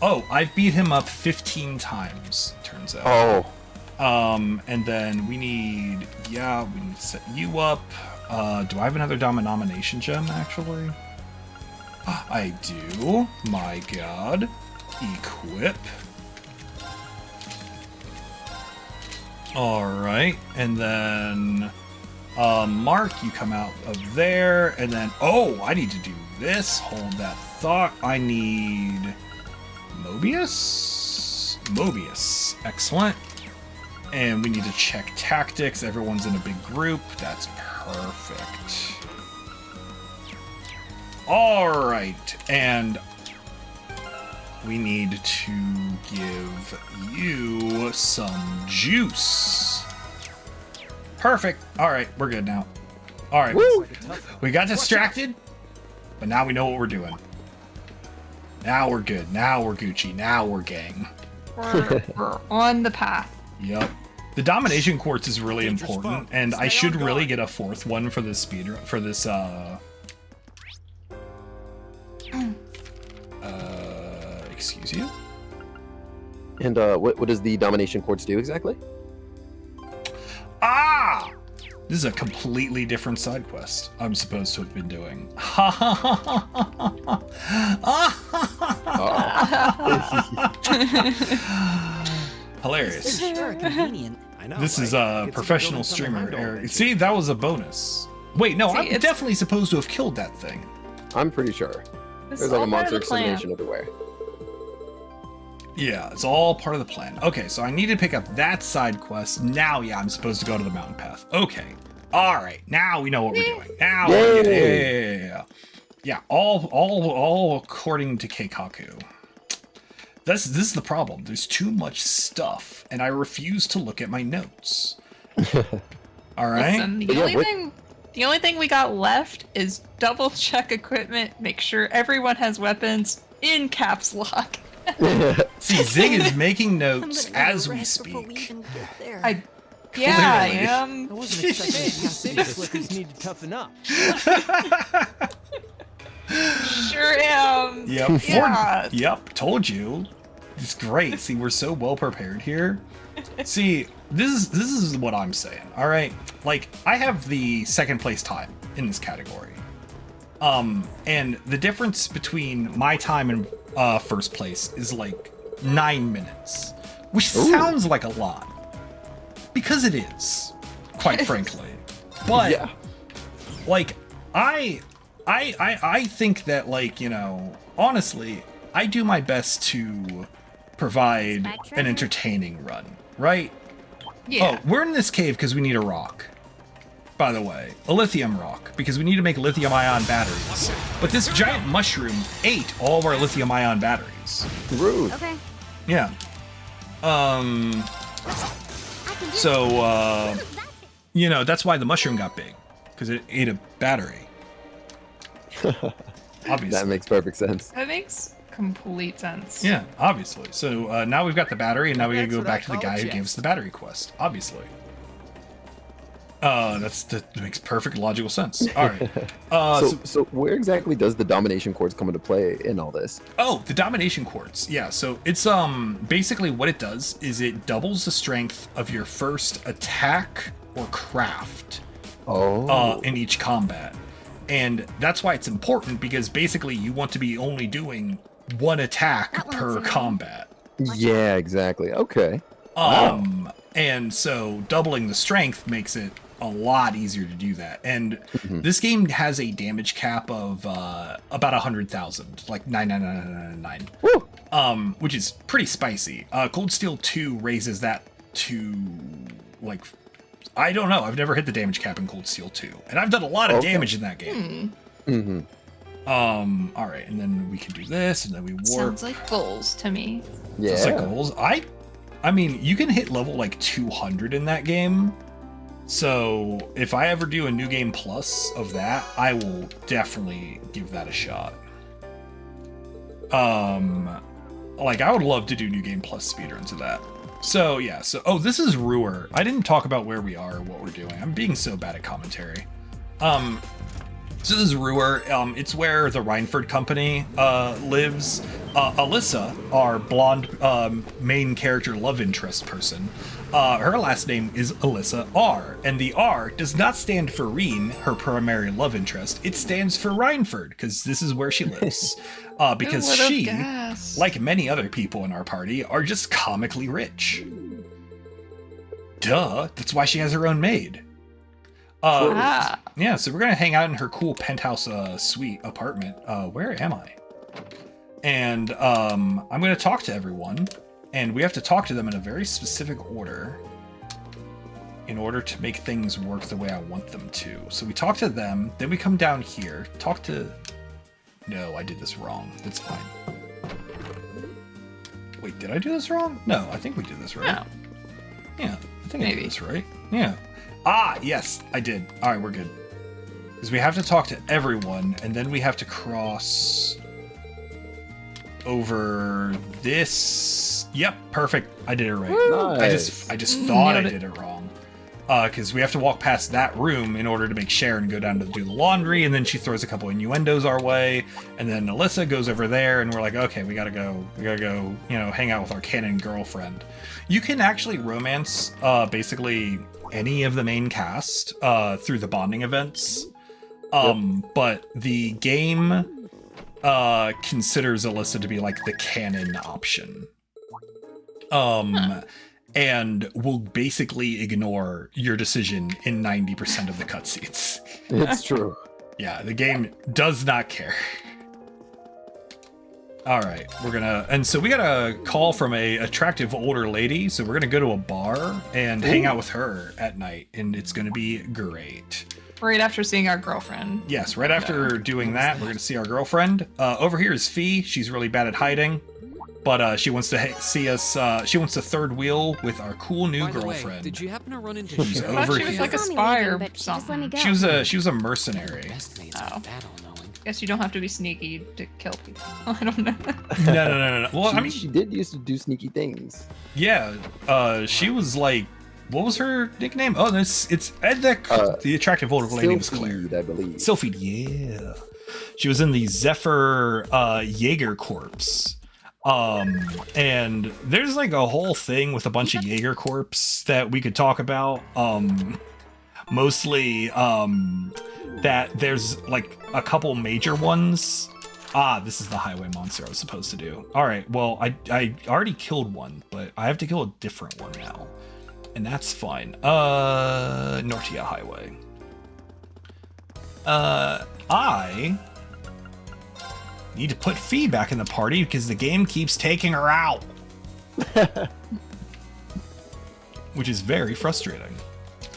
Oh, I've beat him up 15 times. Turns out. Oh. And then we need. Yeah, we need to set you up. Do I have another domination gem actually? I do. My god. Equip. Alright, and then Mark, you come out of there, and then I need to do this. Hold that thought. I need Mobius. Excellent. And we need to check tactics. Everyone's in a big group. That's perfect. Alright, and we need to give you some juice. Perfect. Alright, we're good now. Alright. We got distracted, but now we know what we're doing. Now we're good. Now we're Gucci. Now we're gang. We're on the path. Yep. The domination quartz is really important, and I should really get a fourth one for this speedrun, for this, excuse you? And what does the domination quartz do exactly? Ah! This is a completely different side quest I'm supposed to have been doing. Hilarious. Sure, convenient. I know. This is right? a Get some professional buildings on the streamer. Heimdall Eric. adventure. See, that was a bonus. Wait, no, See, I'm it's- definitely supposed to have killed that thing. I'm pretty sure. This There's is like all a part monster of the plan. extermination everywhere. Yeah, it's all part of the plan. Okay, so I need to pick up that side quest. Now, yeah, I'm supposed to go to the mountain path. Okay. All right, now we know what we're doing. Now, Yay! yeah. Yeah, all according to Keikaku. This is the problem. There's too much stuff, and I refuse to look at my notes. All right. Listen, the only thing we got left is double check equipment, make sure everyone has weapons in caps lock. See, Zig is making notes as we speak. I wasn't expecting city slickers need to toughen up. Sure am. Yep. Yeah. Yep. Told you. It's great. See, we're so well prepared here. See, this is what I'm saying. All right. Like, I have the second place time in this category. And the difference between my time and first place is like 9 minutes, which sounds like a lot, because it is, quite frankly. But Yeah. like, I think that, like, you know, honestly, I do my best to provide an entertaining run, right? Yeah. Oh, we're in this cave because we need a rock. By the way, a lithium rock, because we need to make lithium-ion batteries. But this giant mushroom ate all of our lithium-ion batteries. Rude. Okay. Yeah. So, you know, that's why the mushroom got big, because it ate a battery. Obviously. That makes perfect sense. That makes complete sense. Yeah, obviously. So now we've got the battery, and now we gotta That's go what back I to the call guy a who chest. gave us the battery quest. Obviously. That makes perfect logical sense. All right. So where exactly does the domination quartz come into play in all this? Oh, the domination quartz. Yeah, so it's basically what it does is it doubles the strength of your first attack or craft in each combat. And that's why it's important, because basically you want to be only doing one attack per combat. Yeah, exactly. Okay. And so doubling the strength makes it a lot easier to do that. And this game has a damage cap of about 100,000, like 99999, which is pretty spicy. Cold Steel 2 raises that to, like, I don't know. I've never hit the damage cap in Cold Steel 2, and I've done a lot of damage in that game. All right, and then we can do this, and then we warp. Sounds like goals to me. Yeah. Just like goals. I mean, you can hit level like 200 in that game. So if I ever do a New Game Plus of that, I will definitely give that a shot. Like, I would love to do New Game Plus speedruns of that. So yeah, oh, this is Ruhr. I didn't talk about where we are or what we're doing. I'm being so bad at commentary. So this is Ruhr. It's where the Reinford company lives. Alyssa, our blonde main character love interest person, her last name is Alyssa R, and the R does not stand for Reen, her primary love interest. It stands for Reinford, because this is where she lives. Because she, like many other people in our party, are just comically rich. Duh, that's why she has her own maid. Yeah, so we're gonna hang out in her cool penthouse suite apartment. Where am I? And I'm gonna talk to everyone, and we have to talk to them in a very specific order in order to make things work the way I want them to. So we talk to them, then we come down here, talk to... No, I did this wrong. That's fine. Wait, did I do this wrong? No, I think we did this right. No. Yeah, I think I did this right. Yeah. Ah, yes, I did. All right, we're good. Because we have to talk to everyone, and then we have to cross over this. Yep, perfect. I did it right. Nice. I just thought I did it wrong. Because we have to walk past that room in order to make Sharon go down to do the laundry, and then she throws a couple innuendos our way, and then Alyssa goes over there, and we're like, okay, we gotta go, you know, hang out with our canon girlfriend. You can actually romance basically any of the main cast through the bonding events, but the game considers Alyssa to be like the canon option. And will basically ignore your decision in 90% of the cutscenes. It's true. Yeah, the game does not care. All right, and so we got a call from a attractive older lady, so we're gonna go to a bar and hang out with her at night, and it's gonna be great. Right after seeing our girlfriend. Yes, right after doing that, we're going to see our girlfriend. Over here is Fee. She's really bad at hiding, but she wants to see us. She wants to third wheel with our cool new By the way, girlfriend. did you happen to run into Who's Cheryl? I thought over she was here. like a Saw me spy leaving, or but she just let me something. go. She was a mercenary. Best mates Oh. aren't that all-knowing. Guess you don't have to be sneaky to kill people. I don't know. No. Well, I mean, she did used to do sneaky things. yeah. She was like, what was her nickname? Oh, it's Edek, the attractive older lady was Claire. Sylphid, I believe. Sylphid, yeah. She was in the Zephyr Jaeger Corps. And there's like a whole thing with a bunch of Jaeger Corps that we could talk about. Mostly that there's like a couple major ones. This is the highway monster I was supposed to do. All right, well, I already killed one, but I have to kill a different one now. And that's fine. Nortia Highway. I need to put Fee back in the party because the game keeps taking her out. Which is very frustrating.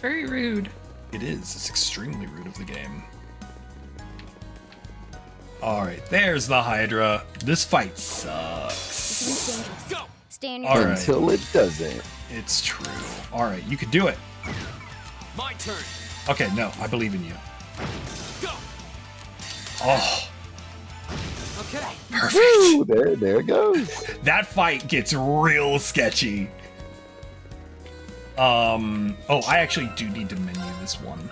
Very rude. It is. It's extremely rude of the game. Alright, there's the Hydra. This fight sucks. Go! Stay on your All toes. right. Until it doesn't. It's true. Alright, you can do it. My turn. Okay, no, I believe in you. Go! Oh, Okay. perfect. Woo, there it goes. That fight gets real sketchy. Oh, I actually do need to menu this one.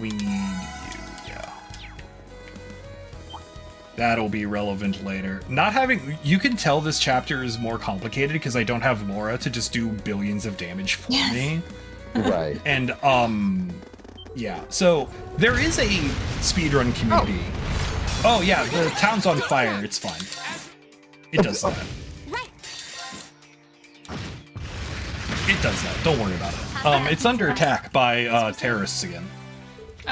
We need you, yeah. That'll be relevant later. Not having, you can tell this chapter is more complicated because I don't have Laura to just do billions of damage for me. Right. And, yeah, so there is a speedrun community. Oh yeah, the town's on fire, it's fine. It does that. Right. It does that, don't worry about it. It's under attack by terrorists again.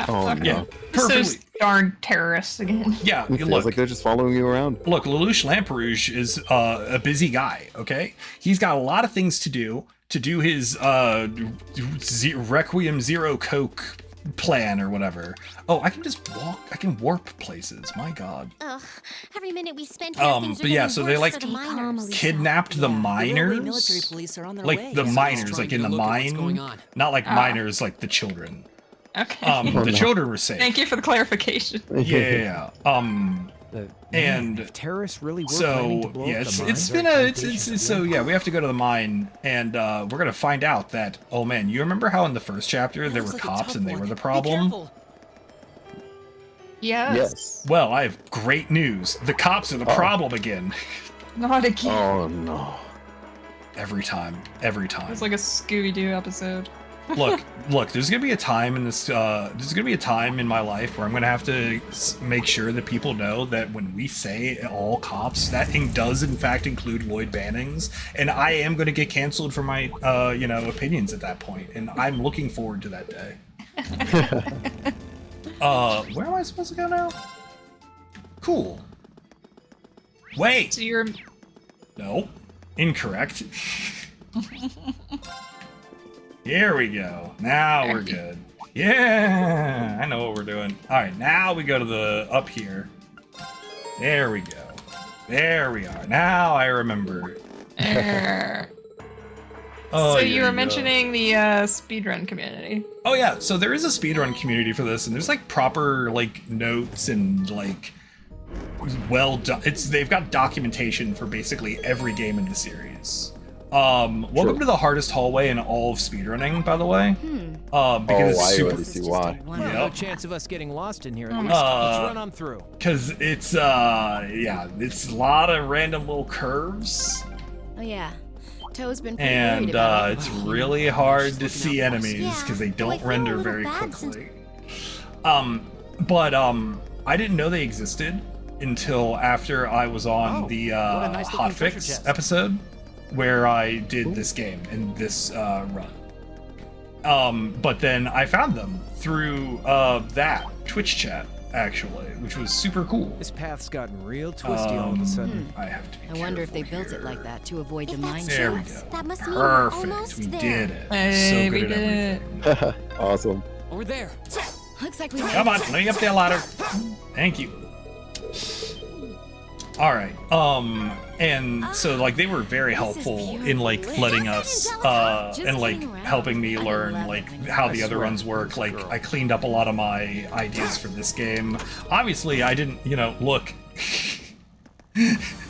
Oh, no. Yeah, So perfectly. darn terrorists again. Yeah, It feels look, like they're just following you around. look, Lelouch Lamperouge is a busy guy, okay? He's got a lot of things to do his Requiem Zero Coke plan or whatever. Oh, I can just walk, I can warp places, my god. Ugh. Every minute we spend here, things are But yeah, getting so they worse like for the miners. kidnapped the Yeah, the railway military miners. police are on their Like way. the Yes, miners, trying like to in the look at what's going mine. on. Not like miners, like the children. Okay. The children were safe. Thank you for the clarification. Yeah. And if terrorists really were planning to so blow yeah, up the it's mine, been it's so yeah, we have to go to the mine, and we're gonna find out that, oh man, you remember how in the first chapter there were looks like a cops tough and they one. were the Be problem? careful. Yes. Yes. Well, I have great news. The cops are the problem again. Not again. Oh no. Every time. Every time. It's like a Scooby-Doo episode. look, there's gonna be a time in this there's gonna be a time in my life where I'm gonna have to make sure that people know that when we say all cops, that thing does in fact include Lloyd Bannings, and I am gonna get canceled for my opinions at that point, and I'm looking forward to that day. Where am I supposed to go now? Cool. Wait. So you're No. Incorrect. Here we go. Now we're good. Yeah, I know what we're doing. All right, now we go to the up here. There we go. There we are. Now I remember. Oh, so yeah, you were yeah. mentioning the speedrun community. Oh yeah, so there is a speedrun community for this, and there's like proper like notes and like they've got documentation for basically every game in the series. Welcome to the hardest hallway in all of speedrunning, by the way. Because it's I super. already see why. well, Yep. no chance of us getting lost in here. At least. Let's run on through. Because it's it's a lot of random little curves, Oh yeah. Toe's been pretty worried and about it. it's really hard to see enemies because they Yeah, well, I don't feel a render little very bad since- quickly. But I didn't know they existed until after I was on Oh, the what a nice looking treasure hotfix chest. episode where I did this game and this run. But then I found them through that Twitch chat, actually, which was super cool. This path's gotten real twisty all of a sudden. I have to be I wonder if they careful built it here. like that to avoid the If mine that's There we shafts. go. That must mean we're Perfect. almost We there. did it. Hey, So we good at did it. everything. Awesome. Over there. Looks like we Come on, let me up there ladder. Thank you. All right. And so like they were very helpful in like letting us and like helping me learn like how the other runs work. Like I cleaned up a lot of my ideas for this game. Obviously, I didn't, look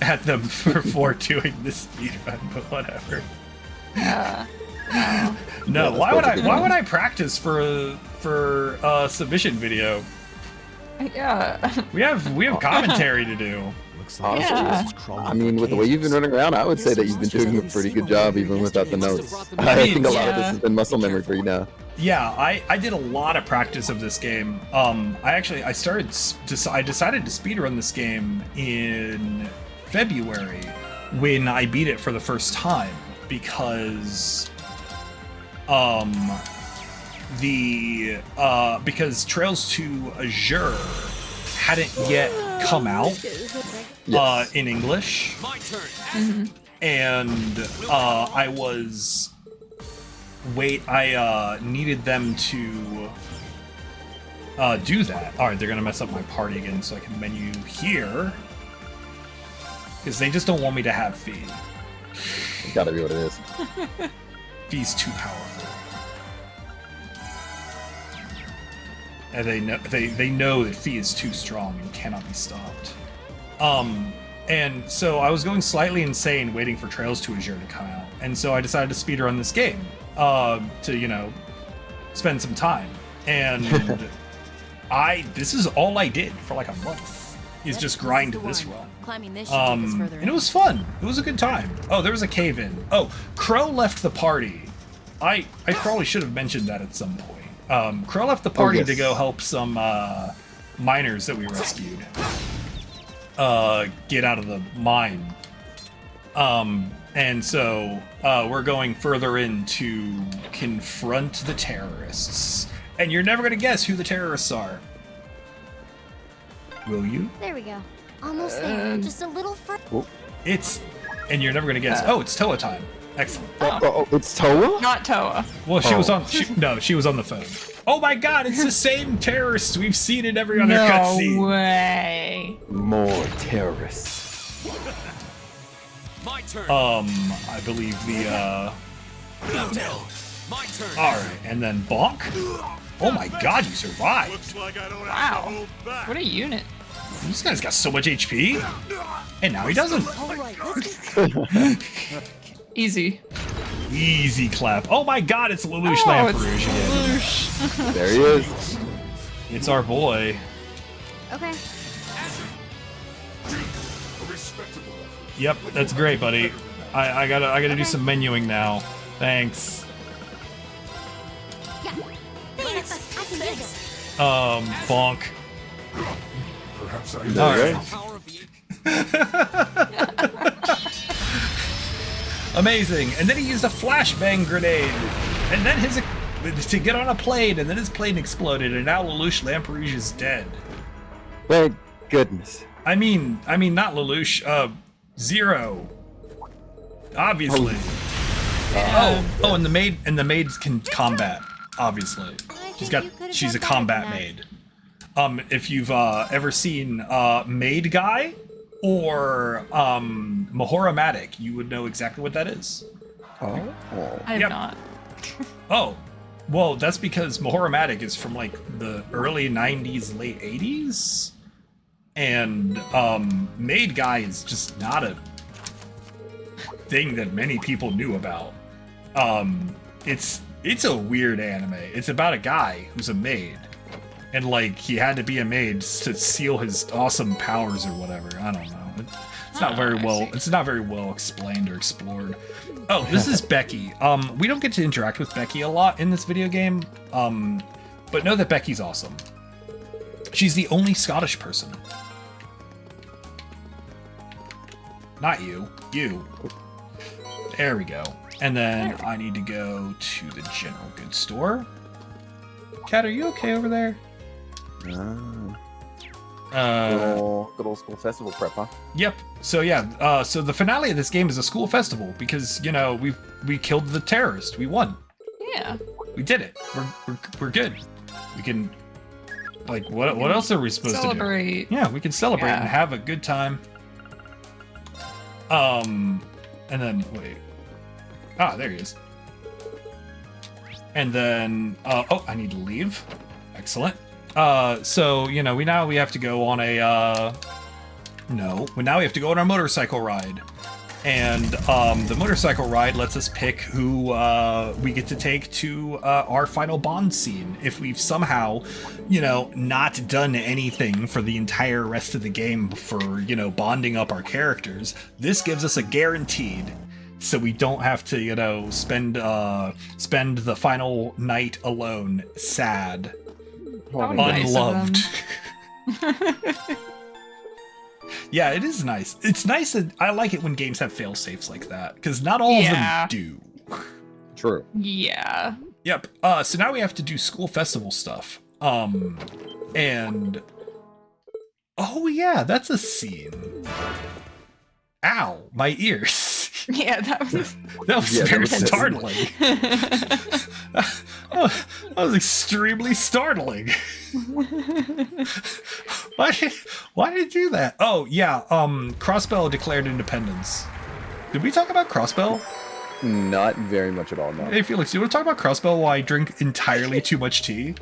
at them before doing this speedrun, but whatever. No, why would I practice for a submission video? Yeah. We have commentary to do. Honestly, Yeah. I mean, with the way you've been running around, I would say that you've been doing a pretty good job even without the notes. I think a lot of this has been muscle memory for you now. Yeah, I did a lot of practice of this game. I decided to speedrun this game in February when I beat it for the first time because because Trails to Azure hadn't yet come out in English. My turn. And I needed them to do that. All right, they're gonna mess up my party again, so I can menu here because they just don't want me to have Fee. It's gotta be what it is. Fee's too powerful, and they know that Fee is too strong and cannot be stopped. And so I was going slightly insane waiting for Trails to Azure to come out. And so I decided to speedrun this game to, spend some time. And this is all I did for like a month, is just grind this run. Climbing this should take us further And it was fun. It was a good time. Oh, there was a cave in. Oh, Crow left the party. I probably should have mentioned that at some point. Crow left the party yes. to go help some miners that we rescued. Get out of the mine. And so we're going further in to confront the terrorists. And you're never gonna guess who the terrorists are. Will you? There we go. Almost there. Just a little further. And you're never gonna guess. Oh, it's Toa time. Excellent. Oh, it's Toa? Not Toa. Well, she was on. She was on the phone. Oh my God! It's the same terrorists we've seen in every other cutscene. No way. More terrorists. My turn. I believe the. My turn. All right, and then Bonk. Oh my God! You survived. Looks like I don't have to Wow. hold back. What a unit. This guy's got so much HP, and now he doesn't. All right, let's Easy. Easy clap. Oh my God! It's Lelouch Oh, Lamperouge it's again. Lelouch. There he is. It's our boy. Okay. Yep, that's great, buddy. I gotta do some menuing now. Thanks. Yeah. Thanks. I can do this. Bonk. Perhaps I All right. Power of the Amazing. And then he used a flashbang grenade. And then to get on a plane, and then his plane exploded, and now Lelouch Lamperouge is dead. Thank goodness. I mean not Lelouch, Zero. Obviously. And the maids can combat, obviously. She's a combat maid. If you've ever seen Maid Guy or Mahoramatic, you would know exactly what that is. Oh. I have Yep. not. Oh, well, that's because Mahoramatic is from like the early 90s, late 80s. And Maid Guy is just not a thing that many people knew about. It's a weird anime. It's about a guy who's a maid. And like he had to be a maid to seal his awesome powers or whatever. I don't know. It's not very well. It's not very well explained or explored. Oh, this is Becky. We don't get to interact with Becky a lot in this video game. But know that Becky's awesome. She's the only Scottish person. Not you. You. There we go. And then I need to go to the general goods store. Cat, are you okay over there? Good old school festival prep, huh? Yep. So yeah. So the finale of this game is a school festival because we killed the terrorist. We won. Yeah. We did it. We're good. We can. Like what else are we supposed celebrate. to do? Yeah, we can celebrate and have a good time. And then wait. Ah, there he is. And then I need to leave. Excellent. So we have to go on a now we have to go on our motorcycle ride. And the motorcycle ride lets us pick who we get to take to our final Bond scene. If we've somehow, not done anything for the entire rest of the game for, bonding up our characters, this gives us a guaranteed, so we don't have to, spend the final night alone, sad, unloved. Yeah, it is nice. It's nice that I like it when games have fail safes like that, because not all of them do. True. Yeah. Yep. So now we have to do school festival stuff. And oh yeah, that's a scene. Ow, my ears. Yeah, that was very startling. That was extremely startling. Why did it do that? Oh yeah, Crossbell declared independence. Did we talk about Crossbell? Not very much at all, no. Hey Felix, do you want to talk about Crossbell while I drink entirely too much tea?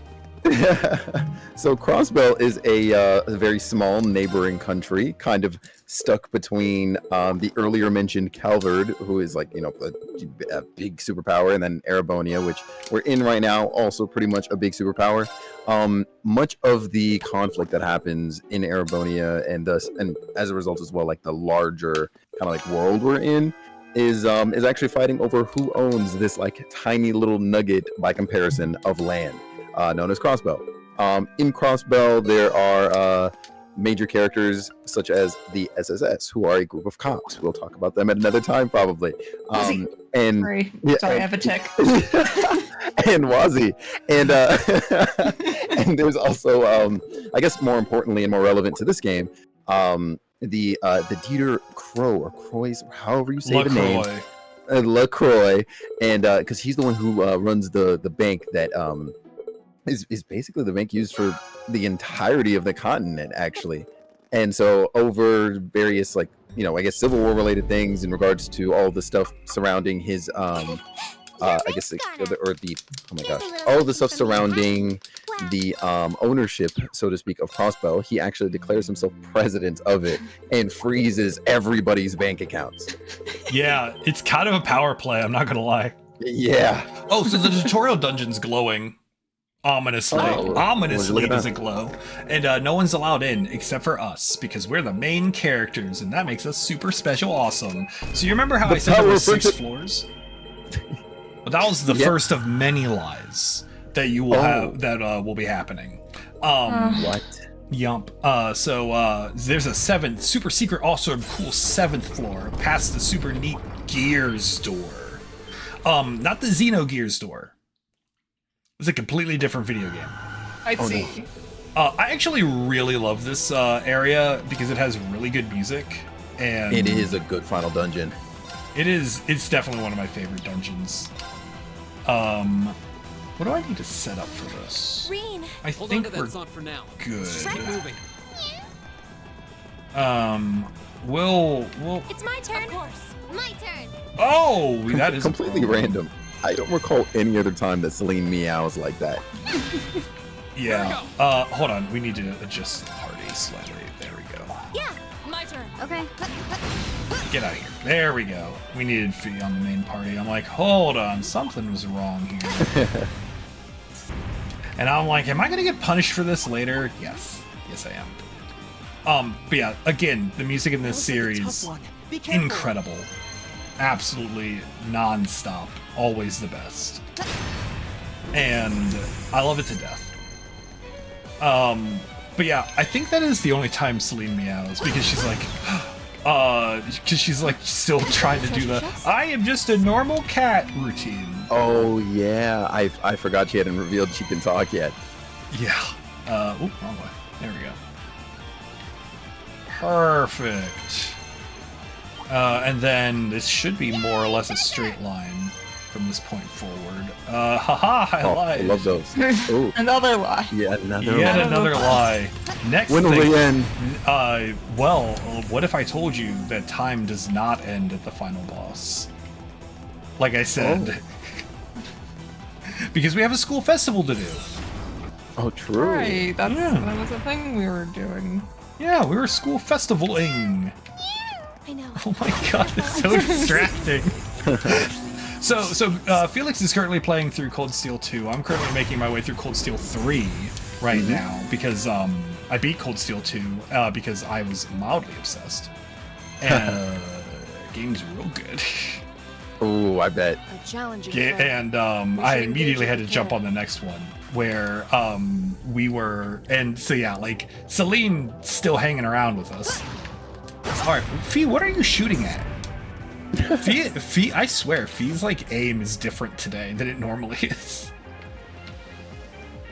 So Crossbell is a very small neighboring country, kind of stuck between the earlier mentioned Calvard, who is like, a big superpower, and then Erebonia, which we're in right now, also pretty much a big superpower. Much of the conflict that happens in Erebonia and as a result as well, like the larger kind of like world we're in, is actually fighting over who owns this like tiny little nugget by comparison of land. Known as Crossbell. In Crossbell, there are major characters such as the SSS, who are a group of cops. We'll talk about them at another time, probably. Sorry, I have a tick. And Wazzy, and and there's also, I guess, more importantly and more relevant to this game, the Dieter Crow or Croix, however you say the name. LaCroix, and because he's the one who runs the bank that is basically the bank used for the entirety of the continent, actually. And so over various, like, I guess Civil War related things in regards to all the stuff surrounding his I guess all the stuff surrounding the ownership, so to speak, of Crossbell, he actually declares himself president of it and freezes everybody's bank accounts. Yeah, it's kind of a power play, I'm not gonna lie. Yeah. Oh, so the tutorial dungeon's glowing. Ominously. Ominously does it glow. And no one's allowed in except for us, because we're the main characters, and that makes us super special awesome. So you remember how I said there were 6 floors? Well, that was the first of many lies that you will have that will be happening. What? Yump. So there's a 7th super secret, awesome, cool 7th floor past the super neat Gears door. Not the Xenogears door. It's a completely different video game. I see. No. I actually really love this area because it has really good music, and it is a good final dungeon. It's definitely one of my favorite dungeons. What do I need to set up for this? Green. I think we're for now. good. Keep moving. We'll. It's my turn. Of course. My turn. Oh, that is completely random. I don't recall any other time that Celine meows like that. Yeah. Hold on. We need to adjust the party slightly. There we go. Yeah. My turn. Okay. Get out of here. There we go. We needed Fee on the main party. I'm like, hold on. Something was wrong here. And I'm like, am I going to get punished for this later? Yes. Yes, I am. But yeah, again, the music in this series, incredible. Absolutely non-stop. Always the best. And I love it to death. But yeah, I think that is the only time Celine meows, because she's like, because she's like still trying to do the I am just a normal cat routine. Oh yeah, I forgot she hadn't revealed she can talk yet. Yeah. Wrong way. There we go. Perfect. And then this should be more or less a straight line from this point forward. Haha, I lied. I love those. Ooh. Another lie. Yeah, Yet another lie. Next When will thing, we end? well, what if I told you that time does not end at the final boss? Like I said. Because we have a school festival to do. Oh, true. Right, that was a thing we were doing. Yeah, we were school festivaling. I know. Oh my god, it's so distracting. So Felix is currently playing through Cold Steel 2. I'm currently making my way through Cold Steel 3 right now because I beat Cold Steel 2 because I was mildly obsessed. And game's real good. Oh, I bet. A challenging And I immediately had to jump on the next one where we were, and so yeah, like Celine's still hanging around with us. All right, Fee, what are you shooting at? Fee, I swear, Fee's like aim is different today than it normally is.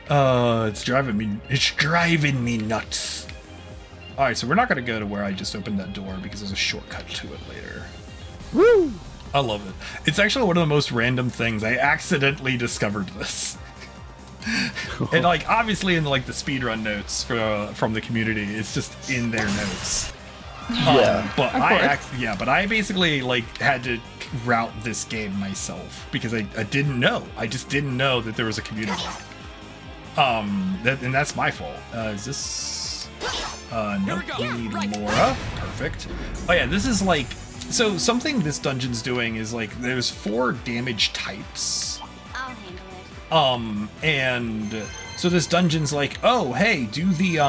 It's driving me nuts. All right, so we're not gonna go to where I just opened that door because there's a shortcut to it later. Woo! I love it. It's actually one of the most random things. I accidentally discovered this. And like obviously in like the speedrun notes from the community, it's just in their notes. Yeah. But I basically like had to route this game myself because I didn't know. I just didn't know that there was a community. And that's my fault. Is this nope, we need Laura. Perfect. Oh yeah, this is like, so something this dungeon's doing is like there's 4 damage types. I'll handle it. And so this dungeon's like, oh hey, do the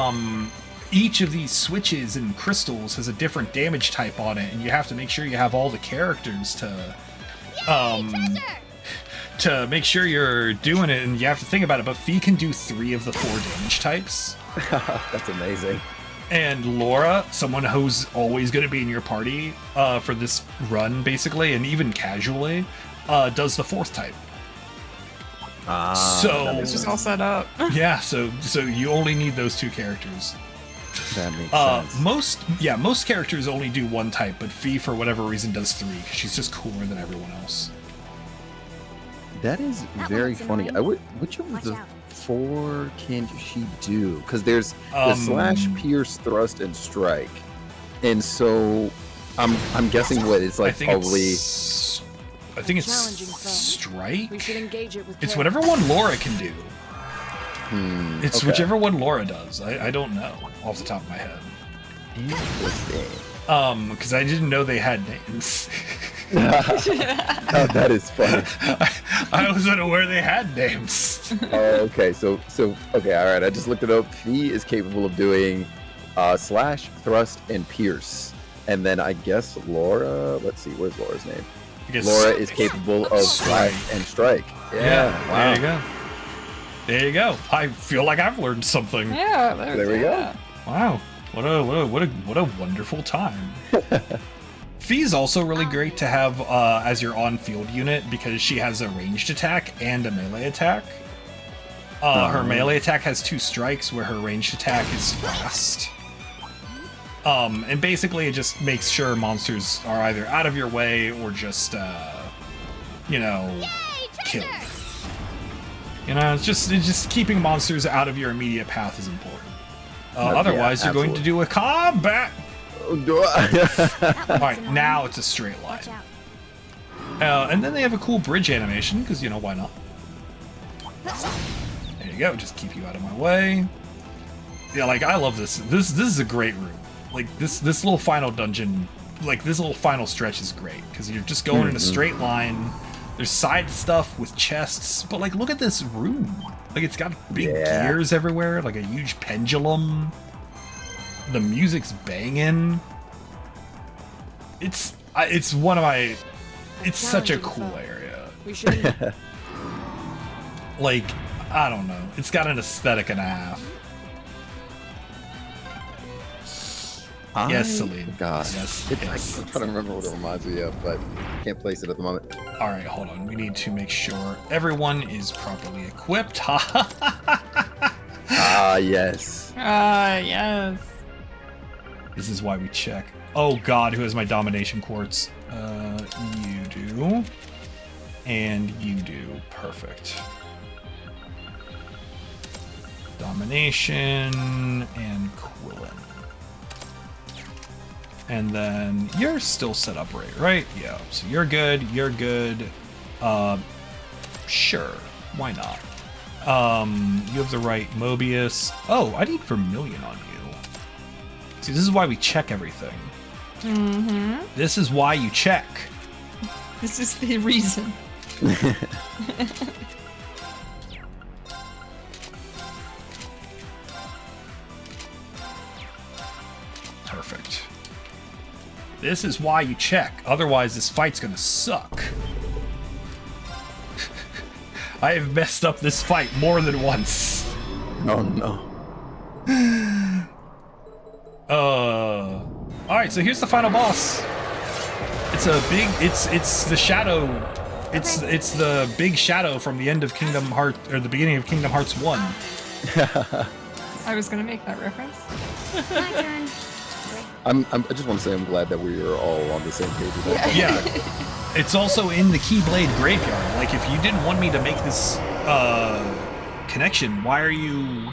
each of these switches and crystals has a different damage type on it, and you have to make sure you have all the characters to make sure you're doing it, and you have to think about it. But Fee can do 3 of the 4 damage types. That's amazing. And Laura, someone who's always going to be in your party for this run, basically, and even casually, does the 4th type. So It's just all set up. yeah, so you only need those 2 characters. That makes sense. Most characters only do 1 type, but Fee, for whatever reason, does 3 because she's just cooler than everyone else. That is very funny. Which of the 4 can she do? Because there's the slash, pierce, thrust, and strike, and so I'm guessing what it's like probably. I think it's strike. We should engage it with it's whatever one Laura can do. It's whichever one Laura does. I don't know off the top of my head. Interesting. Because I didn't know they had names. Oh, that is funny. I wasn't aware they had names. Okay, so okay, all right. I just looked it up. Fee is capable of doing slash, thrust, and pierce, and then I guess Laura. Let's see, where's Laura's name? Laura is capable of slash and strike. Yeah, wow. There you go. There you go. I feel like I've learned something. Yeah, there we go. Wow. What a wonderful time. Fee's also really great to have as your on-field unit because she has a ranged attack and a melee attack. Her melee attack has 2 strikes where her ranged attack is fast. And basically it just makes sure monsters are either out of your way or just, killed. You know, it's just keeping monsters out of your immediate path is important. Otherwise, you're going to do a combat. Alright, now it's a straight line. And then they have a cool bridge animation, because, why not? There you go, just keep you out of my way. Yeah, like, I love this. This is a great room. Like, this little final dungeon, like, this little final stretch is great, because you're just going in a straight line. There's side stuff with chests, but, like, look at this room. Like, it's got big gears everywhere, like a huge pendulum. The music's banging. It's one of my... It's such a cool area. We should. Like, I don't know. It's got an aesthetic and a half. Yes, Celine. God. Yes. I'm trying to remember what it reminds me of, but can't place it at the moment. All right, hold on. We need to make sure everyone is properly equipped. Yes. Yes. This is why we check. Oh god, who has my domination quartz? You do. And you do. Perfect. Domination and Quillen. And then you're still set up right? Yeah, so you're good, sure, why not? You have the right Mobius. Oh, I need Vermilion on you. See, this is why we check everything. Mm-hmm. This is why you check. This is the reason. Perfect. This is why you check. Otherwise, this fight's gonna suck. I have messed up this fight more than once. Oh no. Alright, so here's the final boss. It's a big it's the shadow. It's the big shadow from the end of Kingdom Hearts, or the beginning of Kingdom Hearts 1. I was gonna make that reference. My turn. I just want to say I'm glad that we are all on the same page with that. Yeah. It's also in the Keyblade graveyard. Like, if you didn't want me to make this connection, why are you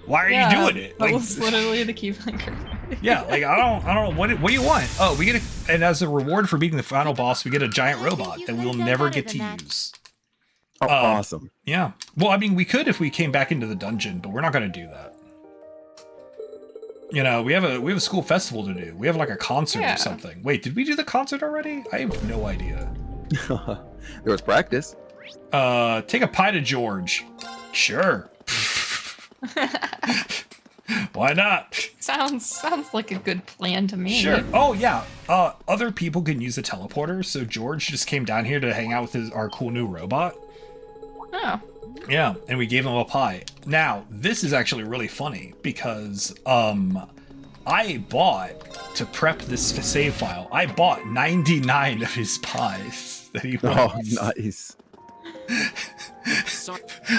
doing it? That Like, was literally the Keyblade. yeah, like I don't know what do you want? Oh, we get and as a reward for beating the final boss, we get a giant robot that we'll never get to use. Oh, awesome. Yeah. Well, I mean, we could if we came back into the dungeon, but we're not going to do that. You know, we have a school festival to do. We have like a concert or something. Wait, did we do the concert already? I have no idea. There was practice. Take a pie to George. Sure. Why not? Sounds like a good plan to me. Sure. Oh yeah. Other people can use the teleporter, so George just came down here to hang out with our cool new robot. Oh. Yeah, and we gave him a pie. Now, this is actually really funny because I bought, to prep this save file, I bought 99 of his pies that he wants. Oh, nice.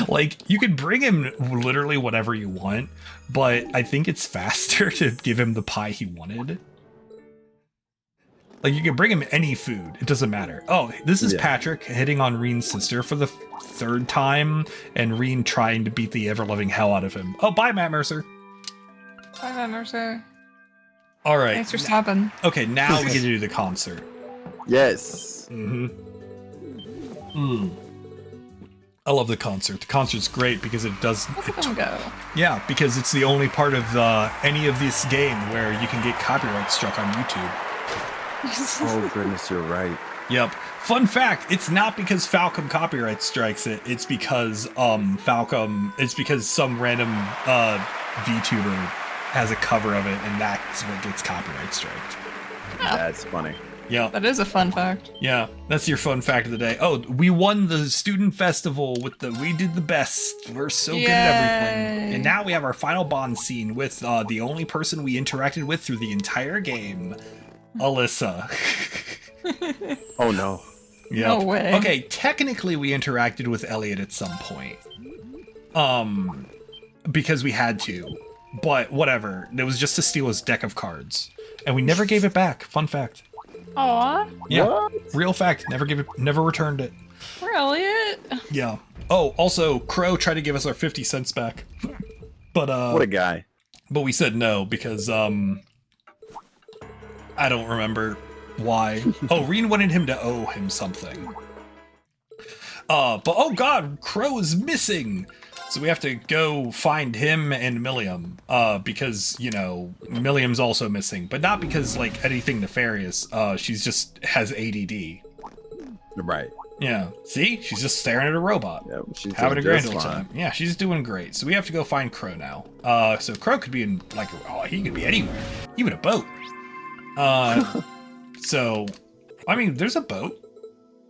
Like, you could bring him literally whatever you want, but I think it's faster to give him the pie he wanted. Like, you can bring him any food. It doesn't matter. Oh, this is Patrick hitting on Reen's sister for the third time, and Reen trying to beat the ever-loving hell out of him. Oh, bye, Matt Mercer. Bye, Matt Mercer. All right. Thanks for stopping. Okay, now we get to do the concert. Yes. I love the concert. The concert's great because it does... Look at them go. Yeah, because it's the only part of any of this game where you can get copyright struck on YouTube. Oh goodness, you're right. Yep. Fun fact, it's not because Falcom copyright strikes it, it's because it's because some random VTuber has a cover of it and that's what gets copyright striked. Oh. That's funny. Yeah. That is a fun fact. Yeah, that's your fun fact of the day. Oh, we won the student festival we did the best. We're so good at everything. And now we have our final bond scene with the only person we interacted with through the entire game, Alyssa. Oh no. Yep. No way. Okay, technically we interacted with Elliot at some point. Because we had to. But whatever. It was just to steal his deck of cards. And we never gave it back. Fun fact. Aw. Yeah. What? Real fact. Never returned it. Elliot. Yeah. Oh, also, Crow tried to give us our 50 cents back. But What a guy. But we said no because I don't remember why. Oh, Reen wanted him to owe him something. But oh god, Crow is missing. So we have to go find him and Milliam, because, you know, Milliam's also missing, but not because, like, anything nefarious. She's just has ADD. Right. Yeah. See? She's just staring at a robot. Yeah, she's having a doing grand just old fine. time. Yeah, she's doing great. So we have to go find Crow now. So Crow could be in, like, oh, he could be anywhere. Even a boat. So, I mean, there's a boat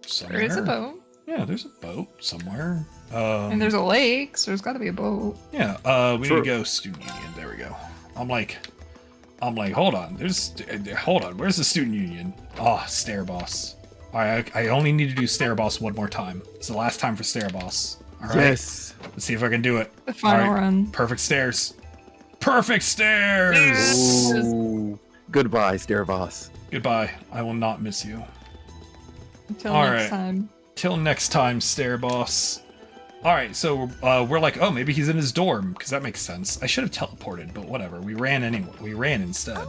somewhere. There is a boat. Yeah, there's a boat somewhere. And there's a lake, so there's got to be a boat. Yeah, we need to go student union. There we go. I'm like, hold on. Hold on. Where's the student union? Oh, Stair Boss. All right, I only need to do Stair Boss one more time. It's the last time for Stair Boss. All right. Yes. Let's see if I can do it. The final All right. run. Perfect stairs. Perfect stairs! Ooh. Goodbye, Stair Boss. Goodbye. I will not miss you. Until All next right. time. Till next time, Stair Boss. Alright, so we're like, oh, maybe he's in his dorm, because that makes sense. I should have teleported, but whatever. We ran anyway. We ran instead.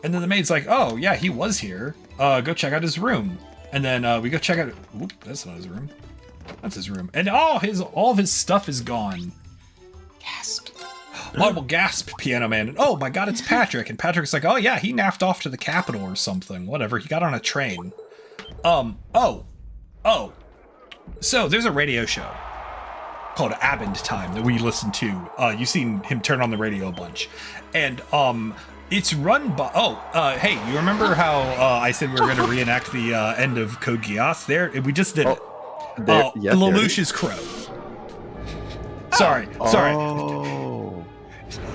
And then the maid's like, oh, yeah, he was here. Go check out his room. And then we go check out... Oop, that's not his room. That's his room. And all of his stuff is gone. Gasp. Audible gasp, Piano Man. And, oh my god, it's Patrick. And Patrick's like, oh yeah, he napped off to the capital or something. Whatever, he got on a train. Oh. So, there's a radio show called Abend Time that we listen to. You've seen him turn on the radio a bunch. And, it's run by... hey, you remember how I said we were going to reenact the end of Code Geass? We just did it. Lelouch's Crow. Sorry. Oh.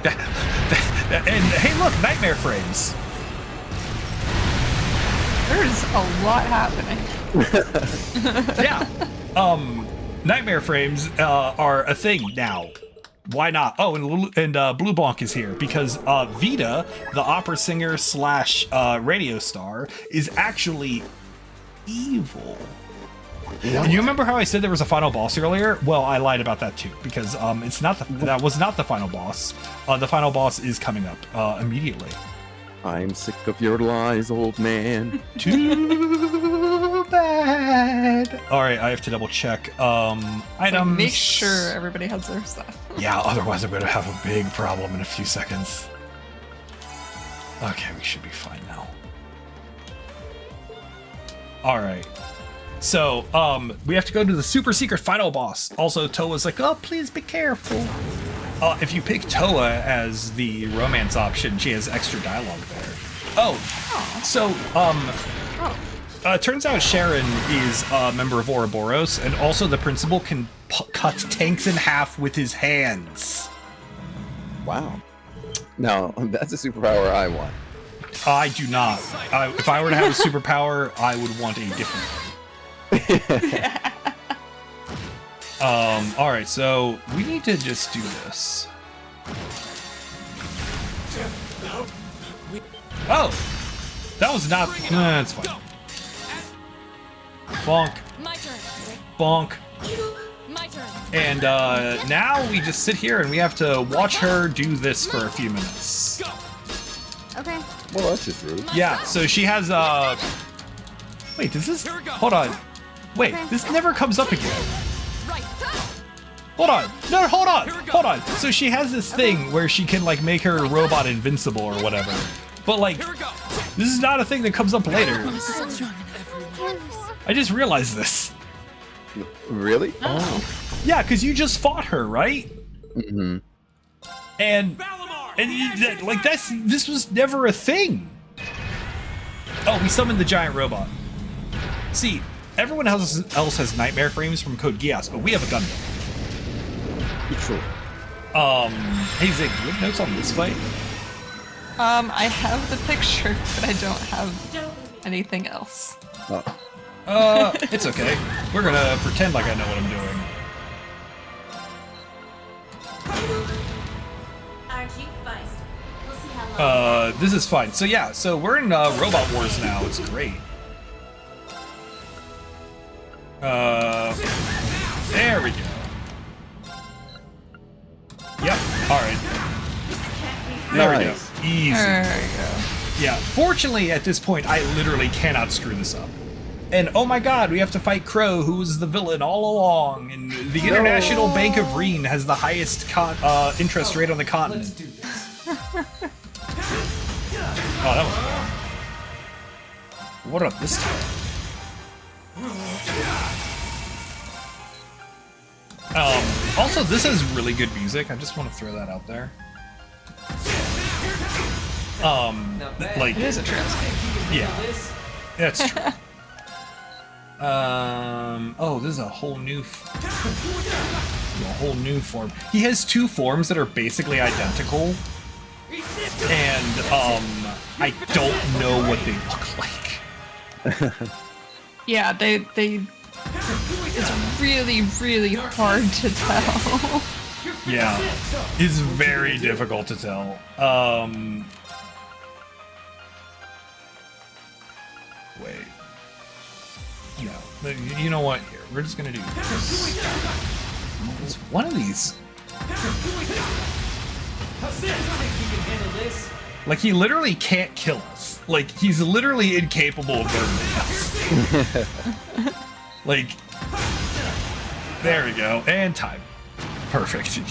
And hey, look, Nightmare Frames. There's a lot happening. Yeah. Nightmare Frames are a thing now. Why not? Oh, and Blue Bonk is here because Vita, the opera singer / radio star, is actually evil. And you remember how I said there was a final boss earlier? Well, I lied about that too because that was not the final boss. The final boss is coming up immediately. I'm sick of your lies, old man. Too bad. All right, I have to double check items. So make sure everybody has their stuff. Yeah, otherwise I'm going to have a big problem in a few seconds. Okay, we should be fine now. All right. So, we have to go to the super secret final boss. Also, Toa's like, oh, please be careful. If you pick Toa as the romance option, she has extra dialogue there. Turns out Sharon is a member of Ouroboros, and also the principal can cut tanks in half with his hands. Wow. No, that's a superpower I want. I do not. If I were to have a superpower, I would want a different one. Alright, so we need to just do this. Oh! That was not... that's fine. Bonk. My turn. Bonk. My turn. And now we just sit here and we have to watch her do this for a few minutes. Okay. Well, that's just rude. Yeah, so she has Wait, does this... Hold on. Wait, this never comes up again. Right. Hold on. No, hold on. Hold on. So she has this thing where she can, like, make her robot invincible or whatever. But, like, this is not a thing that comes up later. I just realized this. Really? Oh. Yeah, because you just fought her, right? Mm-hmm. And like, this was never a thing. Oh, we summoned the giant robot. See, everyone else has nightmare frames from Code Geass, but we have a Gundam. True. Hey Zig, do you have notes on this fight? I have the picture, but I don't have anything else. Oh. It's okay. We're gonna pretend like I know what I'm doing. This is fine. So yeah, so we're in Robot Wars now. It's great. There we go. Yep. All right. There we go. Easy. There we go. Yeah. Fortunately, at this point, I literally cannot screw this up. And oh my god, we have to fight Crow, who was the villain all along. And the International Bank of Reen has the highest interest rate on the continent. Let's do this. Oh, that was bad. What up this time? Also, this has really good music. I just want to throw that out there. Like, It is a Trailscape. yeah, that's true. Oh, this is a whole new form. He has two forms that are basically identical, and I don't know what they look like. Yeah, they it's really, really hard to tell. Yeah, it's very difficult to tell. Wait. No, you know what? Here, we're just gonna do this. It's one of these. Like, he literally can't kill us. Like, he's literally incapable of burning us. Like, there we go. And time. Perfect. So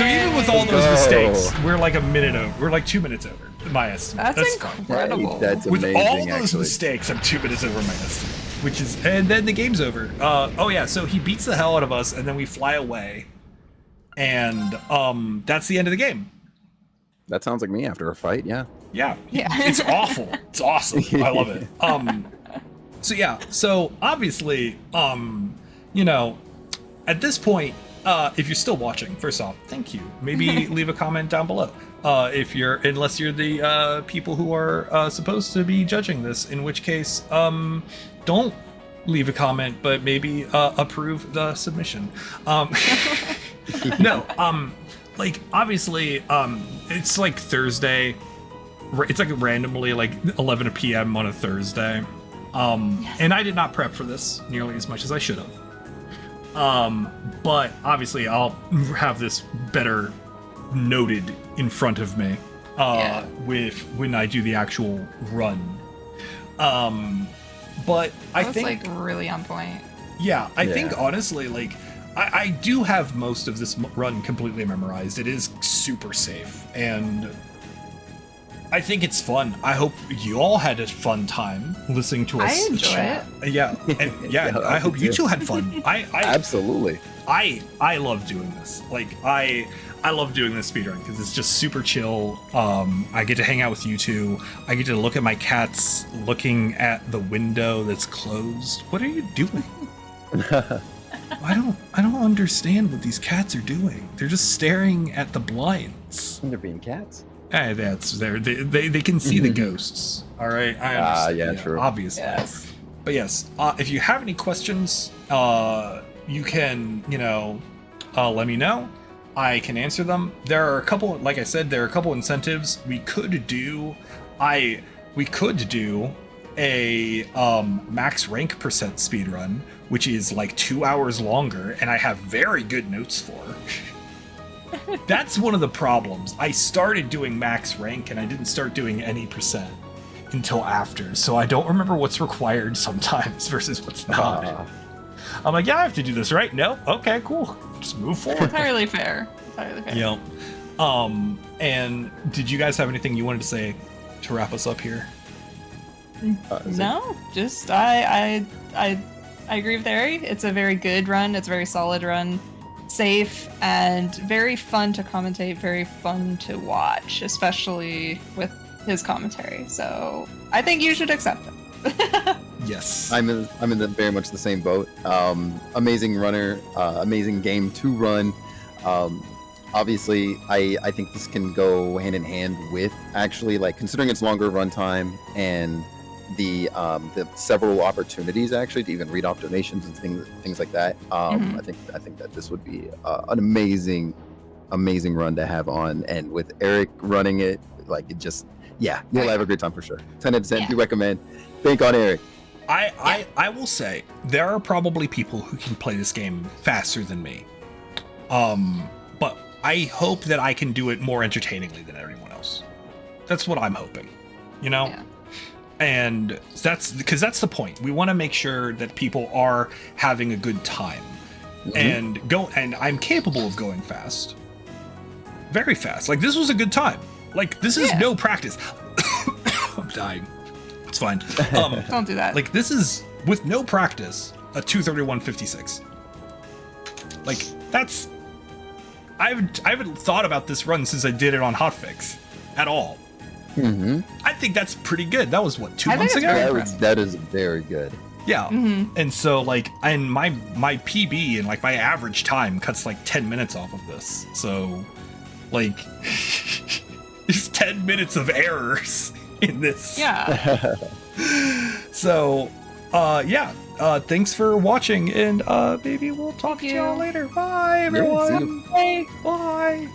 even with all those mistakes, we're like a minute over. We're like 2 minutes over, my estimate. That's incredible. That's with amazing, all those actually. mistakes, I'm 2 minutes over my estimate. Which is, and then the game's over. Oh yeah, so he beats the hell out of us, and then we fly away. And that's the end of the game. That sounds like me after a fight, yeah. Yeah. It's awful. It's awesome. I love it. So yeah, so obviously, you know, at this point, if you're still watching, first off, thank you. Maybe leave a comment down below. Unless you're the people who are supposed to be judging this, in which case, don't leave a comment, but maybe approve the submission. No, like, obviously, it's like Thursday. It's like randomly like 11 p.m. on a Thursday. And I did not prep for this nearly as much as I should have. But obviously I'll have this better noted in front of me with when I do the actual run. But I think like really on point. Yeah, I think honestly, like, I do have most of this run completely memorized. It is super safe, and I think it's fun. I hope you all had a fun time listening to us. I enjoy chat. it. Yeah, and yeah, I hope you too had fun. I Absolutely. I love doing this. Like, I love doing this speedrun because it's just super chill. I get to hang out with you two. I get to look at my cats looking at the window that's closed. What are you doing? I don't understand what these cats are doing. They're just staring at the blinds. They're being cats. Hey, that's there. They can see the ghosts. All right. I understand. Yeah, true. Obviously. Yes. But yes, if you have any questions, you can, let me know. I can answer them. There are a couple, like I said, there are a couple incentives we could do. We could do a max rank percent speedrun, which is like 2 hours longer, and I have very good notes for. That's one of the problems. I started doing max rank, and I didn't start doing any percent until after, so I don't remember what's required sometimes versus what's not. I'm like, yeah, I have to do this, right? No? Okay, cool. Just move forward. Entirely fair. Entirely fair. Yep. And did you guys have anything you wanted to say to wrap us up here? No, just I agree with Ari. It's a very good run. It's a very solid run. Safe and very fun to commentate, very fun to watch, especially with his commentary. So I think you should accept it. Yes. I'm in very much the same boat. Amazing runner, amazing game to run. Obviously, I think this can go hand in hand with actually, like, considering its longer runtime and the several opportunities actually to even read off donations and things like that. I think that this would be an amazing run to have on, and with Eric running it, like, it just, you'll have a great time for sure. 10 out of 10. Do recommend. Bank on Eric. I will say there are probably people who can play this game faster than me. But I hope that I can do it more entertainingly than everyone else. That's what I'm hoping, Yeah. And that's because that's the point. We want to make sure that people are having a good time, and I'm capable of going fast, very fast. Like, this was a good time. Like, this is no practice. I'm dying. It's fine. Don't do that. Like, this is with no practice a 2:31:56. Like, that's I haven't thought about this run since I did it on Hotfix at all. I think that's pretty good. That was what, 2 months ago? That is very good. Yeah. And so, like, and my PB and like my average time cuts like 10 minutes off of this. So, like, there's 10 minutes of errors in this. Yeah. So, thanks for watching, and maybe we'll talk to y'all later. Bye, Yeah, see everyone. you. Hey. Bye.